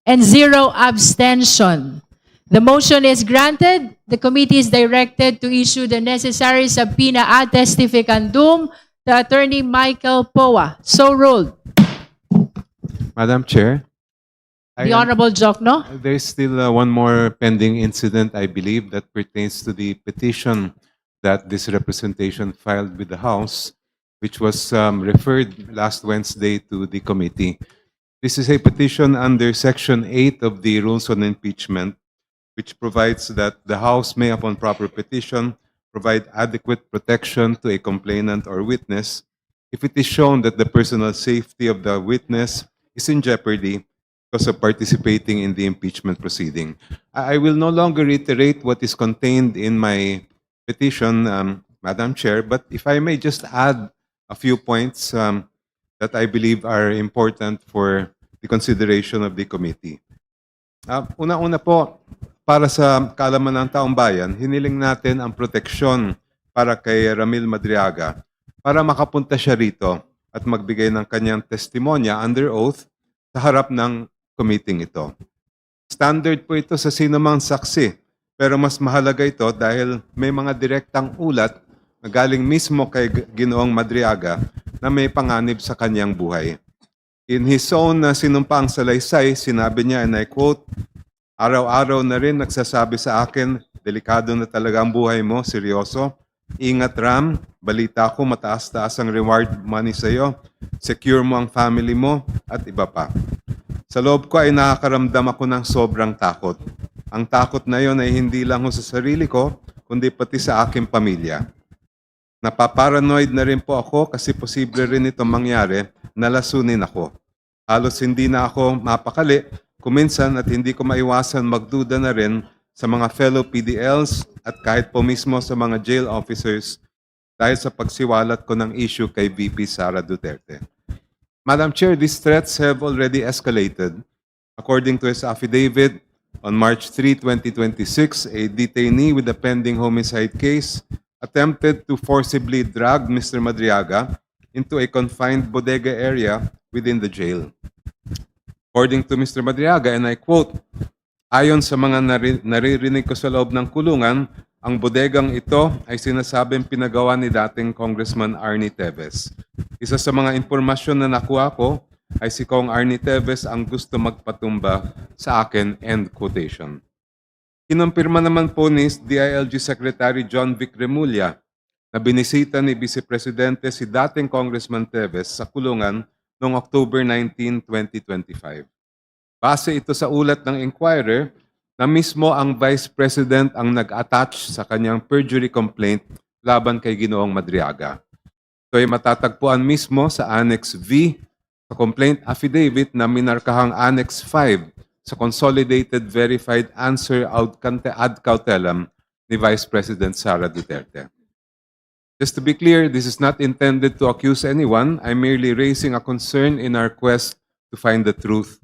and 0 abstention. The motion is granted. The committee is directed to issue the necessary subpoena ad testificandum to Attorney Michael Poa. So ruled. Madam Chair, The Honorable Jokno. there's still one more pending incident, I believe, that pertains to the petition that this representation filed with the House, which was referred last Wednesday to the committee. This is a petition under Section 8 of the Rules on Impeachment, which provides that the House may, upon proper petition, provide adequate protection to a complainant or witness if it is shown that the personal safety of the witness is in jeopardy because of participating in the impeachment proceeding. I will no longer reiterate what is contained in my petition, Madam Chair, but if I may just add a few points that I believe are important for the consideration of the committee. Una-una po, para sa kaalaman ng taong bayan, hiniling natin ang proteksyon para kay Ramil Madriaga para makapunta siya rito at magbigay ng kanyang testimonya under oath sa harap ng committee ito. Standard po ito sa sinumang saksi, pero mas mahalaga ito dahil may mga direktang ulat na galing mismo kay Ginoong Madriaga na may panganib sa kanyang buhay. In his own sinumpaang salaysay, sinabi niya, and I quote, "Araw-araw na rin nagsasabi sa akin, delikado na talaga ang buhay mo, seryoso. Ingat Ram, balita ko mataas-taas ang reward money sa iyo. Secure mo ang family mo at iba pa. Sa loob ko ay nakakaramdam ako ng sobrang takot. Ang takot na yon ay hindi lang sa sarili ko, kundi pati sa aking pamilya. Napaparanoid na rin po ako kasi posible rin ito mangyari, nalasunin ako. Halos hindi na ako mapakali, kuminsan at hindi ko maiwasan magduda na rin sa mga fellow PDLs at kahit po mismo sa mga jail officers dahil sa pagsiwalat ko ng issue kay VP Sara Duterte. Madam Chair, these threats have already escalated. According to his affidavit, on March 3, 2026, a detainee with a pending homicide case attempted to forcibly drag Mr. Madriaga into a confined bodega area within the jail. According to Mr. Madriaga, and I quote, "Ayon sa mga naririnig ko sa loob ng kulungan, ang bodegang ito ay sinasabing pinagawa ni dating Congressman Arnie Teves. Isa sa mga impormasyon na nakuha ko ay si Kong Arnie Teves ang gusto magpatumba sa akin," end quotation. Kinumpirma naman po ni DILG Secretary John Vic Remulla na binisita ni Vice Presidente si dating Congressman Teves sa kulungan noong October 19, 2025. Base ito sa ulat ng Inquirer na mismo ang Vice President ang nag-attach sa kanyang perjury complaint laban kay Ginoong Madriaga. Ito ay matatagpuan mismo sa Annex V sa complaint affidavit na minarkahang Annex 5 sa Consolidated Verified Answer ad cautelam ni Vice President Sara Duterte. Just to be clear, this is not intended to accuse anyone. I'm merely raising a concern in our quest to find the truth.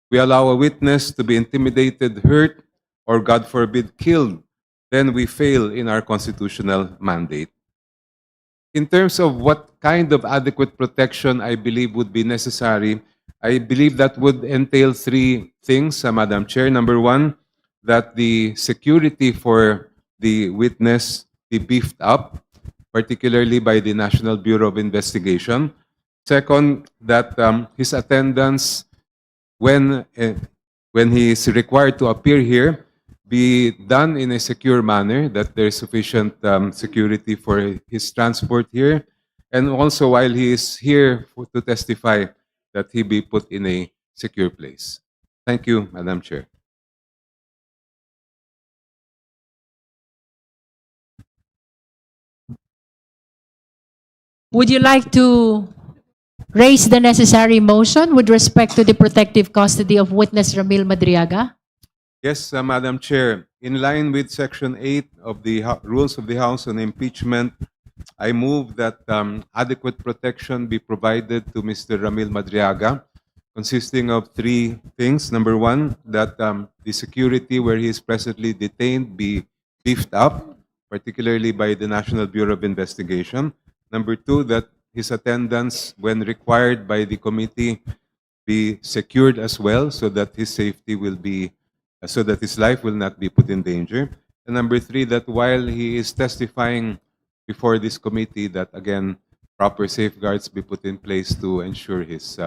We allow a witness to be intimidated, hurt, or God forbid, killed, then we fail in our constitutional mandate. In terms of what kind of adequate protection I believe would be necessary, I believe that would entail three things, Madam Chair. Number one, that the security for the witness be beefed up, particularly by the National Bureau of Investigation. Second, that his attendance when he is required to appear here be done in a secure manner, that there is sufficient security for his transport here, and also while he is here to testify, that he be put in a secure place. Thank you, Madam Chair. Would you like to raise the necessary motion with respect to the protective custody of witness Ramil Madriaga? Yes, Madam Chair. In line with Section 8 of the Rules of the House on Impeachment, I move that adequate protection be provided to Mr. Ramil Madriaga, consisting of three things. Number one, that the security where he is presently detained be beefed up, particularly by the National Bureau of Investigation. Number two, that his attendance, when required by the committee, be secured as well, so that his safety will be, so that his life will not be put in danger. And number three, that while he is testifying before this committee, that again, proper safeguards be put in place to ensure his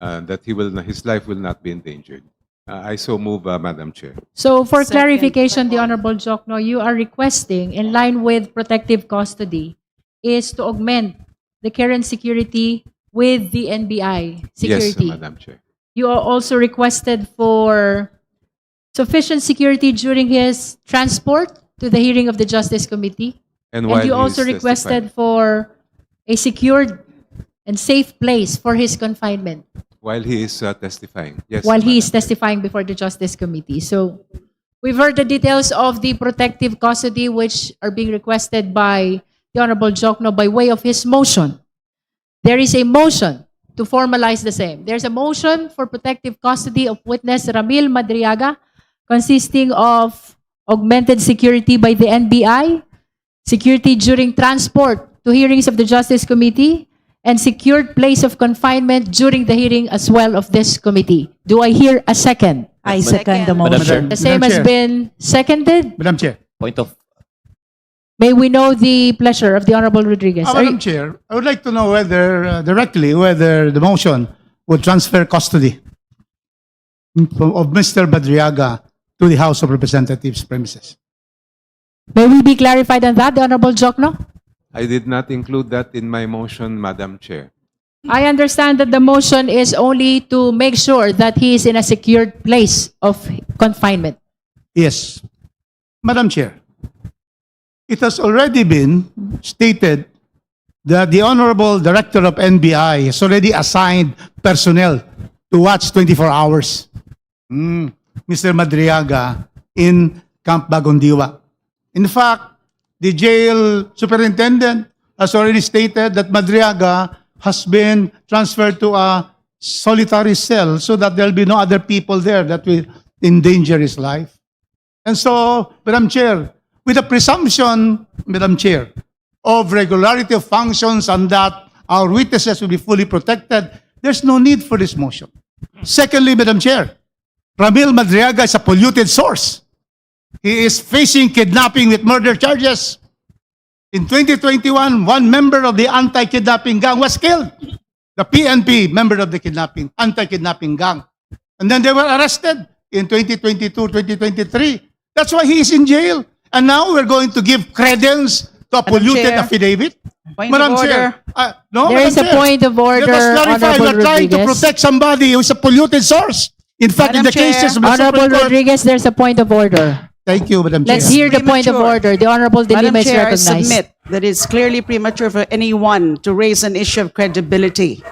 that his life will not be endangered. I so move, Madam Chair. So for Second. clarification, the Honorable Jokno, you are requesting, in line with protective custody, is to augment the current security with the NBI security. Yes, Madam Chair. You are also requested for sufficient security during his transport to the hearing of the Justice Committee. And And you also requested for a secured and safe place for his confinement while he is testifying. Yes. while he Madam is Chair. testifying before the Justice Committee. So we've heard the details of the protective custody which are being requested by the Honorable Jokno by way of his motion. There is a motion to formalize the same. There's a motion for protective custody of witness Ramil Madriaga, consisting of augmented security by the NBI, security during transport to hearings of the Justice Committee, and secured place of confinement during the hearing as well of this committee. Do I hear a second? I second the Madam Chair. motion. The same Madam has Chair. been seconded. Madam Chair. Point of May we know the pleasure of the Honorable Rodriguez? Are Madam you- Chair, I would like to know whether, directly, whether the motion would transfer custody of Mr. Madriaga to the House of Representatives premises. May we be clarified on that, the Honorable Jokno? I did not include that in my motion, Madam Chair. I understand that the motion is only to make sure that he is in a secured place of confinement. Yes. Madam Chair, it has already been stated that the Honorable Director of NBI has already assigned personnel to watch 24 hours. Mr. Madriaga in Camp Bagondiwa. In fact, the jail superintendent has already stated that Madriaga has been transferred to a solitary cell so that there'll be no other people there that will endanger his life. And so, Madam Chair, with the presumption, Madam Chair, of regularity of functions and that our witnesses will be fully protected, there's no need for this motion. Secondly, Madam Chair, Ramil Madriaga is a polluted source. He is facing kidnapping with murder charges. In 2021, one member of the anti-kidnapping gang was killed. The PNP member of the anti-kidnapping gang. And then they were arrested in 2022, 2023. That's why he is in jail. And now we're going to give credence to a polluted Chair. affidavit? Point Madam of order. Chair, no, There Madam is a Chair. point of order, Let us clarify, Honorable we're trying to Rodriguez. protect somebody who is a polluted source. In fact, in Madam the cases Chair. of the Honorable Supreme Court, Rodriguez, there's a point of order. thank you, Madam Chair. Let's hear the point of Premature. order. The Honorable De Madam Lima is Chair, I recognized. submit that it's clearly premature for anyone to raise an issue of credibility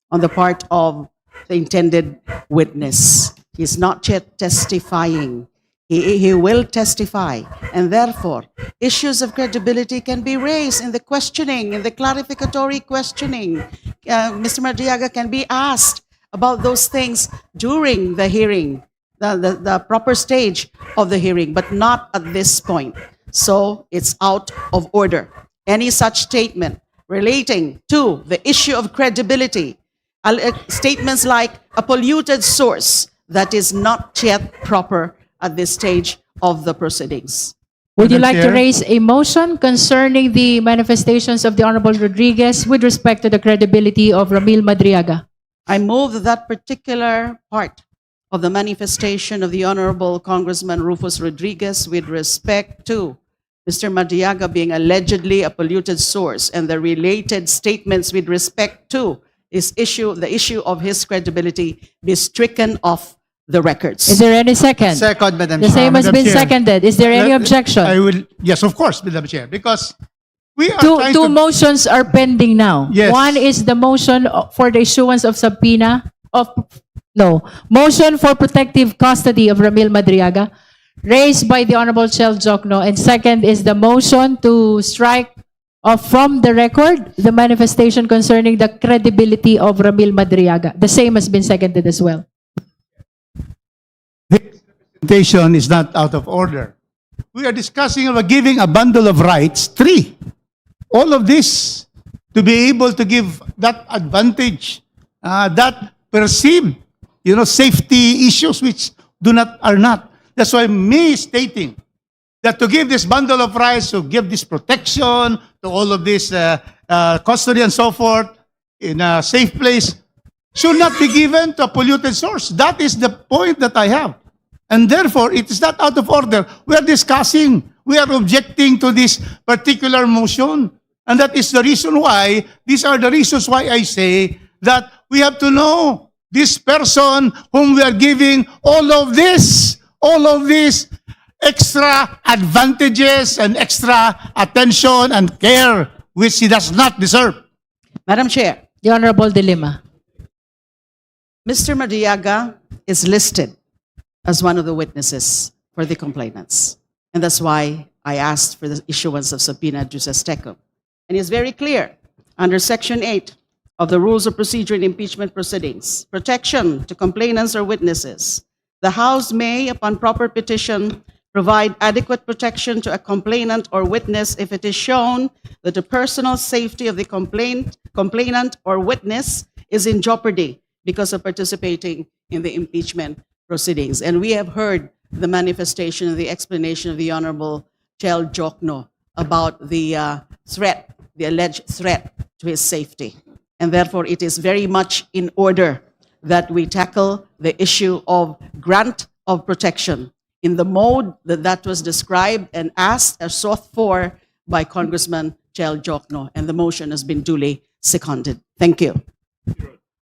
on the part of the intended witness. He's not yet testifying. He will testify, and therefore, issues of credibility can be raised in the questioning, in the clarificatory questioning. Mr. Madriaga can be asked about those things during the hearing, the proper stage of the hearing, but not at this point. So it's out of order. Any such statement relating to the issue of credibility, statements like a polluted source, that is not yet proper at this stage of the proceedings. Would you Madam like to Chair. raise a motion concerning the manifestations of the Honorable Rodriguez with respect to the credibility of Ramil Madriaga? I move that that particular part of the manifestation of the Honorable Congressman Rufus Rodriguez with respect to Mr. Madriaga being allegedly a polluted source and the related statements with respect to the issue of his credibility be stricken off the records. Is there any second? Second, Madam The same has Madam been Chair. seconded. Is there any I objection? will, yes, of course, Madam Chair, because we are Two trying two to... motions are pending now. Yes. One is the motion for the issuance of subpoena motion for protective custody of Ramil Madriaga, raised by the Honorable Chel Jokno, and second is the motion to strike off from the record the manifestation concerning the credibility of Ramil Madriaga. The same has been seconded as well. Presentation is not out of order. We are discussing about giving a bundle of rights, 3. All of this to be able to give that advantage, that perceived, safety issues which are not. That's why me stating that to give this bundle of rights, to give this protection, to all of this custody and so forth in a safe place, should not be given to a polluted source. That is the point that I have. And therefore, it is not out of order. We are discussing, we are objecting to this particular motion. And that is the reason why, these are the reasons why I say that we have to know this person whom we are giving all of these extra advantages and extra attention and care which he does not deserve. Madam Chair, The Honorable De Lima. Mr. Madriaga is listed as one of the witnesses for the complainants. And that's why I asked for the issuance of subpoena juris tecum. And it's very clear under Section 8 of the Rules of Procedure in Impeachment Proceedings, protection to complainants or witnesses. The House may, upon proper petition, provide adequate protection to a complainant or witness if it is shown that the personal safety of the complainant or witness is in jeopardy because of participating in the impeachment proceedings. And we have heard the manifestation and the explanation of the Honorable Chel Jokno about the alleged threat to his safety. And therefore, it is very much in order that we tackle the issue of grant of protection in the mode that was described and asked or sought for by Congressman Chel Jokno. And the motion has been duly seconded. Thank you.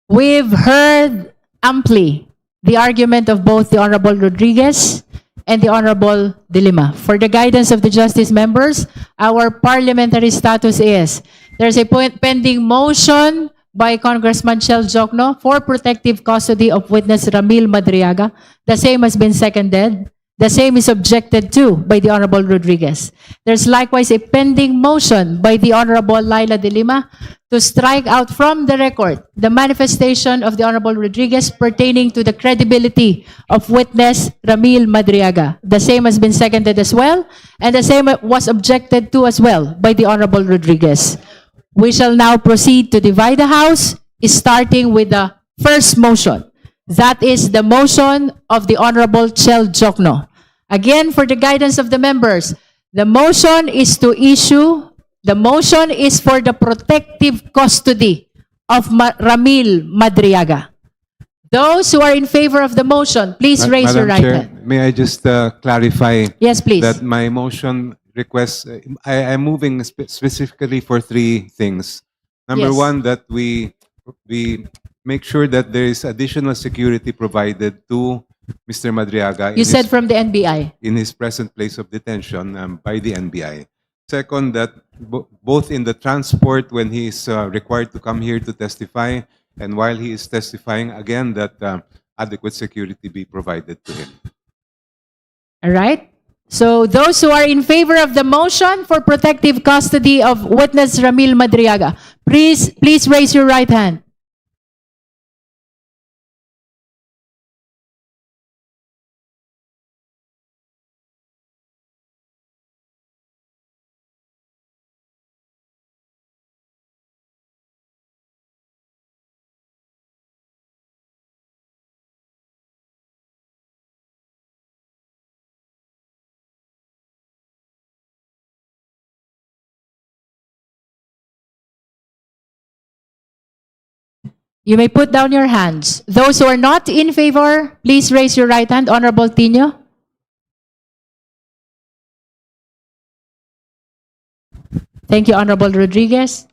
We've heard amply the argument of both the Honorable Rodriguez and the Honorable De Lima. For the guidance of the Justice members, our parliamentary status is there's a pending motion by Congressman Chel Jokno for protective custody of witness Ramil Madriaga. The same has been seconded. The same is objected to by the Honorable Rodriguez. There's likewise a pending motion by the Honorable Laila De Lima to strike out from the record the manifestation of the Honorable Rodriguez pertaining to the credibility of witness Ramil Madriaga. The same has been seconded as well, and the same was objected to as well by the Honorable Rodriguez. We shall now proceed to divide the House, starting with the first motion. That is the motion of the Honorable Chel Jokno. Again, for the guidance of the members, the motion is for the protective custody of Ramil Madriaga. Those who are in favor of the motion, please raise your right Madam Chair, hand. may I just clarify Yes, please. that my motion request, I'm moving specifically for three things. Number Yes. one, that we make sure that there is additional security provided to Mr. Madriaga You said from the NBI. in his present place of detention by the NBI. Second, that both in the transport when he is required to come here to testify and while he is testifying, again, that adequate security be provided to him. All right? So those who are in favor of the motion for protective custody of witness Ramil Madriaga, please raise your right hand. You may put down your hands. Those who are not in favor, please raise your right hand. Honorable Tino. Thank you, Honorable Rodriguez.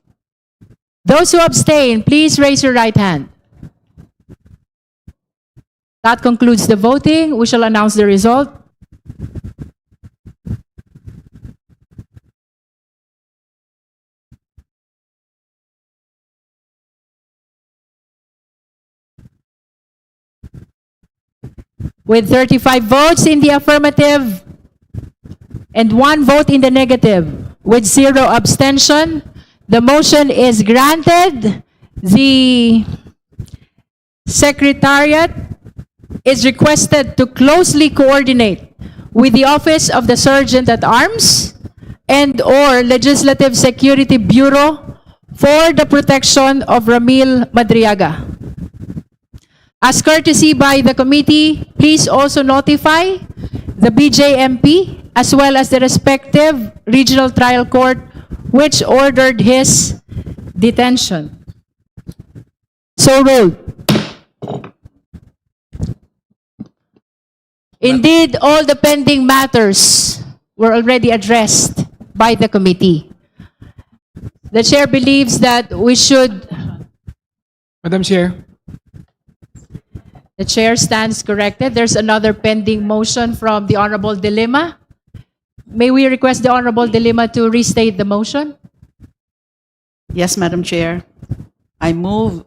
Those who abstain, please raise your right hand. That concludes the voting. We shall announce the result. With 35 votes in the affirmative and 1 vote in the negative, with 0 abstention, the motion is granted. The Secretariat is requested to closely coordinate with the Office of the Sergeant at Arms and/or Legislative Security Bureau for the protection of Ramil Madriaga. As courtesy by the committee, please also notify the BJMP as well as the respective regional trial court which ordered his detention. So ruled. Indeed, all the pending matters were already addressed by the committee. The chair believes that we should... Madam Chair. The chair stands corrected. There's another pending motion from the Honorable De Lima. May we request the Honorable De Lima to restate the motion? Yes, Madam Chair. I move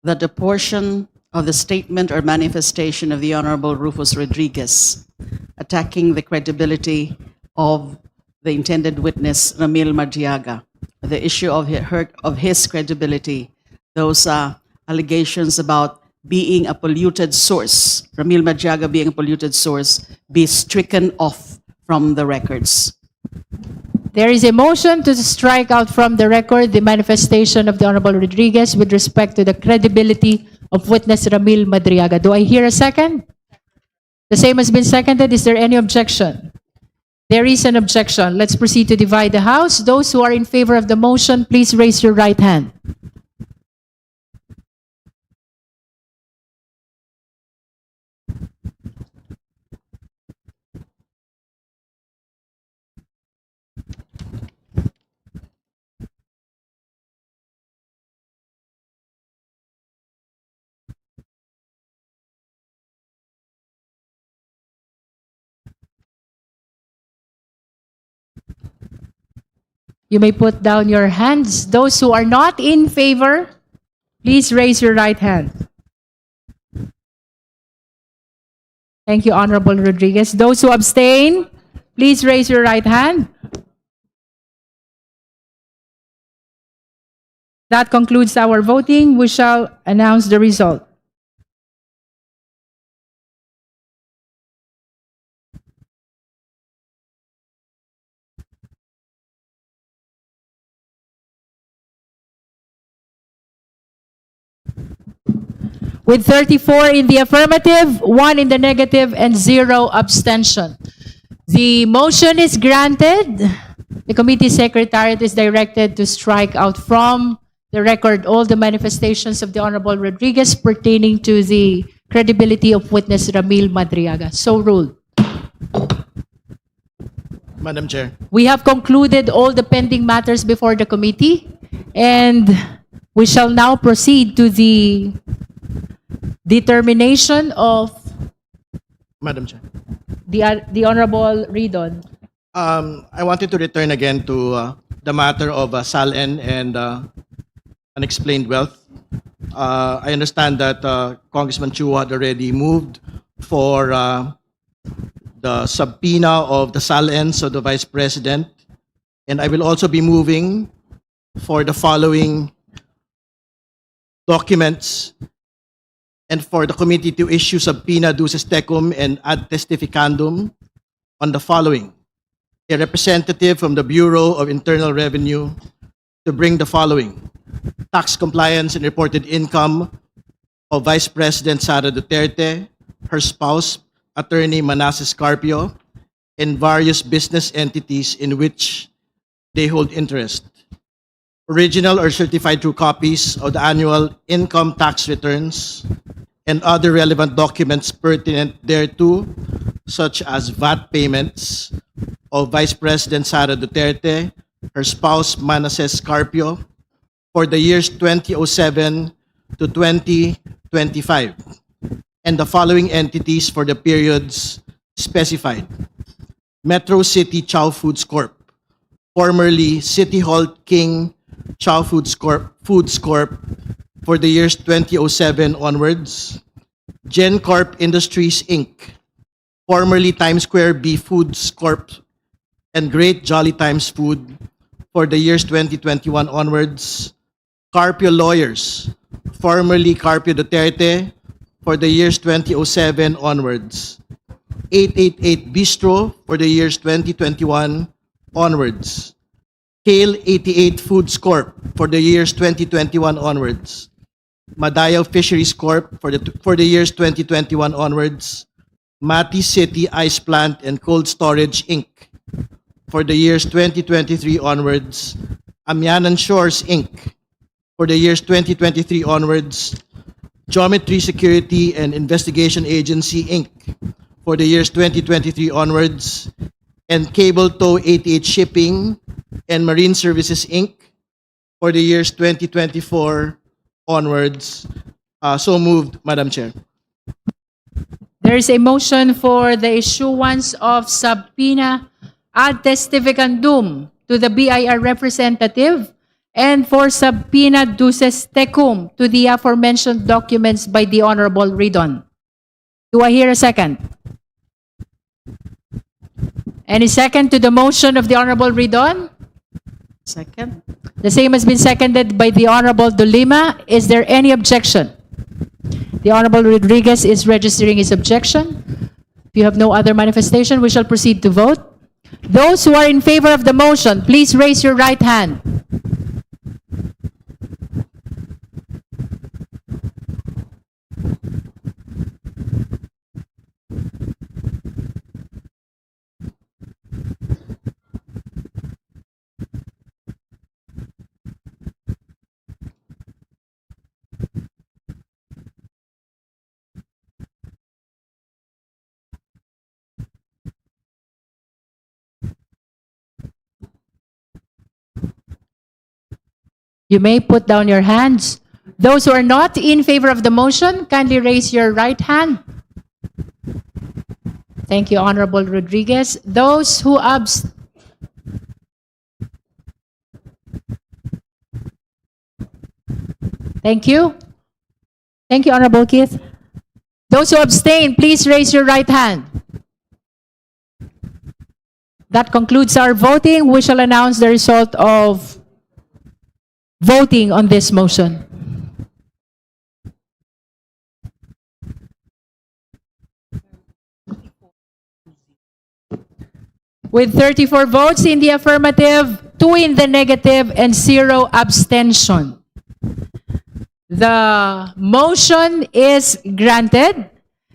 that the portion of the statement or manifestation of the Honorable Rufus Rodriguez attacking the credibility of the intended witness, Ramil Madriaga, the issue of his credibility, those allegations about being a polluted source, Ramil Madriaga being a polluted source, be stricken off from the records. There is a motion to strike out from the record the manifestation of the Honorable Rodriguez with respect to the credibility of witness Ramil Madriaga. Do I hear a second? The same has been seconded. Is there any objection? There is an objection. Let's proceed to divide the House. Those who are in favor of the motion, please raise your right hand. You may put down your hands. Those who are not in favor, please raise your right hand. Thank you, Honorable Rodriguez. Those who abstain, please raise your right hand. That concludes our voting. We shall announce the result. With 34 in the affirmative, 1 in the negative, and 0 abstention. The motion is granted. The committee secretariat is directed to strike out from the record all the manifestations of the Honorable Rodriguez pertaining to the credibility of witness Ramil Madriaga. So ruled. Madam Chair. We have concluded all the pending matters before the committee, and we shall now proceed to the determination of Madam Chair. the Honorable Ridon. I wanted to return again to the matter of SALN and unexplained wealth. I understand that Congressman Chua had already moved for the subpoena of the SALNs of the Vice President, and I will also be moving for the following documents and for the committee to issue subpoena duces tecum and ad testificandum on the following. A representative from the Bureau of Internal Revenue to bring the following: tax compliance and reported income of Vice President Sara Duterte, her spouse, Attorney Manasseh Carpio, and various business entities in which they hold interest. Original or certified true copies of the annual income tax returns and other relevant documents pertinent thereto, such as VAT payments of Vice President Sara Duterte, her spouse Manasseh Carpio, for the years 2007 to 2025, and the following entities for the periods specified: Metro City Chow Foods Corp., formerly City Hall King Chow Foods Corp., for the years 2007 onwards; Gen Corp Industries Inc., formerly Times Square B Foods Corp., and Great Jolly Times Food, for the years 2021 onwards; Carpio Lawyers, formerly Carpio Duterte, for the years 2007 onwards; 888 Bistro, for the years 2021 onwards; Kale 88 Foods Corp., for the years 2021 onwards; Madayo Fisheries Corp., for the years 2021 onwards; Mati City Ice Plant and Cold Storage Inc., for the years 2023 onwards; Amianan Shores Inc., for the years 2023 onwards; Geometry Security and Investigation Agency Inc., for the years 2023 onwards; and Cable Tow 88 Shipping and Marine Services Inc., for the years 2024 onwards. So moved, Madam Chair. There is a motion for the issuance of subpoena ad testificandum to the BIR representative and for subpoena duces tecum to the aforementioned documents by the Honorable Ridon. Do I hear a second? Any second to the motion of the Honorable Ridon? Second. The same has been seconded by the Honorable Dolima. Is there any objection? The Honorable Rodriguez is registering his objection. If you have no other manifestation, we shall proceed to vote. Those who are in favor of the motion, please raise your right hand. You may put down your hands. Those who are not in favor of the motion, kindly raise your right hand. Thank you, Honorable Rodriguez. Those who Thank you. Thank you, Honorable Keith. Those who abstain, please raise your right hand. That concludes our voting. We shall announce the result of voting on this motion. With 34 votes in the affirmative, 2 in the negative, and 0 abstention. The motion is granted.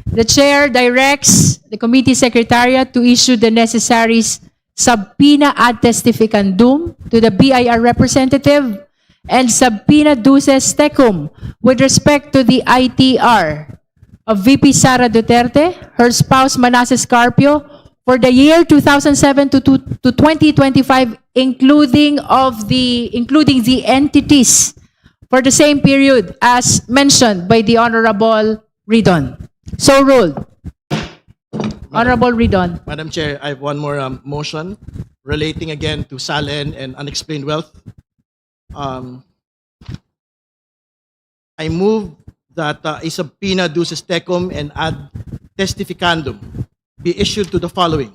The chair directs the committee secretariat to issue the necessary subpoena ad testificandum to the BIR representative and subpoena duces tecum with respect to the ITR of VP Sara Duterte, her spouse Manasseh Carpio, for the year 2007 to 2025, including the entities for the same period as mentioned by the Honorable Ridon. So ruled. Honorable Ridon. Madam Chair, I have one more motion relating again to Salen and unexplained wealth. I move that a subpoena duces tecum and ad testificandum be issued to the following: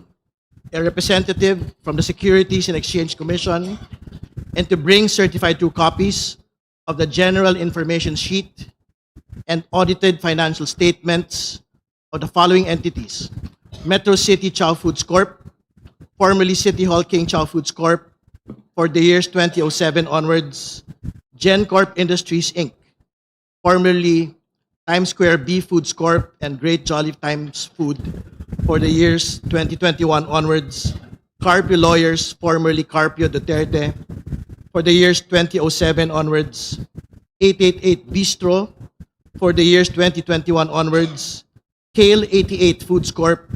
a representative from the Securities and Exchange Commission, and to bring certified true copies of the general information sheet and audited financial statements of the following entities: Metro City Chow Foods Corp., formerly City Hall King Chow Foods Corp., for the years 2007 onwards; GenCorp Industries Inc., formerly Times Square B Foods Corp. And Great Jolly Times Food, for the years 2021 onwards; Carpio Lawyers, formerly Carpio Duterte, for the years 2007 onwards; 888 Bistro, for the years 2021 onwards; Kale 88 Foods Corp.,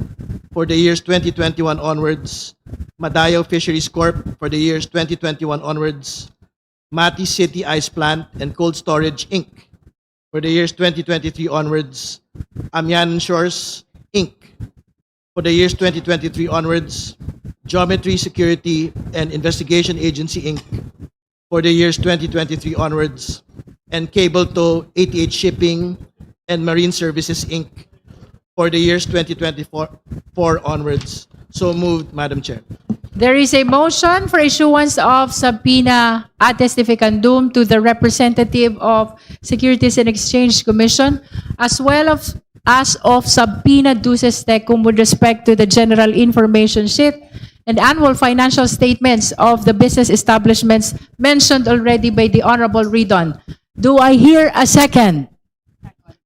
for the years 2021 onwards; Madayo Fisheries Corp., for the years 2021 onwards; Mati City Ice Plant and Cold Storage Inc., for the years 2023 onwards; Amian Shores Inc., for the years 2023 onwards; Geometry Security and Investigation Agency Inc., for the years 2023 onwards; and Cable Tow 88 Shipping and Marine Services Inc., for the years 2024 onwards. So moved, Madam Chair. There is a motion for issuance of subpoena ad testificandum to the representative of Securities and Exchange Commission, as well as of subpoena duces tecum with respect to the general information sheet and annual financial statements of the business establishments mentioned already by the Honorable Ridon. Do I hear a second?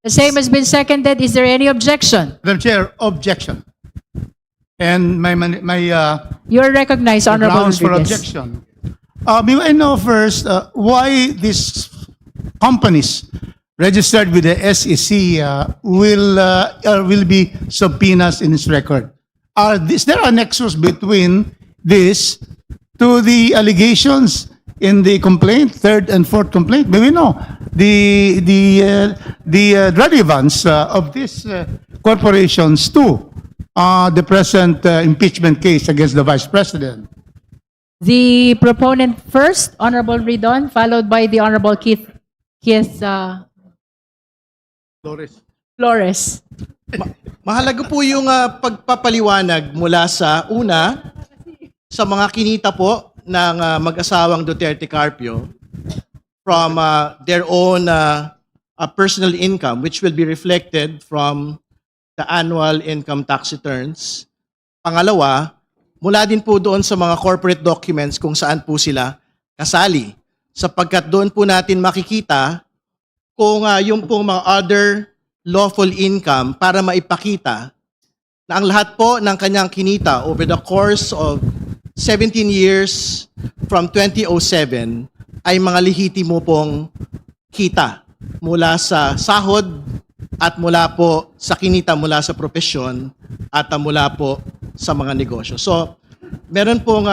The same has been seconded. Is there any objection? Madam Chair, objection. And my You're recognized, Honorable grounds for Rodriguez. objection. May I know first why these companies registered with the SEC will be subpoenas in its record? Is there a nexus between this to the allegations in the complaint, third and fourth complaint? May we know the relevance of these corporations to the present impeachment case against the Vice President? The proponent first, Honorable Ridon, followed by the Honorable Keith Flores. Mahalaga po yung pagpapaliwanag mula sa una, sa mga kinita po ng mag-asawang Duterte Carpio from their own personal income, which will be reflected from the annual income tax returns. Pangalawa, mula din po doon sa mga corporate documents kung saan po sila kasali, sapagkat doon po natin makikita kung yung pong mga other lawful income para maipakita na ang lahat po ng kanyang kinita over the course of 17 years from 2007 ay mga lehitimo pong kita mula sa sahod at mula po sa kinita mula sa propesyon at mula po sa mga negosyo. So, meron pong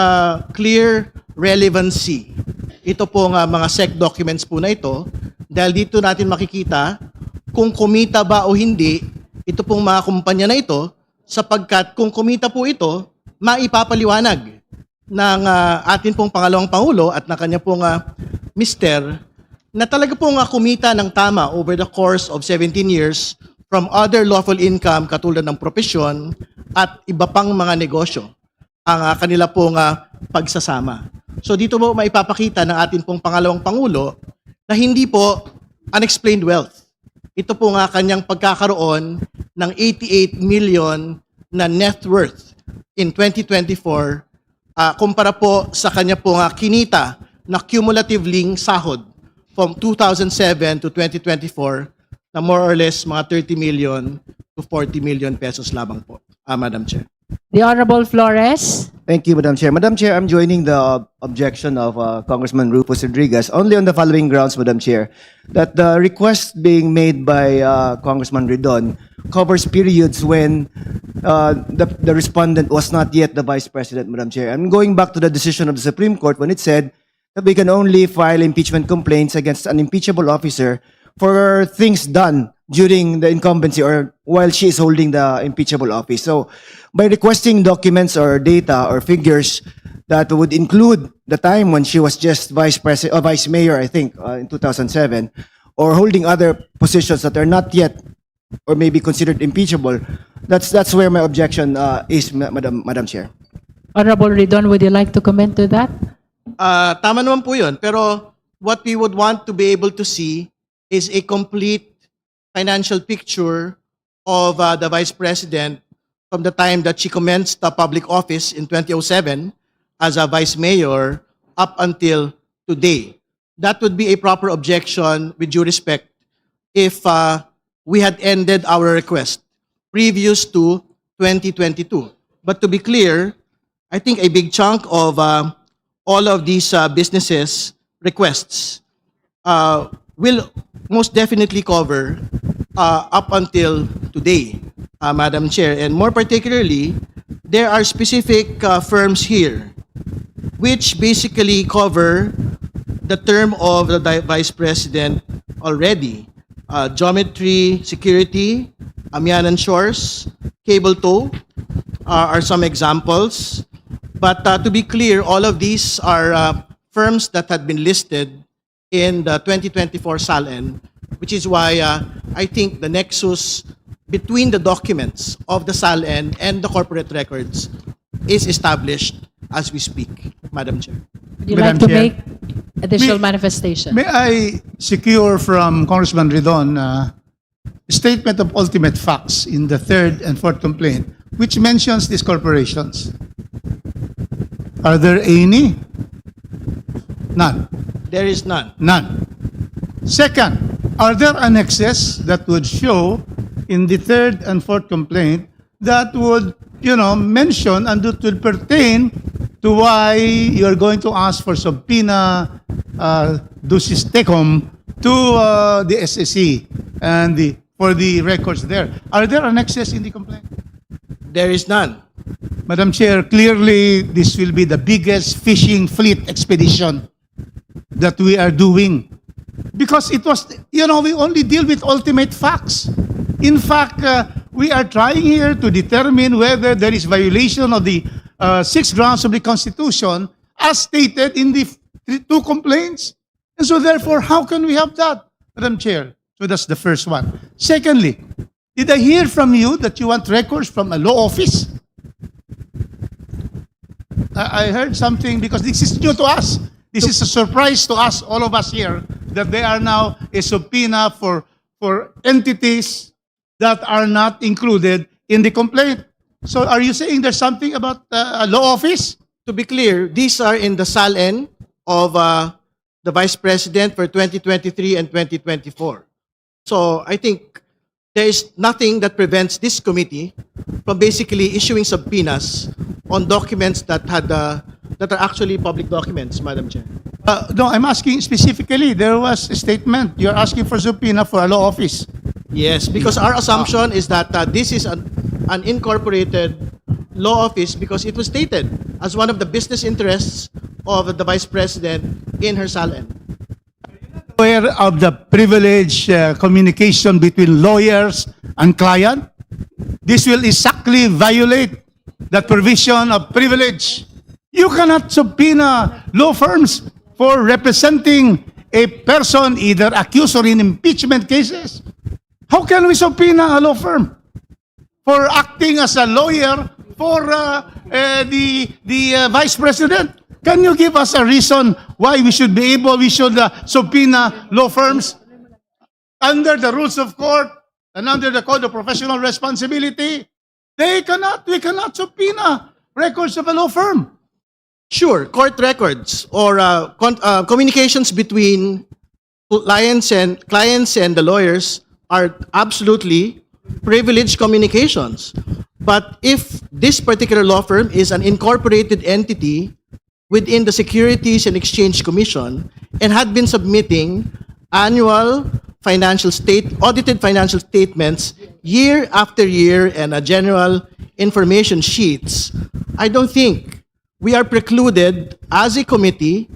clear relevancy. Ito pong mga SEC documents po na ito dahil dito natin makikita kung kumita ba o hindi ito pong mga kumpanya na ito, sapagkat kung kumita po ito, maipapaliwanag ng atin pong pangalawang Pangulo at ng kanya pong mister na talaga pong kumita ng tama over the course of 17 years from other lawful income katulad ng propesyon at iba pang mga negosyo ang kanila pong pagsasama. So dito po maipapakita ng atin pong pangalawang Pangulo na hindi po unexplained wealth. Ito po kanyang pagkakaroon ng 88 million na net worth in 2024 kumpara po sa kanya po kinita na cumulatively sahod from 2007 to 2024 na more or less mga 30 million to 40 million pesos lamang po, Madam Chair. The Honorable Flores. Thank you, Madam Chair. Madam Chair, I'm joining the objection of Congressman Rufus Rodriguez only on the following grounds, Madam Chair, that the request being made by Congressman Ridon covers periods when the respondent was not yet the vice president, Madam Chair. I'm going back to the decision of the Supreme Court when it said that we can only file impeachment complaints against an impeachable officer for things done during the incumbency or while she is holding the impeachable office. So by requesting documents or data or figures that would include the time when she was just vice mayor, I think, in 2007, or holding other positions that are not yet or may be considered impeachable, that's where my objection is, Madam Chair. Honorable Ridon, would you like to comment to that? Tama naman po yun. Pero what we would want to be able to see is a complete financial picture of the Vice President from the time that she commenced the public office in 2007 as a Vice Mayor up until today. That would be a proper objection, with due respect, if we had ended our request previous to 2022. But to be clear, I think a big chunk of all of these businesses' requests will most definitely cover up until today, Madam Chair. And more particularly, there are specific firms here which basically cover the term of the Vice President already. Geometry Security, Amianan Shores, Cable Tow are some examples. But to be clear, all of these are firms that had been listed in the 2024 SALN, which is why I think the nexus between the documents of the SALN and the corporate records is established as we speak, Madam Chair. Would you Madam like to Chair. make additional manifestation? May I secure from Congressman Ridon a statement of ultimate facts in the third and fourth complaint, which mentions these corporations? Are there any? None. There is none. None. Second, are there annexes that would show in the third and fourth complaint that would, mention and that would pertain to why you're going to ask for subpoena ducis tecum to the SSC and for the records there? Are there annexes in the complaint? There is none. Madam Chair, clearly this will be the biggest fishing fleet expedition that we are doing. Because it was, we only deal with ultimate facts. In fact, we are trying here to determine whether there is violation of the 6 grounds of the Constitution as stated in the 2 complaints. And so therefore, how can we have that, Madam Chair? So that's the first one. Secondly, did I hear from you that you want records from a law office? I heard something because this is new to us. This is a surprise to us, all of us here, that they are now a subpoena for entities that are not included in the complaint. So are you saying there's something about a law office? To be clear, these are in the SALN of the Vice President for 2023 and 2024. So I think there is nothing that prevents this committee from basically issuing subpoenas on documents that are actually public documents, Madam Chair. No, I'm asking specifically. There was a statement. You're asking for subpoena for a law office. Yes, because our assumption is that this is an incorporated law office because it was stated as one of the business interests of the Vice President in her SALN. Aware of the privilege communication between lawyers and client? This will exactly violate that provision of privilege. You cannot subpoena law firms for representing a person either accused or in impeachment cases. How can we subpoena a law firm for acting as a lawyer for the Vice President? Can you give us a reason why we should subpoena law firms under the rules of court and under the Code of Professional Responsibility? We cannot subpoena records of a law firm. Sure, court records or communications between clients and the lawyers are absolutely privileged communications. But if this particular law firm is an incorporated entity within the Securities and Exchange Commission and had been submitting annual audited financial statements year after year and general information sheets, I don't think we are precluded as a committee,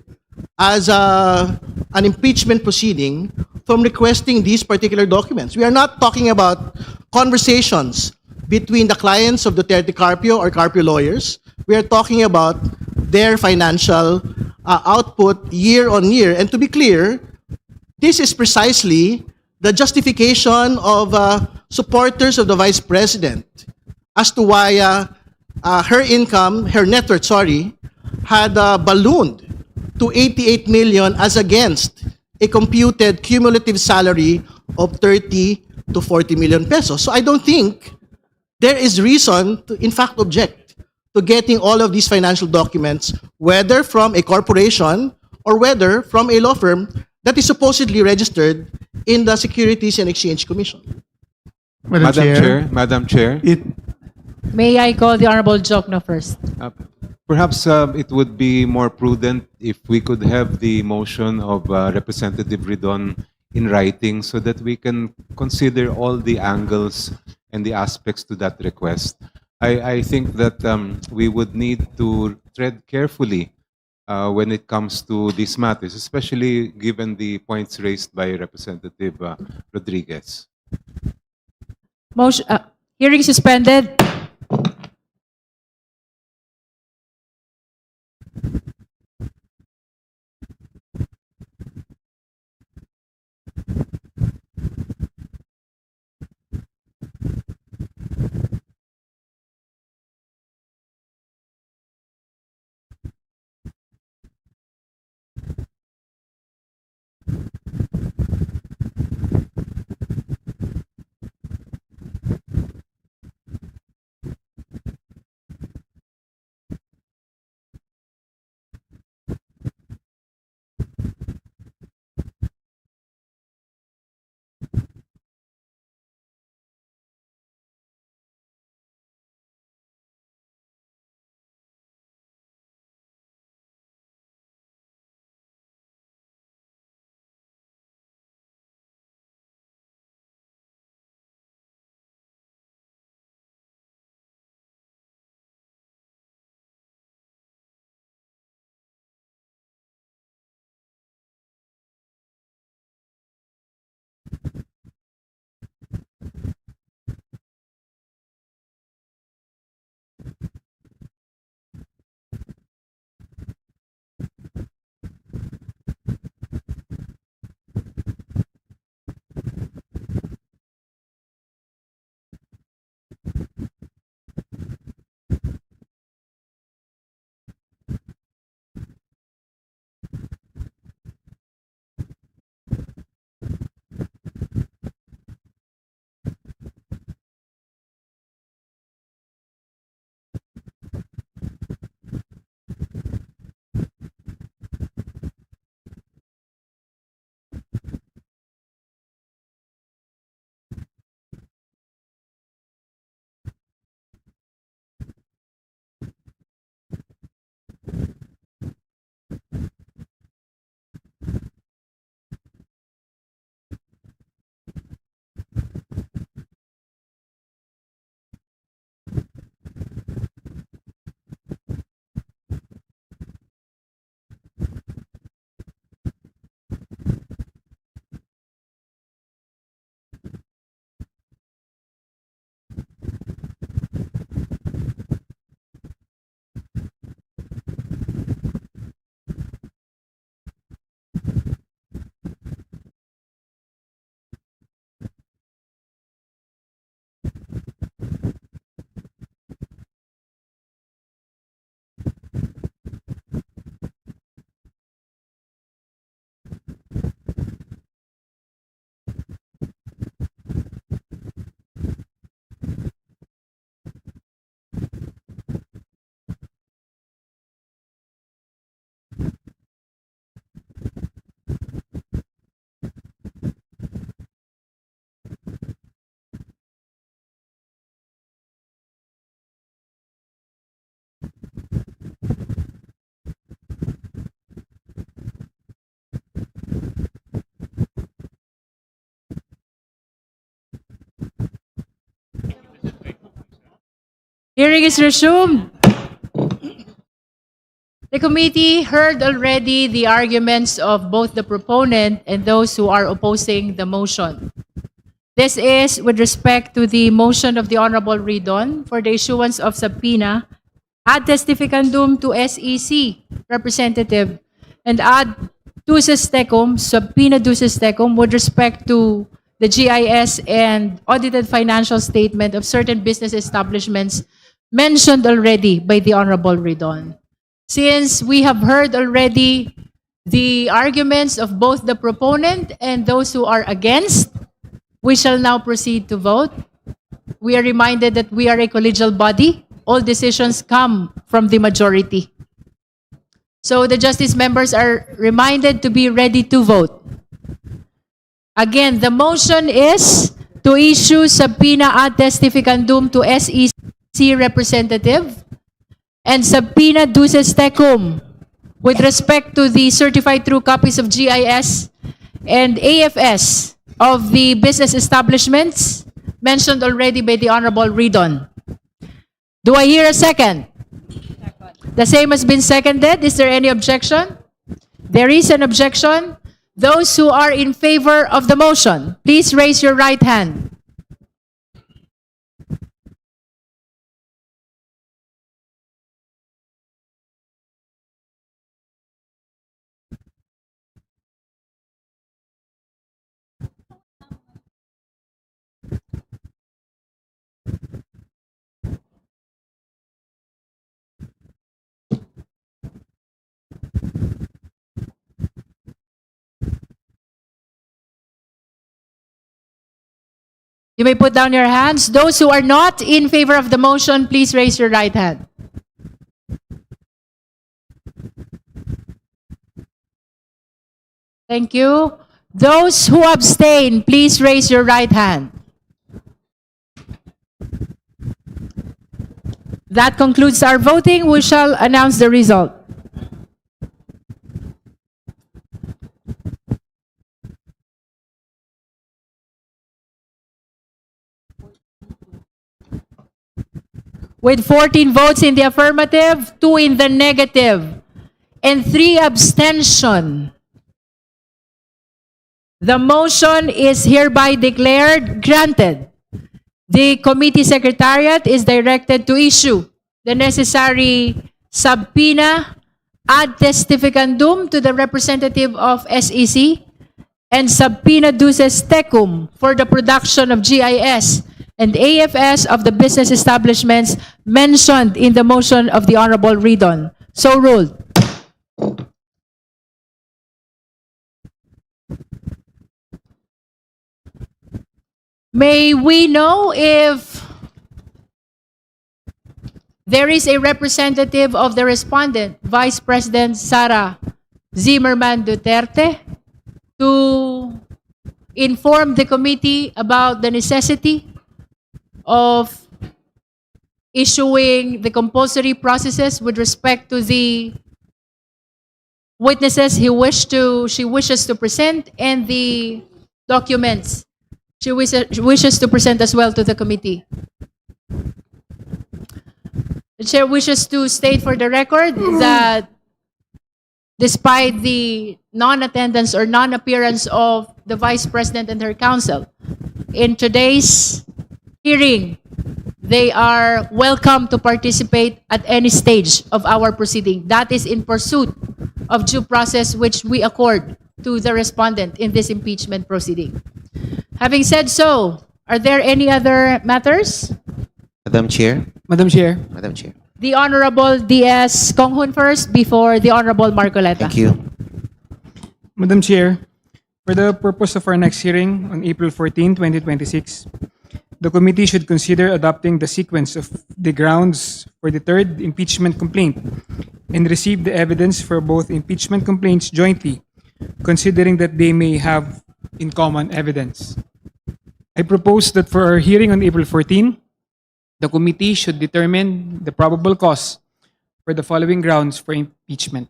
as an impeachment proceeding, from requesting these particular documents. We are not talking about conversations between the clients of Duterte Carpio or Carpio lawyers. We are talking about their financial output year on year. And to be clear, this is precisely the justification of supporters of the Vice President as to why her income, her net worth, had ballooned to 88 million as against a computed cumulative salary of 30 to 40 million pesos. So I don't think there is reason to, in fact, object to getting all of these financial documents, whether from a corporation or whether from a law firm that is supposedly registered in the Securities and Exchange Commission. Madam Chair, May I call the Honorable Jokno first? perhaps it would be more prudent if we could have the motion of Representative Ridon in writing so that we can consider all the angles and the aspects to that request. I think that we would need to tread carefully when it comes to these matters, especially given the points raised by Representative Rodriguez. Motion, hearing suspended. Hearing is resumed. The committee heard already the arguments of both the proponent and those who are opposing the motion. This is with respect to the motion of the Honorable Ridon for the issuance of subpoena ad testificandum to SEC representative and ad duces tecum, subpoena duces tecum with respect to the GIS and audited financial statement of certain business establishments mentioned already by the Honorable Ridon. Since we have heard already the arguments of both the proponent and those who are against, we shall now proceed to vote. We are reminded that we are a collegial body. All decisions come from the majority. So the justice members are reminded to be ready to vote. Again, the motion is to issue subpoena ad testificandum to SEC representative and subpoena duces tecum with respect to the certified true copies of GIS and AFS of the business establishments mentioned already by the Honorable Ridon. Do I hear a second? The same has been seconded. Is there any objection? There is an objection. Those who are in favor of the motion, please raise your right hand. You may put down your hands. Those who are not in favor of the motion, please raise your right hand. Thank you. Those who abstain, please raise your right hand. That concludes our voting. We shall announce the result. With 14 votes in the affirmative, 2 in the negative, and 3 abstention, the motion is hereby declared granted. The committee secretariat is directed to issue the necessary subpoena ad testificandum to the representative of SEC and subpoena duces tecum for the production of GIS and AFS of the business establishments mentioned in the motion of the Honorable Ridon. So ruled. May we know if there is a representative of the respondent, Vice President Sara Zimmerman Duterte, to inform the committee about the necessity of issuing the compulsory processes with respect to the witnesses she wishes to present and the documents she wishes to present as well to the committee. The chair wishes to state for the record that despite the non-attendance or non-appearance of the Vice President and her counsel in today's hearing, they are welcome to participate at any stage of our proceeding. That is in pursuit of due process which we accord to the respondent in this impeachment proceeding. Having said so, are there any other matters? Madam Chair. Madam Chair. Madam Chair. The Honorable D.S. Konghun first before the Honorable Marcoleta. Thank you. Madam Chair, for the purpose of our next hearing on April 14, 2026, the committee should consider adopting the sequence of the grounds for the third impeachment complaint and receive the evidence for both impeachment complaints jointly, considering that they may have in common evidence. I propose that for our hearing on April 14, the committee should determine the probable cause for the following grounds for impeachment.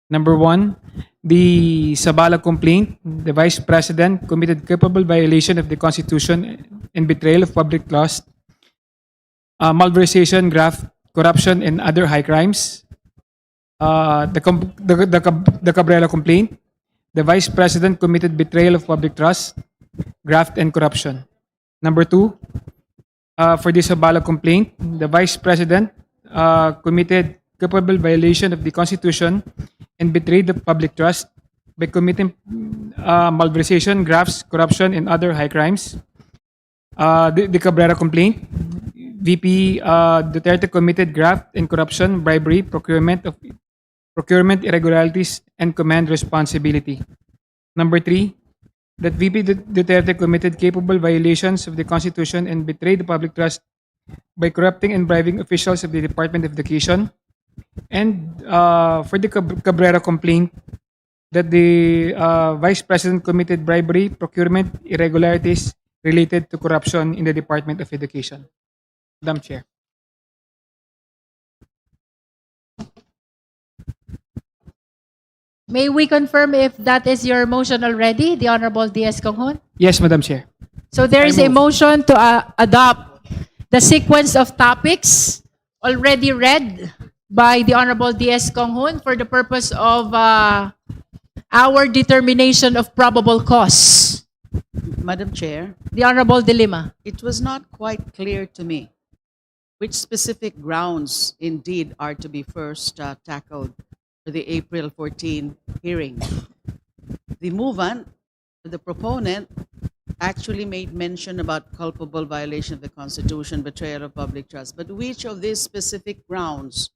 Number 1, the Sabala complaint, the Vice President committed culpable violation of the Constitution and betrayal of public trust malversation, graft, corruption, and other high crimes. The Cabrera complaint. The Vice President committed betrayal of public trust, graft, and corruption. Number 2, for the Sabala complaint, the Vice President committed culpable violation of the Constitution and betrayed the public trust by committing malversation, grafts, corruption, and other high crimes. The Cabrera complaint, VP Duterte committed graft and corruption, bribery, procurement irregularities, and command responsibility. Number 3, that VP Duterte committed capable violations of the Constitution and betrayed the public trust by corrupting and bribing officials of the Department of Education. And for the Cabrera complaint, that the Vice President committed bribery, procurement irregularities related to corruption in the Department of Education. Madam Chair. May we confirm if that is your motion already, the Honorable D.S. Conghon? Yes, Madam Chair. So there is a motion to adopt the sequence of topics already read by the Honorable D.S. Conghon for the purpose of our determination of probable cause. Madam Chair, The Honorable De Lima. it was not quite clear to me which specific grounds indeed are to be first tackled for the April 14 hearing. The movant, the proponent, actually made mention about culpable violation of the Constitution, betrayal of public trust. But which of these specific grounds?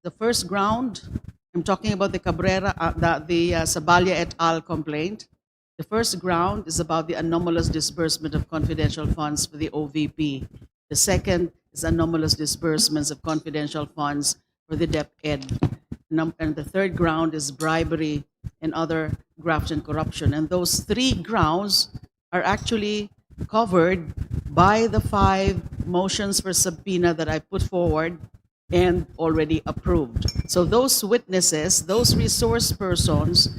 The first ground, I'm talking about the Cabrera, the Sabalia et al. Complaint. The first ground is about the anomalous disbursement of confidential funds for the OVP. The second is anomalous disbursements of confidential funds for the DepEd. And the third ground is bribery and other graft and corruption. And those three grounds are actually covered by the 5 motions for subpoena that I put forward and already approved. So those witnesses, those resource persons,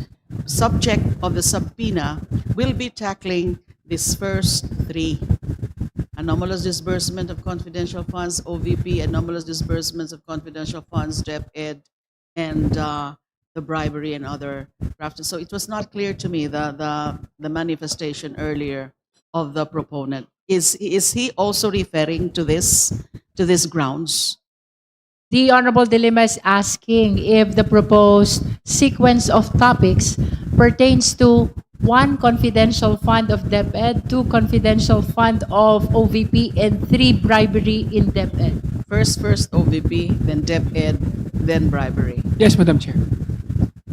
subject of the subpoena, will be tackling these first 3. Anomalous disbursement of confidential funds, OVP, anomalous disbursements of confidential funds, DepEd, and the bribery and other graft. So it was not clear to me the manifestation earlier of the proponent. Is he also referring to these grounds? The Honorable De Lima is asking if the proposed sequence of topics pertains to 1 confidential fund of DepEd, 2 confidential fund of OVP, and 3 bribery in DepEd. First OVP, then DepEd, then bribery. Yes, Madam Chair.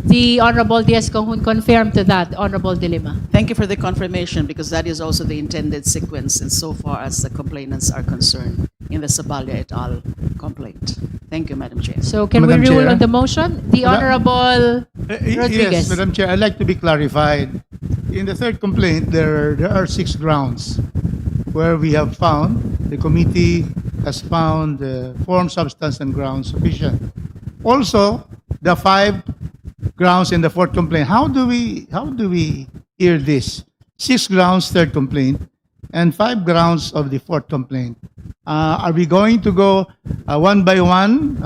The Honorable D.S. Conghon confirmed to that, Honorable De Lima. Thank you for the confirmation, because that is also the intended sequence insofar as the complainants are concerned in the Sabalia et al. Complaint. Thank you, Madam Chair. So can Madam we rule Chair? on the motion? The Honorable Rodriguez. Yes, Madam Chair, I'd like to be clarified. In the third complaint, there are 6 grounds where we have found, the committee has found form, substance, and grounds sufficient. Also, the 5 grounds in the fourth complaint. How do we hear this? 6 grounds, third complaint, and 5 grounds of the fourth complaint. Are we going to go one by one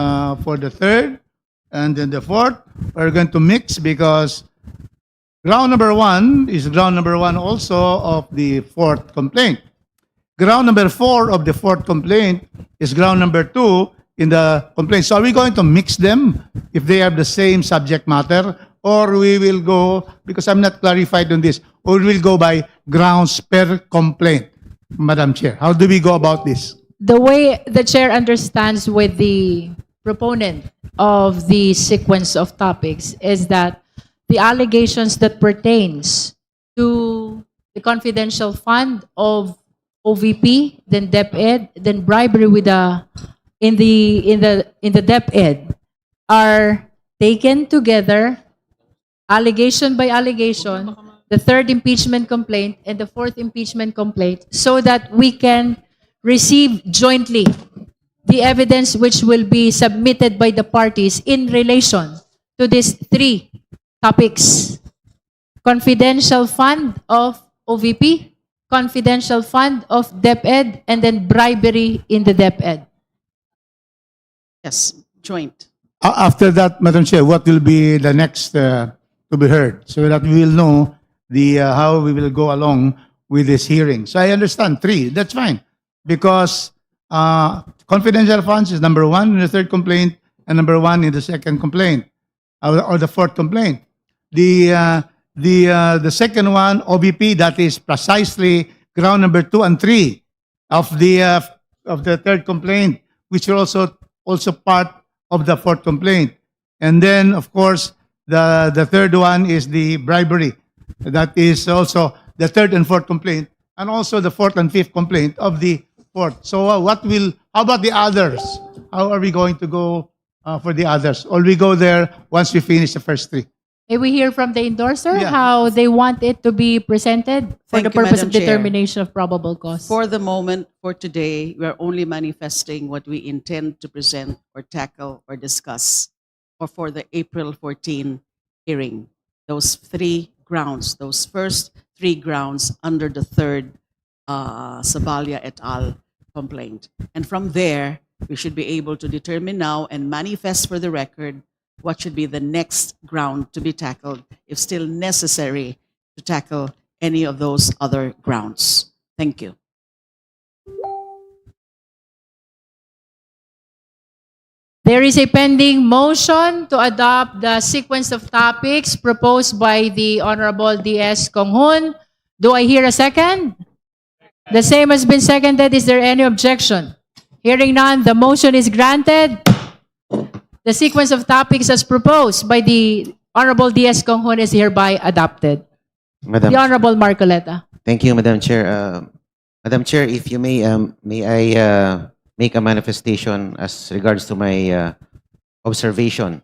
for the third and then the fourth? We're going to mix, because ground number 1 is ground number 1 also of the fourth complaint. Ground number 4 of the fourth complaint is ground number 2 in the complaint. So are we going to mix them if they have the same subject matter? Or we will go, because I'm not clarified on this, or we will go by grounds per complaint, Madam Chair? How do we go about this? The way the chair understands with the proponent of the sequence of topics is that the allegations that pertains to the confidential fund of OVP, then DepEd, then bribery with in the DepEd are taken together, allegation by allegation, the third impeachment complaint and the fourth impeachment complaint, so that we can receive jointly the evidence which will be submitted by the parties in relation to these 3 topics: confidential fund of OVP, confidential fund of DepEd, and then bribery in the DepEd. Yes, joint. After that, Madam Chair, what will be the next to be heard so that we will know the how we will go along with this hearing? So I understand 3. That's fine because confidential funds is number 1 in the third complaint and number 1 in the second complaint or the fourth complaint. The second one, OBP, that is precisely ground number 2 and 3 of the third complaint, which are also part of the fourth complaint. And then, of course, the third one is the bribery. That is also the third and fourth complaint, and also the fourth and fifth complaint of the fourth. So how about the others? How are we going to go for the others? Or we go there once we finish the first 3? May we hear from the endorser Yeah. how they want it to be presented for Thank the you, purpose Madam of Chair. determination of probable cause? For the moment, for today, we are only manifesting what we intend to present or tackle or discuss or for the April 14 hearing. Those 3 grounds, those first 3 grounds under the third Sabalia et al. Complaint. And from there, we should be able to determine now and manifest for the record what should be the next ground to be tackled, if still necessary to tackle any of those other grounds. Thank you. There is a pending motion to adopt the sequence of topics proposed by the Honorable D.S. Konghun. Do I hear a second? The same has been seconded. Is there any objection? Hearing none, the motion is granted. The sequence of topics as proposed by the Honorable D.S. Konghun is hereby adopted. Madam, The Honorable Marcoleta. thank you, Madam Chair. Madam Chair, if you may I make a manifestation as regards to my observation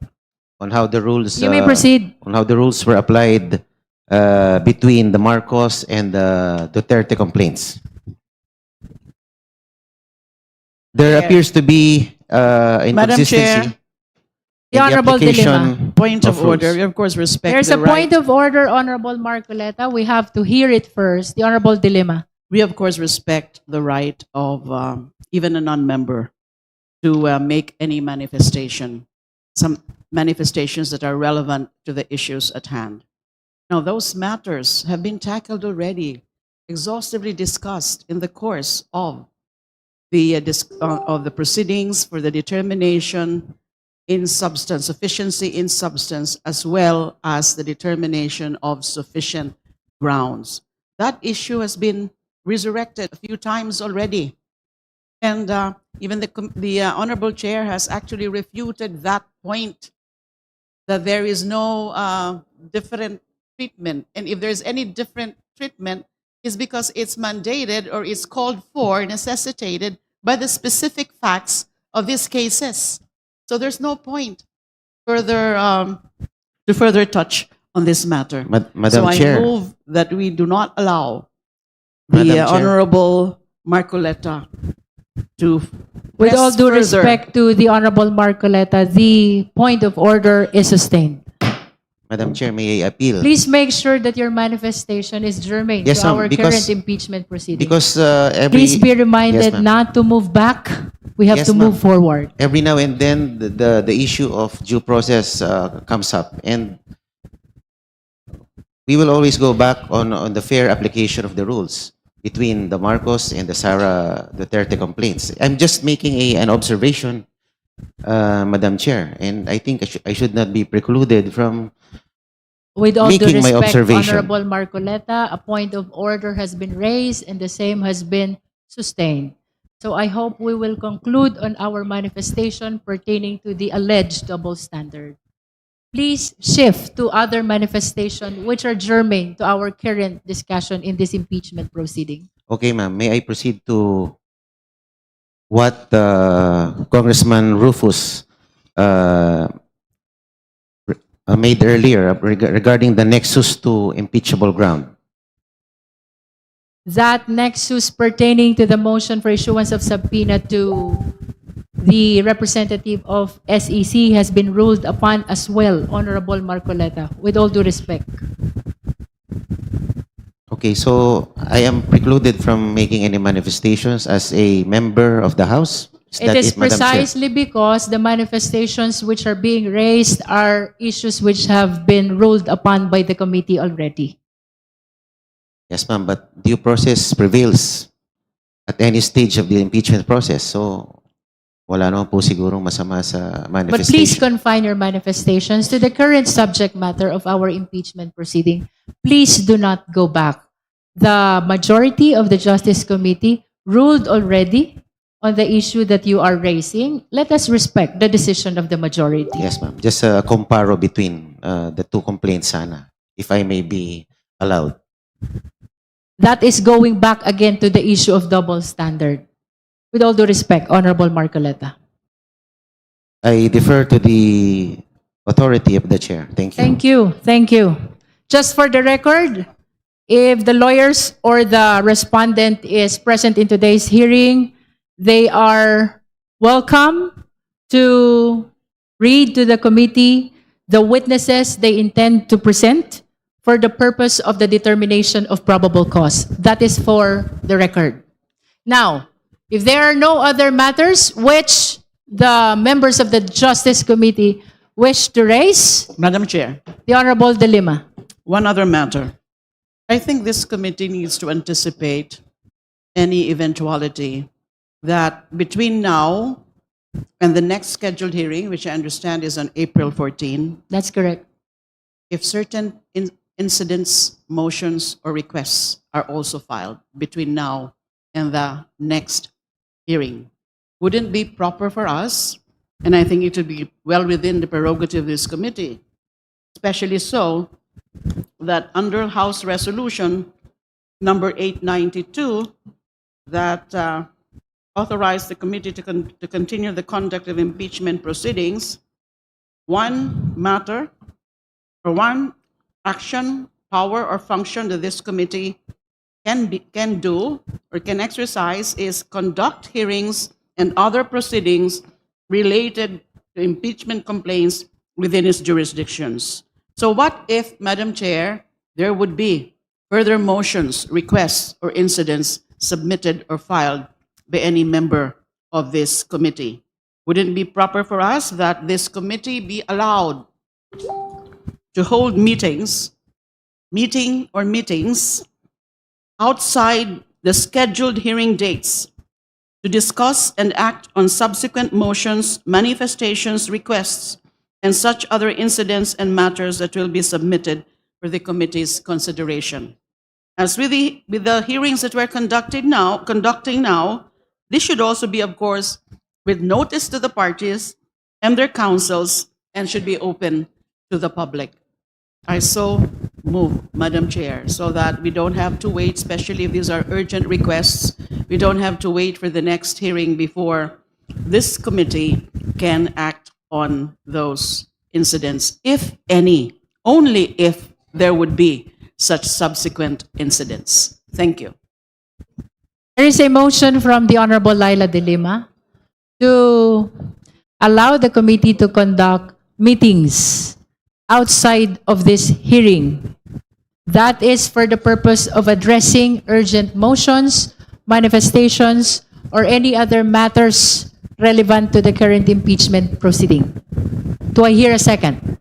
on how the rules You may proceed. on how the rules were applied between the Marcos and the Duterte complaints. There Chair. appears to be Madam Chair, inconsistency The in Honorable application point of rules. order. We, of course, respect There's the a right. point of order, Honorable Marcoleta. We have to hear it first. The Honorable Dilima. We, of course, respect the right of even a non-member to make any manifestation, some manifestations that are relevant to the issues at hand. Now, those matters have been tackled already, exhaustively discussed in the course of the proceedings for the determination in substance, sufficiency in substance, as well as the determination of sufficient grounds. That issue has been resurrected a few times already. And even the Honorable Chair has actually refuted that point, that there is no different treatment. And if there's any different treatment, it's because it's mandated or it's called for, necessitated by the specific facts of these cases. So there's no point further to further touch on this matter. Madam So I Chair. move that we do not allow Madam the Chair. Honorable Marcoleta to With press all due further. respect to the Honorable Marcoleta, the point of order is sustained. Madam Chair, may I appeal? Please make sure that your manifestation is germane Yes, to ma'am, our because- current impeachment proceeding. Because every Please be reminded Yes, ma'am. not to move back. We have Yes, to move ma'am. forward. Every now and then the issue of due process comes up, and we will always go back on the fair application of the rules between the Marcos and the Sara Duterte complaints. I'm just making an observation, Madam Chair, and I think I should not be precluded from With all due making my respect, observation. Honorable Marcoleta, a point of order has been raised and the same has been sustained. So I hope we will conclude on our manifestation pertaining to the alleged double standard. Please shift to other manifestation which are germane to our current discussion in this impeachment proceeding. Okay, ma'am. May I proceed to what Congressman Rufus made earlier regarding the nexus to impeachable ground? That nexus pertaining to the motion for issuance of subpoena to the representative of SEC has been ruled upon as well, Honorable Marcoleta, with all due respect. Okay, so I am precluded from making any manifestations as a member of the House. It is Madam Chair? precisely because the manifestations which are being raised are issues which have been ruled upon by the committee already. Yes, ma'am, but due process prevails at any stage of the impeachment process. So, wala naman po sigurong masama sa But please manifestation. confine your manifestations to the current subject matter of our impeachment proceeding. Please do not go back. The majority of the Justice Committee ruled already on the issue that you are raising. Let us respect the decision of the majority. Yes, ma'am. Just a comparo between the two complaints sana, if I may be allowed. That is going back again to the issue of double standard. With all due respect, Honorable Marcoleta. I defer to the authority of the chair. Thank you. Thank you. Thank you. Just for the record, if the lawyers or the respondent is present in today's hearing, they are welcome to read to the committee the witnesses they intend to present for the purpose of the determination of probable cause. That is for the record. Now, if there are no other matters which the members of the Justice Committee wish to raise, Madam Chair, the Honorable De Lima. one other matter. I think this committee needs to anticipate any eventuality that between now and the next scheduled hearing, which I understand is on April 14, That's correct. if certain incidents, motions, or requests are also filed between now and the next hearing, wouldn't it be proper for us, and I think it would be well within the prerogative of this committee, especially so that under House Resolution number 892 that authorized the committee to continue the conduct of impeachment proceedings, one matter or one action, power, or function that this committee can do or can exercise is conduct hearings and other proceedings related to impeachment complaints within its jurisdictions. So what if, Madam Chair, there would be further motions, requests, or incidents submitted or filed by any member of this committee? Wouldn't it be proper for us that this committee be allowed to hold meetings outside the scheduled hearing dates to discuss and act on subsequent motions, manifestations, requests, and such other incidents and matters that will be submitted for the committee's consideration? As with the hearings that we're conducting now, this should also be, of course, with notice to the parties and their counsels, and should be open to the public. I so move, Madam Chair, so that we don't have to wait, especially if these are urgent requests, we don't have to wait for the next hearing before this committee can act on those incidents, if any, only if there would be such subsequent incidents. Thank you. There is a motion from the Honorable Laila De Lima to allow the committee to conduct meetings outside of this hearing. That is for the purpose of addressing urgent motions, manifestations, or any other matters relevant to the current impeachment proceeding. Do I hear a second?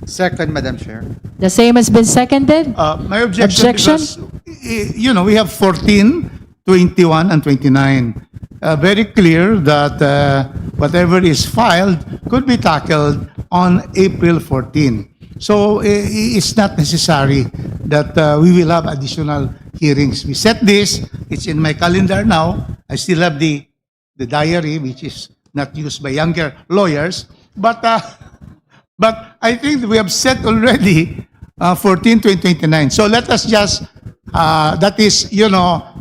Second, Madam Chair. The same has been seconded? My objection, Objection? because, we have 14, 21, and 29. Very clear that whatever is filed could be tackled on April 14. So it's not necessary that we will have additional hearings. We set this, it's in my calendar now. I still have the diary, which is not used by younger lawyers. But I think we have set already 14 to 29. So let us just, that is,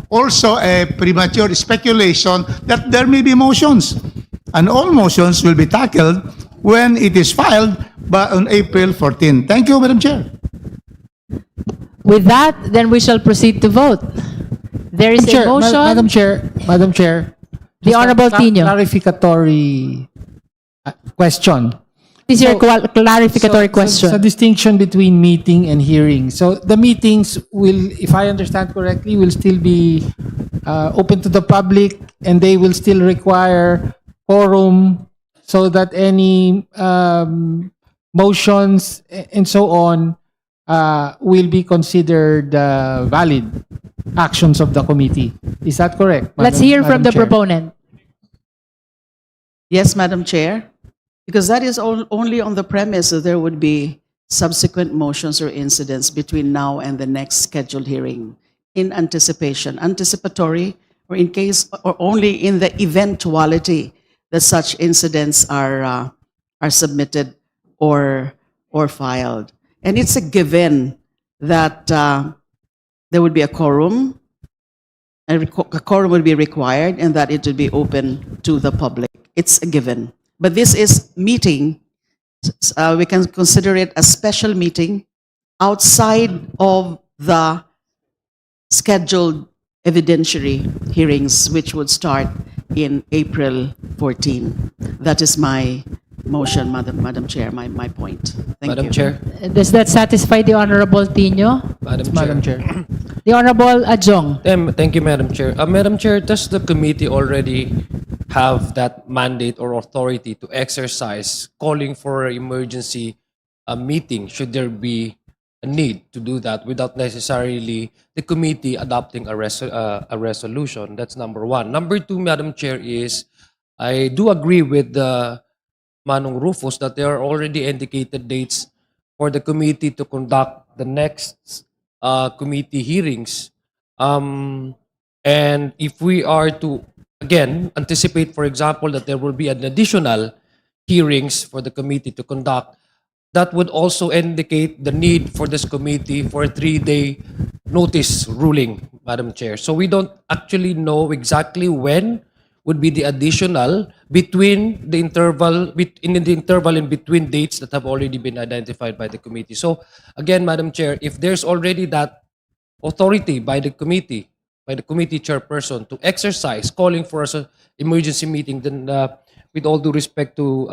also a premature speculation that there may be motions. And all motions will be tackled when it is filed on April 14. Thank you, Madam Chair. With that, then we shall proceed to vote. There is a motion. Madam Chair, The just a Honorable Tino. clarificatory question. This is your clarificatory question. Sa distinction between meeting and hearing. So the meetings will, if I understand correctly, will still be open to the public, and they will still require quorum so that any motions and so on will be considered valid actions of the committee. Is that correct? Let's Madam- hear from Madam the Chair? proponent. Yes, Madam Chair, because that is only on the premise that there would be subsequent motions or incidents between now and the next scheduled hearing in anticipatory, or in case, or only in the eventuality that such incidents are submitted or filed. And it's a given that there would be a quorum, and a quorum would be required, and that it would be open to the public. It's a given. But this is meeting, we can consider it a special meeting outside of the scheduled evidentiary hearings, which would start in April 14. That is my motion, Madam Chair, my point. Thank Madam you. Chair. Does that satisfy the Honorable Tino? Madam Chair. The Honorable Adjong. Thank you, Madam Chair. Madam Chair, does the committee already have that mandate or authority to exercise calling for an emergency meeting should there be a need to do that without necessarily the committee adopting a resolution? That's number one. Number two, Madam Chair, is I do agree with Manong Rufus that there are already indicated dates for the committee to conduct the next committee hearings. And if we are to, again, anticipate, for example, that there will be an additional hearings for the committee to conduct, that would also indicate the need for this committee for a 3-day notice ruling, Madam Chair. So we don't actually know exactly when would be the additional between the interval, in the interval in between dates that have already been identified by the committee. So again, Madam Chair, if there's already that authority by the committee chairperson to exercise calling for an emergency meeting, then with all due respect to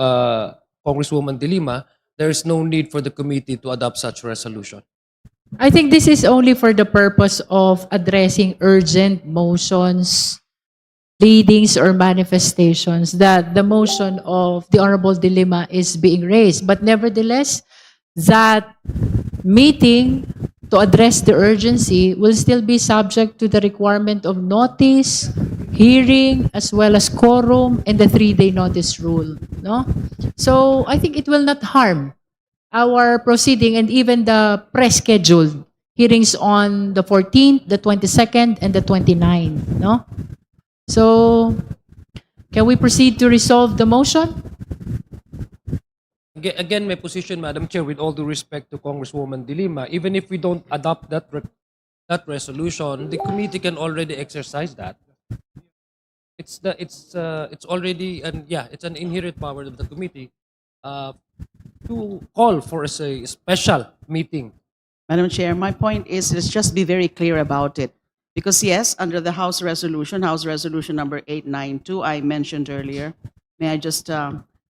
Congresswoman De Lima, there is no need for the committee to adopt such resolution. I think this is only for the purpose of addressing urgent motions, pleadings, or manifestations that the motion of the Honorable De Lima is being raised. But nevertheless, that meeting to address the urgency will still be subject to the requirement of notice, hearing, as well as quorum, and the 3-day notice rule. No? So I think it will not harm our proceeding and even the pre-scheduled hearings on the 14th, the 22nd, and the 29th. No? So can we proceed to resolve the motion? Again, my position, Madam Chair, with all due respect to Congresswoman De Lima, even if we don't adopt that resolution, the committee can already exercise that. It's already it's an inherent power of the committee to call for a special meeting. Madam Chair, my point is, let's just be very clear about it. Because yes, under the House Resolution number 892, I mentioned earlier, may I just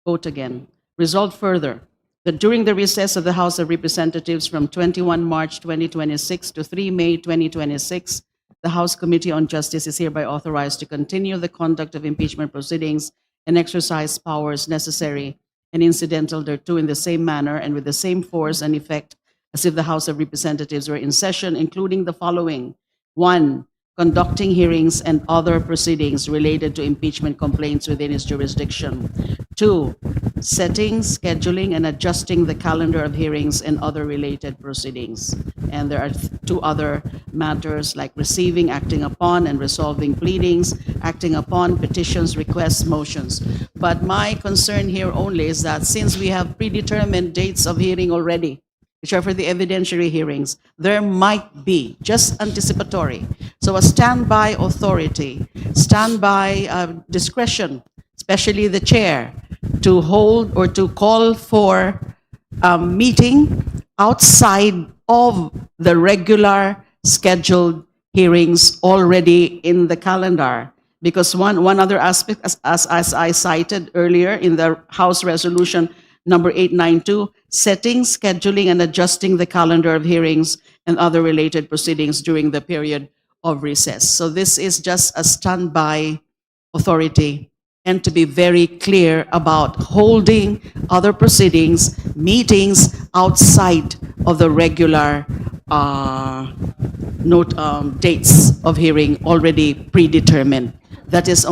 quote again? Resolved further, that during the recess of the House of Representatives from 21 March 2026 to 3 May 2026, the House Committee on Justice is hereby authorized to continue the conduct of impeachment proceedings and exercise powers necessary and incidental thereto in the same manner and with the same force and effect as if the House of Representatives were in session, including the following. 1, conducting hearings and other proceedings related to impeachment complaints within its jurisdiction. 2, setting, scheduling, and adjusting the calendar of hearings and other related proceedings. And there are 2 other matters like receiving, acting upon, and resolving pleadings, acting upon petitions, requests, motions. But my concern here only is that since we have predetermined dates of hearing already, which are for the evidentiary hearings, there might be, just anticipatory, so a standby authority, standby discretion, especially the chair, to hold or to call for a meeting outside of the regular scheduled hearings already in the calendar. Because one other aspect, as I cited earlier in the House Resolution number 892, setting, scheduling, and adjusting the calendar of hearings and other related proceedings during the period of recess. So this is just a standby authority and to be very clear about holding other proceedings, meetings outside of the regular dates of hearing already predetermined. That is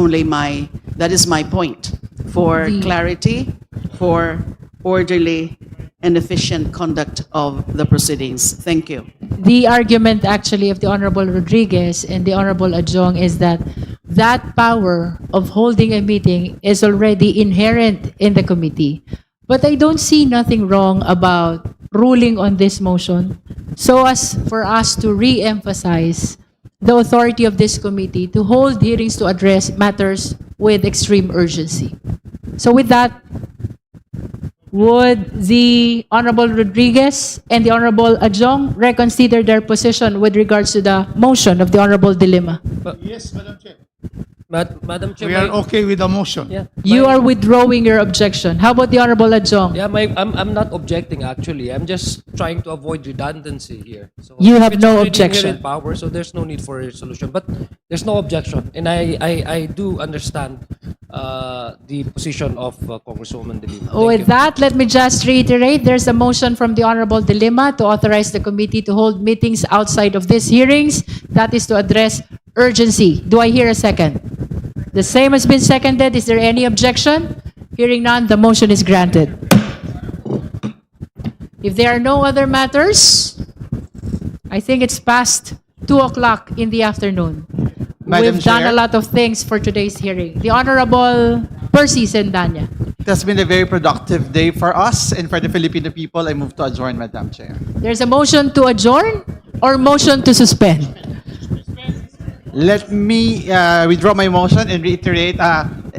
my point, for clarity, for orderly and efficient conduct of the proceedings. Thank you. The argument actually of the Honorable Rodriguez and the Honorable Adjong is that that power of holding a meeting is already inherent in the committee. But I don't see nothing wrong about ruling on this motion so as for us to re-emphasize the authority of this committee to hold hearings to address matters with extreme urgency. So with that, would the Honorable Rodriguez and the Honorable Adjong reconsider their position with regards to the motion of the Honorable Dilima? Yes, Madam Chair. Madam Chair, We are okay with the motion. yeah, You are withdrawing your objection. How about the Honorable Adjong? yeah, I'm not objecting actually. I'm just trying to avoid redundancy here. So You if have it's no already objection. inherent power, so there's no need for a resolution. But there's no objection, and I do understand the position of Congresswoman De Lima. Thank With you. that, let me just reiterate, there's a motion from the Honorable Dilima to authorize the committee to hold meetings outside of these hearings. That is to address urgency. Do I hear a second? The same has been seconded. Is there any objection? Hearing none, the motion is granted. If there are no other matters, I think it's past 2 o'clock in the afternoon. Madam We've done Chair. a lot of things for today's hearing. The Honorable Percy Sendanya. It has been a very productive day for us and for the Filipino people. I move to adjourn, Madam Chair. There's a motion to adjourn or motion to suspend? Let me withdraw my motion and reiterate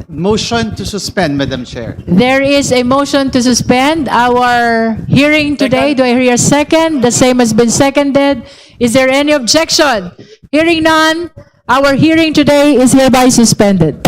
motion to suspend, Madam Chair. There is a motion to suspend our hearing today. Do I hear a second? The same has been seconded. Is there any objection? Hearing none, our hearing today is hereby suspended.